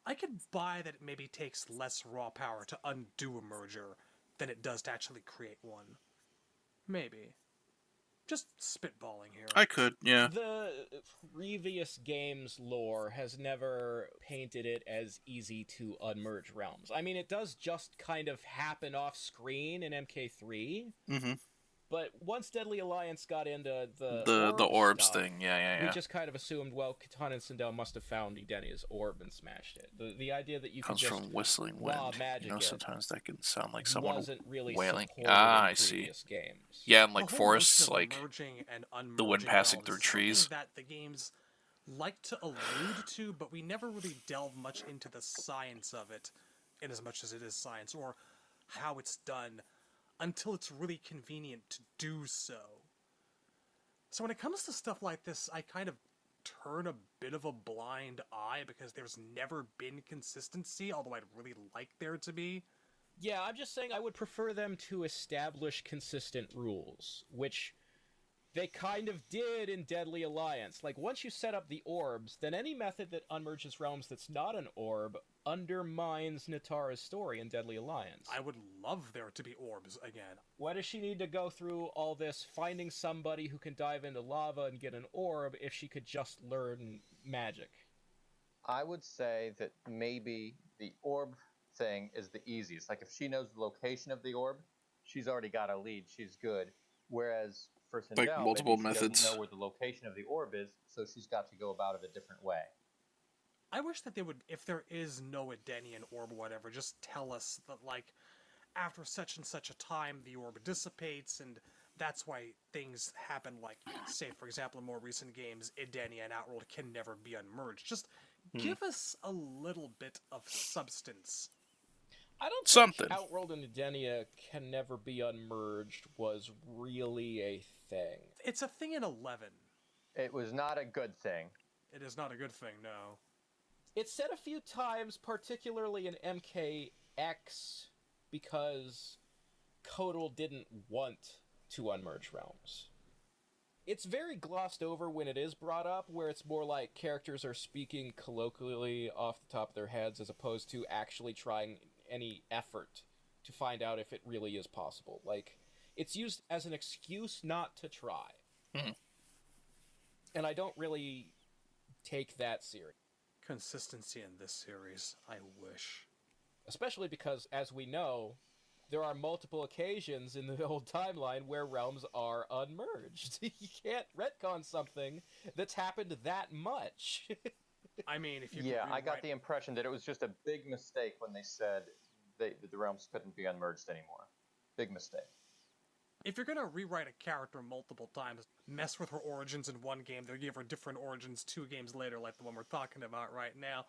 I could buy that it maybe takes less raw power to undo a merger than it does to actually create one. Maybe. Just spitballing here. I could, yeah. The previous game's lore has never painted it as easy to unmerge realms. I mean, it does just kind of happen off screen in MK3, Mm-hmm. but once Deadly Alliance got into The orbs stuff, thing, yeah. we just kind of assumed, well, Kitana and Sindel must have found Edenia's orb and smashed it. The idea that you Comes could just from whistling raw wind. magic You know, it sometimes that can sound like someone wasn't really wailing. supported Ah, in I see. previous games. Yeah, and The like whole forests, notion of like merging and the wind unmerging passing realms through is something trees. that the games like to allude to, but we never really delve much into the science of it, in as much as it is science, or how it's done, until it's really convenient to do so. So when it comes to stuff like this, I kind of turn a bit of a blind eye because there's never been consistency, although I'd really like there to be. Yeah, I'm just saying I would prefer them to establish consistent rules, which They kind of did in Deadly Alliance. Like, once you set up the orbs, then any method that unmerges realms that's not an orb undermines Natara's story in Deadly Alliance. I would love there to be orbs again. Why does she need to go through all this finding somebody who can dive into lava and get an orb if she could just learn magic? I would say that maybe the orb thing is the easiest. Like, if she knows the location of the orb, she's already got a lead. She's good. Whereas for Sindel, Like multiple maybe she methods. doesn't know where the location of the orb is, so she's got to go about it a different way. I wish that they would, if there is no Edenian orb or whatever, just tell us that, like, after such and such a time, the orb dissipates, and that's why things happen, like, say, for example, in more recent games, Edenia and Outworld can never be unmerged. Just give us a little bit of substance. I don't Something. think Outworld and Edenia can never be unmerged was really a thing. It's a thing in 11. It was not a good thing. It is not a good thing, no. It's said a few times, particularly in MKX, because Kotal didn't want to unmerge realms. It's very glossed over when it is brought up, where it's more like characters are speaking colloquially off the top of their heads as opposed to actually trying any effort to find out if it really is possible. Like, it's used as an excuse not to try. Hmm. And I don't really take that serious. Consistency in this series, I wish. Especially because, as we know, there are multiple occasions in the old timeline where realms are unmerged. You can't retcon something that's happened that much. I mean, if you Yeah, could I got rewrite- the impression that it was just a big mistake when they said that the realms couldn't be unmerged anymore. Big mistake. If you're gonna rewrite a character multiple times, mess with her origins in one game, then give her different origins 2 games later, like the one we're talking about right now,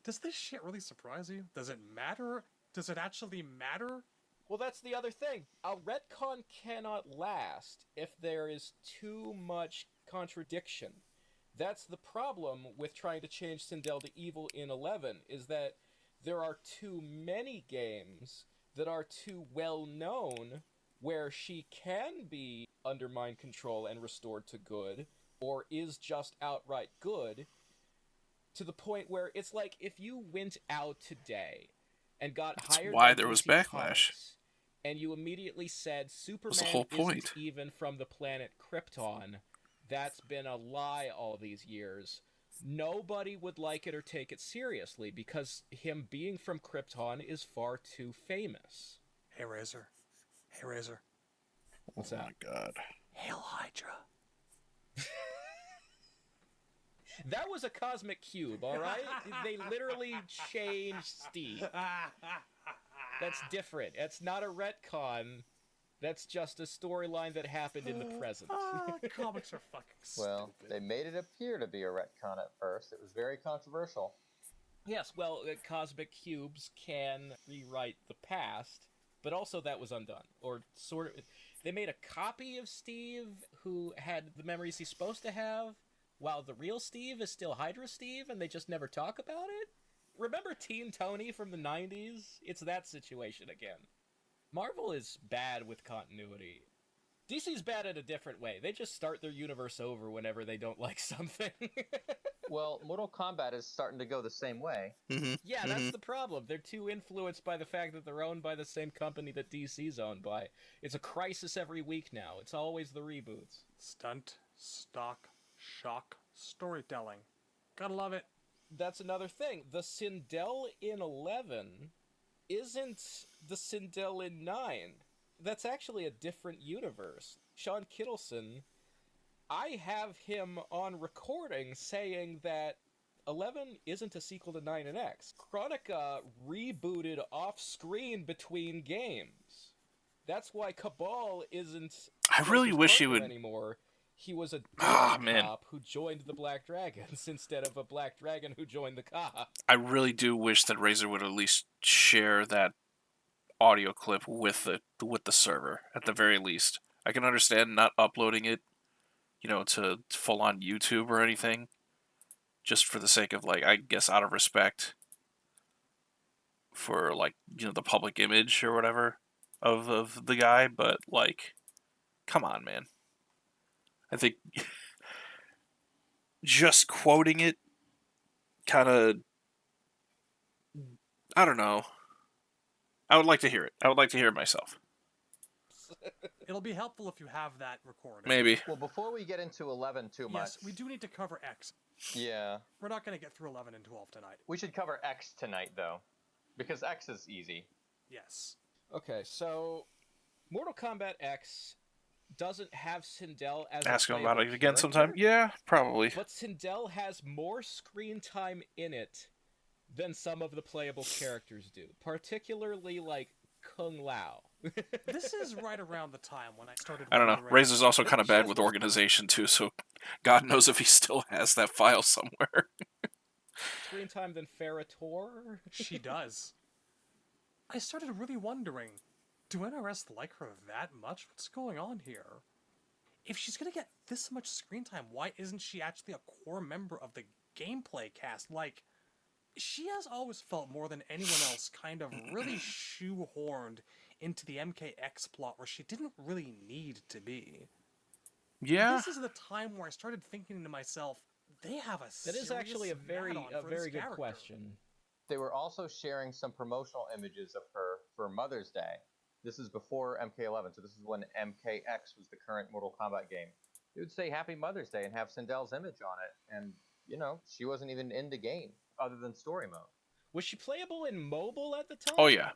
does this shit really surprise you? Does it matter? Does it actually matter? Well, that's the other thing. A retcon cannot last if there is too much contradiction. That's the problem with trying to change Sindel to evil in 11, is that there are too many games that are too well known where she can be under mind control and restored to good, or is just outright good, to the point where it's like if you went out today and got hired why by there was DC backlash. Comics, and you immediately said Superman the whole point. isn't even from the planet Krypton, that's been a lie all these years, nobody would like it or take it seriously because him being from Krypton is far too famous. Hey Razor. Hey Razor. What's Oh that? my god. Hail Hydra. That was a cosmic cube, alright? They literally changed Steve. That's different. It's not a retcon. That's just a storyline that happened in the present. Comics are fucking stupid. Well, they made it appear to be a retcon at first. It was very controversial. Yes, well, cosmic cubes can rewrite the past, but also that was undone. Or sort of... They made a copy of Steve who had the memories he's supposed to have, while the real Steve is still Hydra Steve, and they just never talk about it? Remember Teen Tony from the 90s? It's that situation again. Marvel is bad with continuity. DC's bad in a different way. They just start their universe over whenever they don't like something. Well, Mortal Kombat is starting to go the same way. Yeah, that's the problem. They're too influenced by the fact that they're owned by the same company that DC's owned by. It's a crisis every week now. It's always the reboots. Stunt, stock, shock, storytelling. Gotta love it. That's another thing. The Sindel in 11 isn't the Sindel in 9. That's actually a different universe. Sean Kittleson, I have him on recording saying that 11 isn't a sequel to 9 and X. Chronica rebooted off-screen between games. That's why Cabal isn't I really Joker's wish he partner would. anymore. He was a Ah, good man. cop who joined the Black Dragons instead of a Black Dragon who joined the cop. I really do wish that Razor would at least share that audio clip with the server at the very least. I can understand not uploading it, to full on YouTube or anything, just for the sake of, like, I guess out of respect for, like, the public image or whatever of the guy, but, like, come on, man. I think just quoting it kind of, I don't know. I would like to hear it. I would like to hear it myself. It'll be helpful if you have that recorded. Maybe. Well, before we get into 11 too much, Yes, we do need to cover X. yeah, We're not going to get through 11 and 12 tonight. we should cover X tonight though, because X is easy. Yes. Okay, so Mortal Kombat X doesn't have Sindel as Ask a him about it playable again sometime. character, Yeah, probably. but Sindel has more screen time in it than some of the playable characters do, particularly like Kung Lao. This is right around the time when I started. I don't know. wondering- Razor's also But kind of she bad has with more- organization too, so God knows if he still has that file somewhere. Screen time than Ferrator. She does. I started really wondering, do NRS like her that much? What's going on here? If she's gonna get this much screen time, why isn't she actually a core member of the gameplay cast? Like, she has always felt more than anyone else kind of really shoehorned into the MKX plot where she didn't really need to be. Yeah. This is the time where I started thinking to myself, they have a That is actually a serious very add-on for this good character. question. They were also sharing some promotional images of her for Mother's Day. This is before MK11, so this is when MKX was the current Mortal Kombat game. It would say Happy Mother's Day and have Sindel's image on it, and, you know, she wasn't even in the game, other than story mode. Was she playable in mobile at the time? Oh yeah.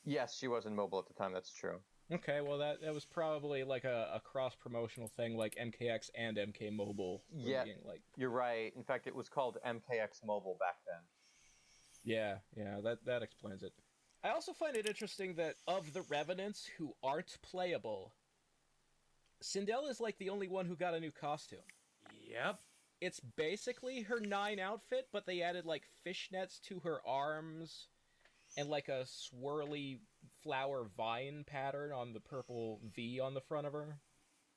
Yes, she was in mobile at the time, that's true. Okay, well that was probably like a cross promotional thing, like MKX and MK Mobile. were Yeah. being, like, You're right. In fact, it was called MKX Mobile back then. yeah, that explains it. I also find it interesting that of the Revenants who aren't playable, Sindel is like the only one who got a new costume. Yep. It's basically her 9 outfit, but they added like fishnets to her arms and like a swirly flower vine pattern on the purple V on the front of her.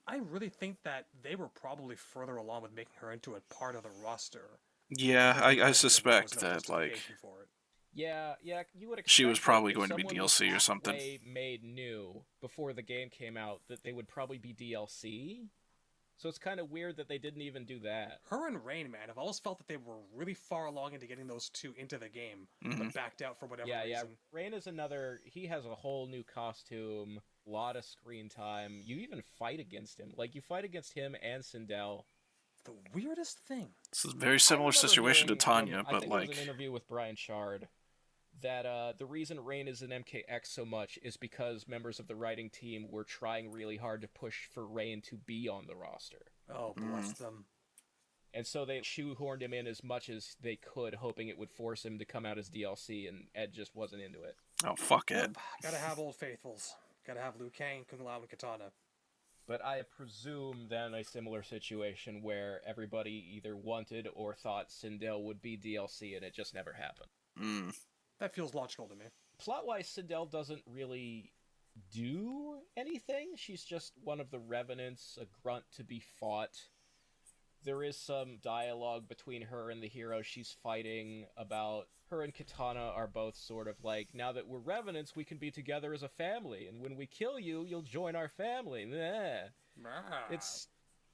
I really think that they were probably further along with making her into a part of the roster. Yeah, than I there was suspect no that, like, justification for it. Yeah, you would expect She was that probably if going to be someone was DLC or something. halfway made new before the game came out, that they would probably be DLC. So it's kind of weird that they didn't even do that. Her and Rain, man, I've always felt that they were really far along into getting those two into the game, Mhm. but backed out for whatever Yeah. reason. Rain is another. He has a whole new costume, a lot of screen time. You even fight against him. Like, you fight against him and Sindel. The weirdest thing. It's a very I similar remember situation to hearing Tanya, from, I but think it was like, an interview with Brian Shard, that the reason Rain is in MKX so much is because members of the writing team were trying really hard to push for Rain to be on the roster. Oh, bless them. And so they shoehorned him in as much as they could, hoping it would force him to come out as DLC, and Ed just wasn't into it. oh fuck it. Gotta have Old Faithfuls. Gotta have Liu Kang, Kung Lao, and Katana. But I presume then a similar situation where everybody either wanted or thought Sindel would be DLC, and it just never happened. Mm. That feels logical to me. Plot-wise, Sindel doesn't really do anything. She's just one of the Revenants, a grunt to be fought. There is some dialogue between her and the hero she's fighting about her and Katana are both sort of like, now that we're Revenants, we can be together as a family, and when we kill you, you'll join our family. Meh. It's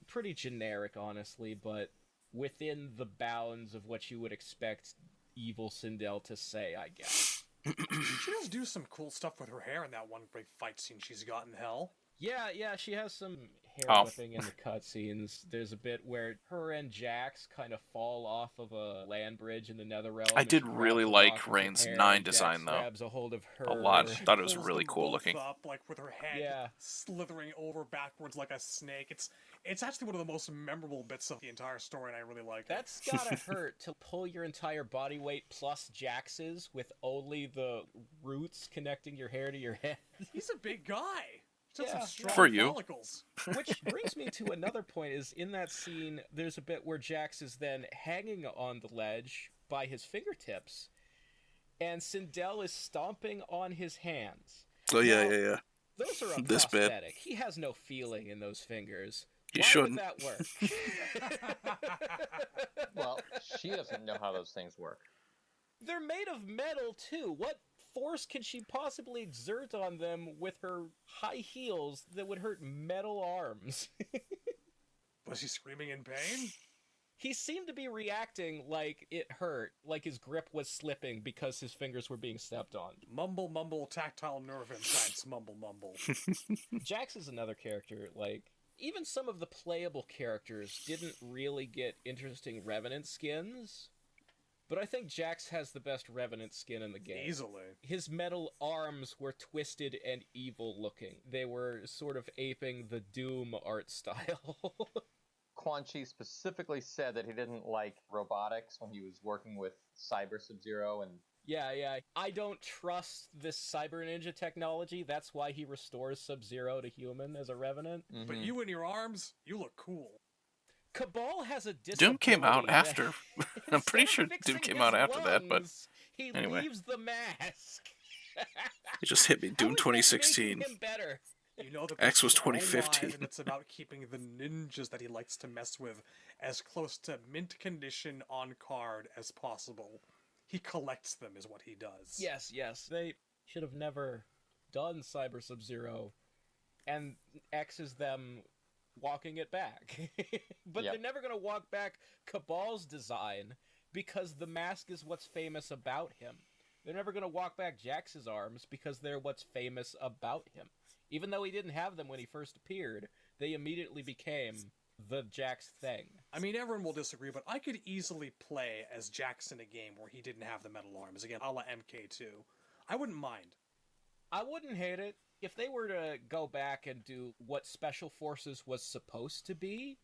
pretty generic, honestly, but within the bounds of what you would expect evil Sindel to say, I guess. She does do some cool stuff with her hair in that one great fight scene she's got in Hell. Yeah, she has some hair Oh. whipping in the cutscenes. There's a bit where her and Jax kind of fall off of a land bridge in the Netherrealm. I and did she grabs really her like off of her Rain's hair, 9 and Jax design, though. grabs a hold of her. A lot. She Thought it was pulls really them cool both looking. Up, like with her head Yeah. slithering over backwards like a snake. It's actually one of the most memorable bits of the entire story, and I really like it. That's gotta hurt to pull your entire body weight plus Jax's with only the roots connecting your hair to your head. He's a big guy. He's got Yeah, some strong For you. follicles. Which brings me to another point, is in that scene, there's a bit where Jax is then hanging on the ledge by his fingertips, and Sindel is stomping on his hands. Oh yeah, Now, yeah. Those are a This bit. prosthetic. He has no feeling in those fingers. He Why shouldn't. would that work? Well, she doesn't know how those things work. They're made of metal, too. What force can she possibly exert on them with her high heels that would hurt metal arms? Was he screaming in pain? He seemed to be reacting like it hurt, like his grip was slipping because his fingers were being stepped on. Mumble, mumble, tactile nerve implants, mumble, mumble. Jax is another character, like, even some of the playable characters didn't really get interesting Revenant skins, but I think Jax has the best Revenant skin in the game. Easily. His metal arms were twisted and evil looking. They were sort of aping the Doom art style. Quan Chi specifically said that he didn't like robotics when he was working with Cyber Sub-Zero and Yeah. I don't trust this Cyber Ninja technology. That's why he restores Sub-Zero to human as a Revenant. But you and your arms, you look cool. Cabal has a Doom came out disability after. that- I'm pretty instead sure of Doom fixing came his out after that, but lungs, he anyway. leaves the mask. it just hit me. Doom How is that 2016. making him better? You know that X was this is all 2015. lies, and it's about keeping the ninjas that he likes to mess with as close to mint condition on card as possible. He collects them, is what he does. Yes. They should have never done Cyber Sub-Zero, and X is them walking it back. But Yep. they're never going to walk back Cabal's design because the mask is what's famous about him. They're never going to walk back Jax's arms because they're what's famous about him. Even though he didn't have them when he first appeared, they immediately became the Jax thing. I mean, everyone will disagree, but I could easily play as Jax in a game where he didn't have the metal arms. Again, a la MK2. I wouldn't mind. I wouldn't hate it. If they were to go back and do what Special Forces was supposed to be,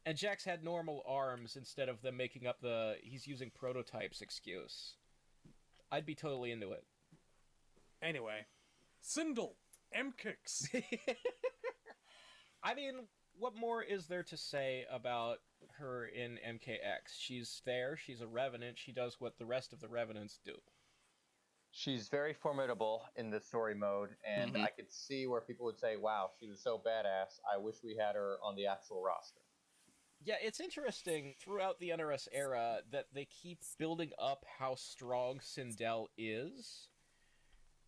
and Jax had normal arms instead of them making up the he's using prototypes excuse, I'd be totally into it. Anyway, Sindel, M-Kicks. I mean, what more is there to say about her in MKX? She's there, she's a Revenant, she does what the rest of the Revenants do. she's very formidable in the story mode, and I could see where people would say, wow, she was so badass, I wish we had her on the actual roster. Yeah, it's interesting throughout the NRS era that they keep building up how strong Sindel is.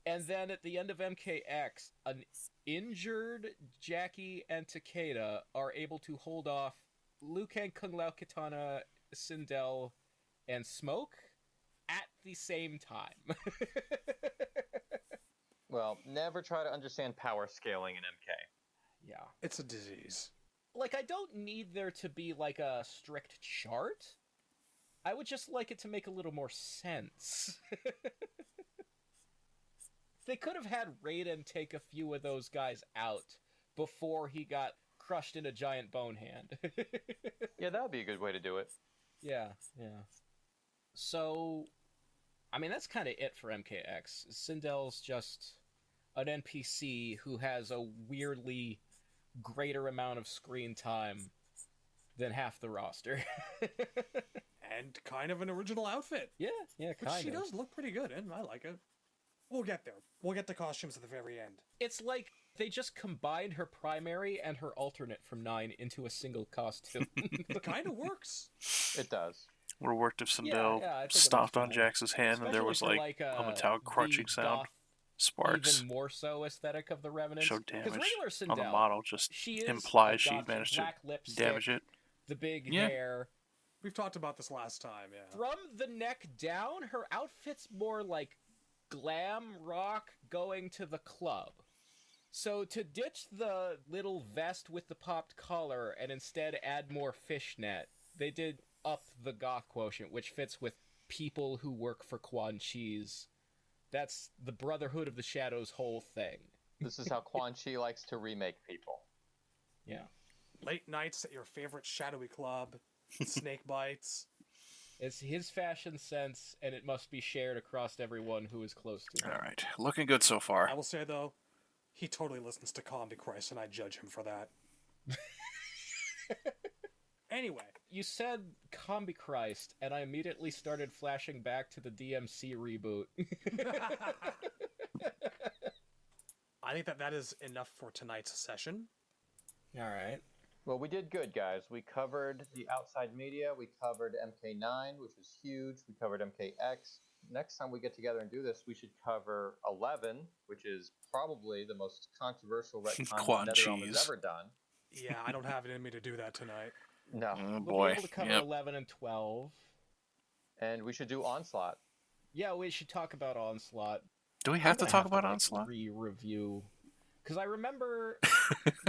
And then at the end of MKX, an injured Jackie and Takeda are able to hold off Liu Kang, Kung Lao Kitana, Sindel, and Smoke at the same time. Well, never try to understand power scaling in MK. Yeah. It's a disease. Like, I don't need there to be, like, a strict chart. I would just like it to make a little more sense. They could have had Raiden take a few of those guys out before he got crushed in a giant bone hand. Yeah, that would be a good way to do it. Yeah. So, I mean, that's kind of it for MKX. Sindel's just an NPC who has a weirdly greater amount of screen time than half the roster. And kind of an original outfit. Yeah, Which kind she of. does look pretty good in. I like it. We'll get there. We'll get the costumes at the very end. It's like they just combined her primary and her alternate from 9 into a single costume. It kind of works. It does. Where worked if Sindel yeah, I think it stomped looks on nice. Jax's hand and there was Especially like, for, a metallic crunching the sound. goth, Sparks even more so aesthetic of the Revenants. showed Because damage regular Sindel, on the model, just she is implies a she goth, managed to black lipstick, damage it. the big Yeah. hair. We've talked about this last time, yeah. From the neck down, her outfit's more like glam rock going to the club. So to ditch the little vest with the popped collar and instead add more fishnet, they did up the goth quotient, which fits with people who work for Quan Chi's. That's the Brotherhood of the Shadows whole thing. This is how Quan Chi likes to remake people. Yeah. Late nights at your favorite shadowy club. Snake bites. It's his fashion sense, and it must be shared across everyone who is close to him. All right, looking good so far. I will say, though, he totally listens to Combi Christ, and I judge him for that. Anyway. You said Combi Christ, and I immediately started flashing back to the DMC reboot. I think that is enough for tonight's session. Alright. Well, we did good, guys. We covered the outside media. We covered MK9, which was huge. We covered MKX. Next time we get together and do this, we should cover 11, which is probably the most controversial retcon Quan that NetherRealm Chi's. has ever done. Yeah, I don't have it in me to do that tonight. No. Oh We'll boy. be able to cover Yep. 11 and 12. And we should do Onslaught. Yeah, we should talk about Onslaught. Do we I'm have to gonna talk have about like, Onslaught? Re-review. Because I remember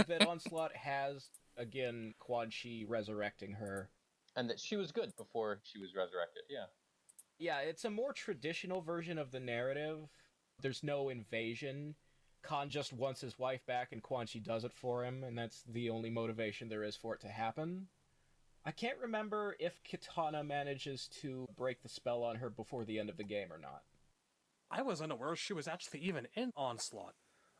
that Onslaught has, again, Quan Chi resurrecting her. And that she was good before she was resurrected. Yeah. Yeah, it's a more traditional version of the narrative. There's no invasion. Khan just wants his wife back, and Quan Chi does it for him, and that's the only motivation there is for it to happen. I can't remember if Kitana manages to break the spell on her before the end of the game or not. I was unaware she was actually even in Onslaught.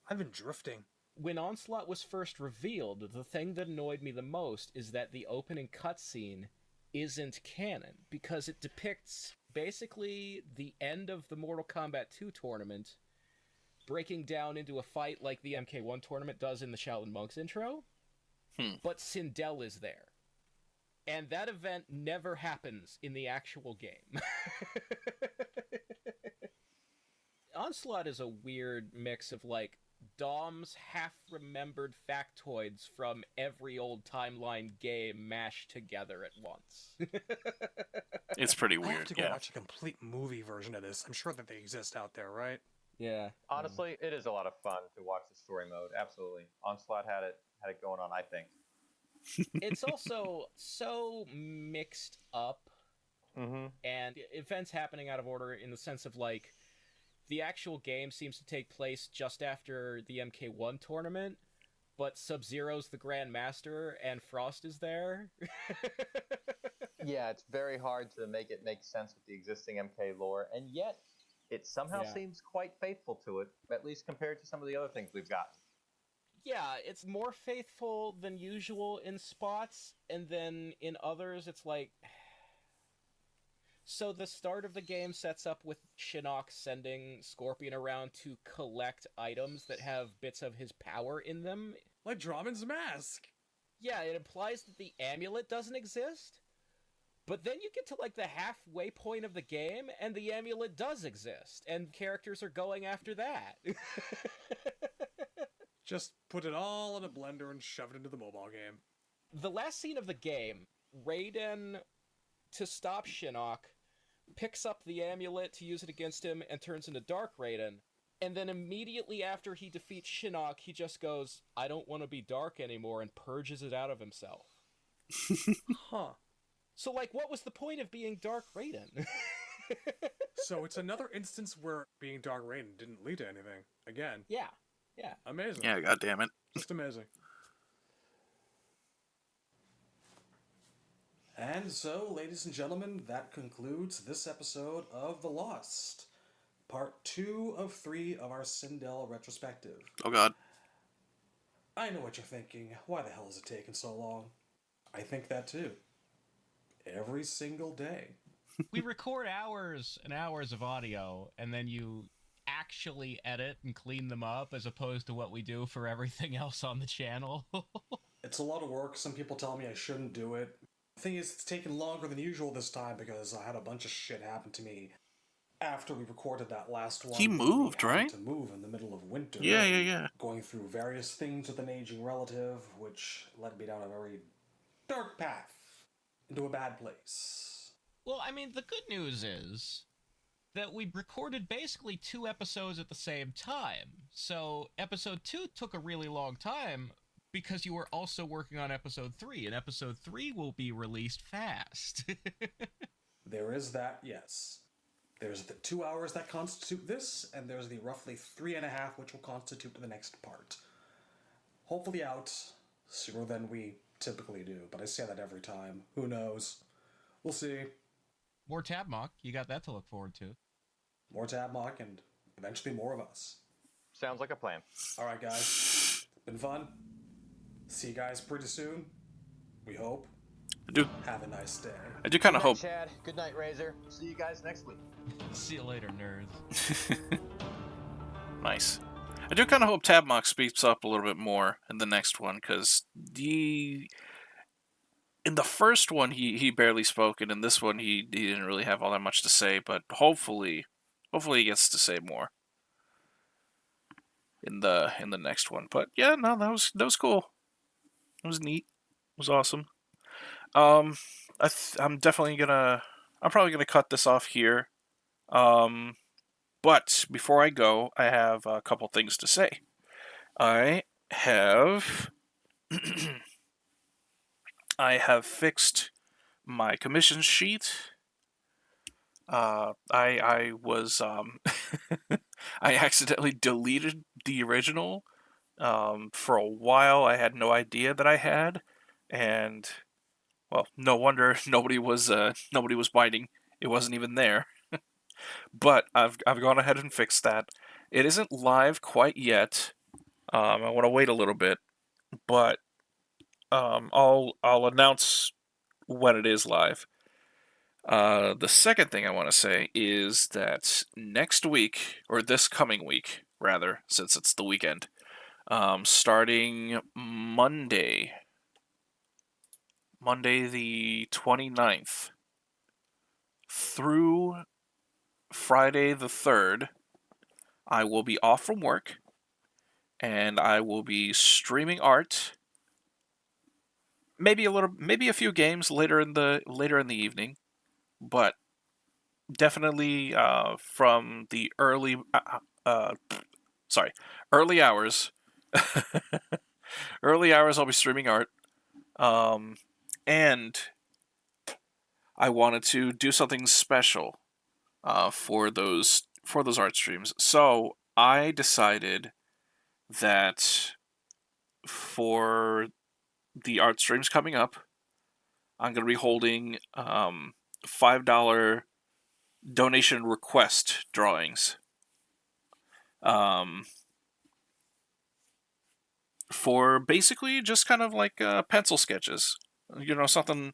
I've been drifting. When Onslaught was first revealed, the thing that annoyed me the most is that the opening cutscene isn't canon, because it depicts basically the end of the Mortal Kombat 2 tournament breaking down into a fight like the MK1 tournament does in the Shaolin Monks intro, but Sindel is there. And that event never happens in the actual game. Onslaught is a weird mix of, like, Dom's half-remembered factoids from every old timeline game mashed together at once. It's pretty I have weird, to go yeah. watch a complete movie version of this. I'm sure that they exist out there, right? Yeah. Honestly, it is a lot of fun to watch the story mode. Absolutely. Onslaught had it going on, I think. It's also so mixed up, Mm-hmm. and events happening out of order in the sense of, like, the actual game seems to take place just after the MK1 tournament, but Sub-Zero's the Grand Master and Frost is there. Yeah, it's very hard to make it make sense with the existing MK lore, and yet it somehow Yeah. seems quite faithful to it, at least compared to some of the other things we've got. Yeah, it's more faithful than usual in spots, and then in others it's like... So the start of the game sets up with Shinnok sending Scorpion around to collect items that have bits of his power in them. Like Dramen's mask. Yeah, it implies that the amulet doesn't exist, but then you get to, like, the halfway point of the game, and the amulet does exist, and characters are going after that. Just put it all in a blender and shove it into the mobile game. The last scene of the game, Raiden, to stop Shinnok, picks up the amulet to use it against him and turns into Dark Raiden. And then immediately after he defeats Shinnok, he just goes, "I don't want to be dark anymore," and purges it out of himself. Huh. So, like, what was the point of being Dark Raiden? So it's another instance where being Dark Raiden didn't lead to anything. Again. Yeah. Amazing. Yeah, goddammit. Just amazing. And so, ladies and gentlemen, that concludes this episode of The Lost. Part 2 of 3 of our Sindel retrospective. Oh god. I know what you're thinking. Why the hell is it taking so long? I think that too. Every single day. We record hours and hours of audio, and then you actually edit and clean them up, as opposed to what we do for everything else on the channel. It's a lot of work. Some people tell me I shouldn't do it. The thing is, it's taken longer than usual this time because I had a bunch of shit happen to me after we recorded that last one. He moved, We had right? to move in the middle of winter. Yeah. Going through various things with an aging relative, which led me down a very dark path into a bad place. Well, I mean, the good news is that we recorded basically 2 episodes at the same time. So episode 2 took a really long time because you were also working on episode 3, and episode 3 will be released fast. There is that, yes. There's the 2 hours that constitute this, and there's the roughly 3.5 which will constitute the next part. Hopefully out sooner than we typically do, but I say that every time. Who knows? We'll see. More Tab Mock, you got that to look forward to. More Tab Mock and eventually more of us. Sounds like a plan. Alright guys, been fun. See you guys pretty soon. We hope. I do Have a nice day. I do kinda Good night, hope Chad. Good night, Razor. See you guys next week. See you later, nerds. Nice. I do kind of hope Tabmock speaks up a little bit more in the next one, because in the first one he barely spoke, and in this one he didn't really have all that much to say. But hopefully he gets to say more in the next one. But yeah, no, that was cool. It was neat. It was awesome. I'm definitely gonna. I'm probably gonna cut this off here. Um, but before I go, I have a couple things to say. I have. I have fixed my commission sheet. I was I accidentally deleted the original. For a while, I had no idea that I had, and well, no wonder nobody was biting. It wasn't even there. But I've gone ahead and fixed that. It isn't live quite yet. I want to wait a little bit, but I'll announce when it is live. The second thing I want to say is that next week, or this coming week, rather, since it's the weekend, starting Monday the 29th, through Friday the 3rd, I will be off from work, and I will be streaming art. Maybe a few games later in the evening, but definitely from the early hours. Early hours, I'll be streaming art, and I wanted to do something special for those art streams. So I decided that for the art streams coming up, I'm going to be holding $5 donation request drawings. For basically just kind of like pencil sketches. You know, something,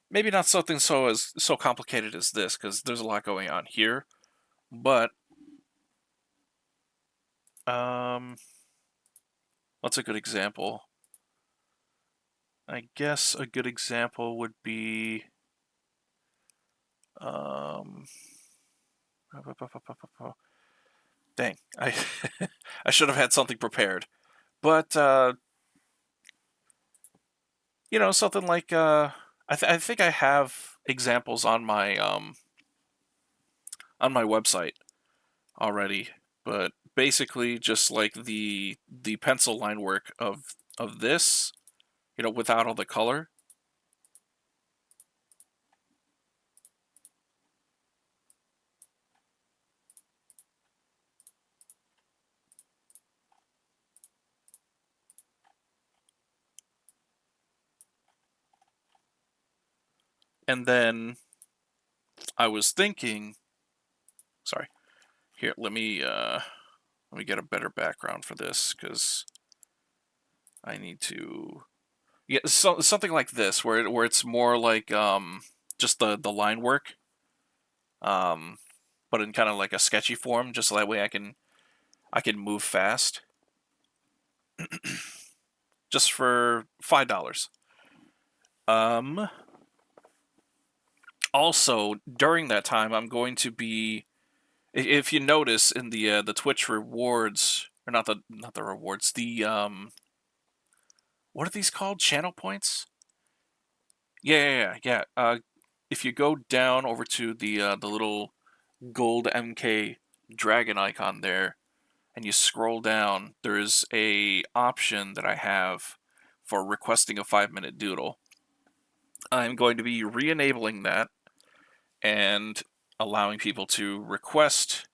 maybe not something so complicated as this, because there's a lot going on here. But what's a good example? I guess a good example would be dang, I I should have had something prepared. But you know, something like I think I have examples on my website already, but basically just like the pencil line work of this, you know, without all the color. And then I was thinking, sorry, here, let me get a better background for this, because I need to, yeah, something like this where it's more like just the line work, but in kind of like a sketchy form, just so that way I can move fast. Just for $5. Also, during that time, I'm going to be, if you notice in the Twitch rewards, or not the rewards, the what are these called? Channel points? Yeah. If you go down over to the little gold MK dragon icon there, and you scroll down, there's a option that I have for requesting a 5-minute doodle. I'm going to be re-enabling that and allowing people to request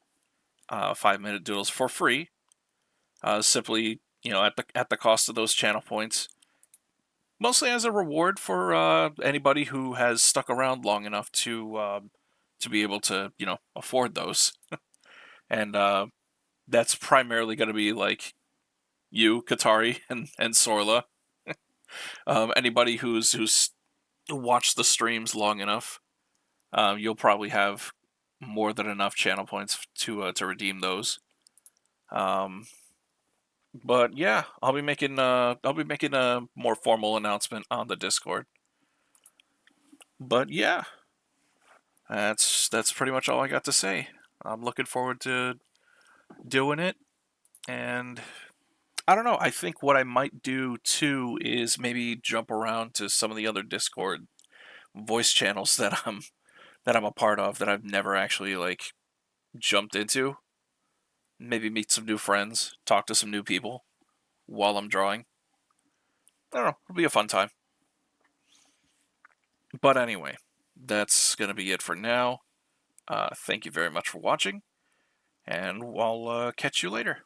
5-minute doodles for free, simply, you know, at the cost of those channel points, mostly as a reward for anybody who has stuck around long enough to be able to, you know, afford those. And that's primarily going to be like you, Katari, and Sorla. Anybody who's watched the streams long enough, you'll probably have more than enough channel points to redeem those. But yeah, I'll be making a more formal announcement on the Discord. But yeah, that's pretty much all I got to say. I'm looking forward to doing it, and I don't know. I think what I might do too is maybe jump around to some of the other Discord voice channels that I'm a part of that I've never actually like jumped into. Maybe meet some new friends, talk to some new people while I'm drawing. I don't know. It'll be a fun time. But anyway, that's gonna be it for now. Thank you very much for watching, and I'll catch you later.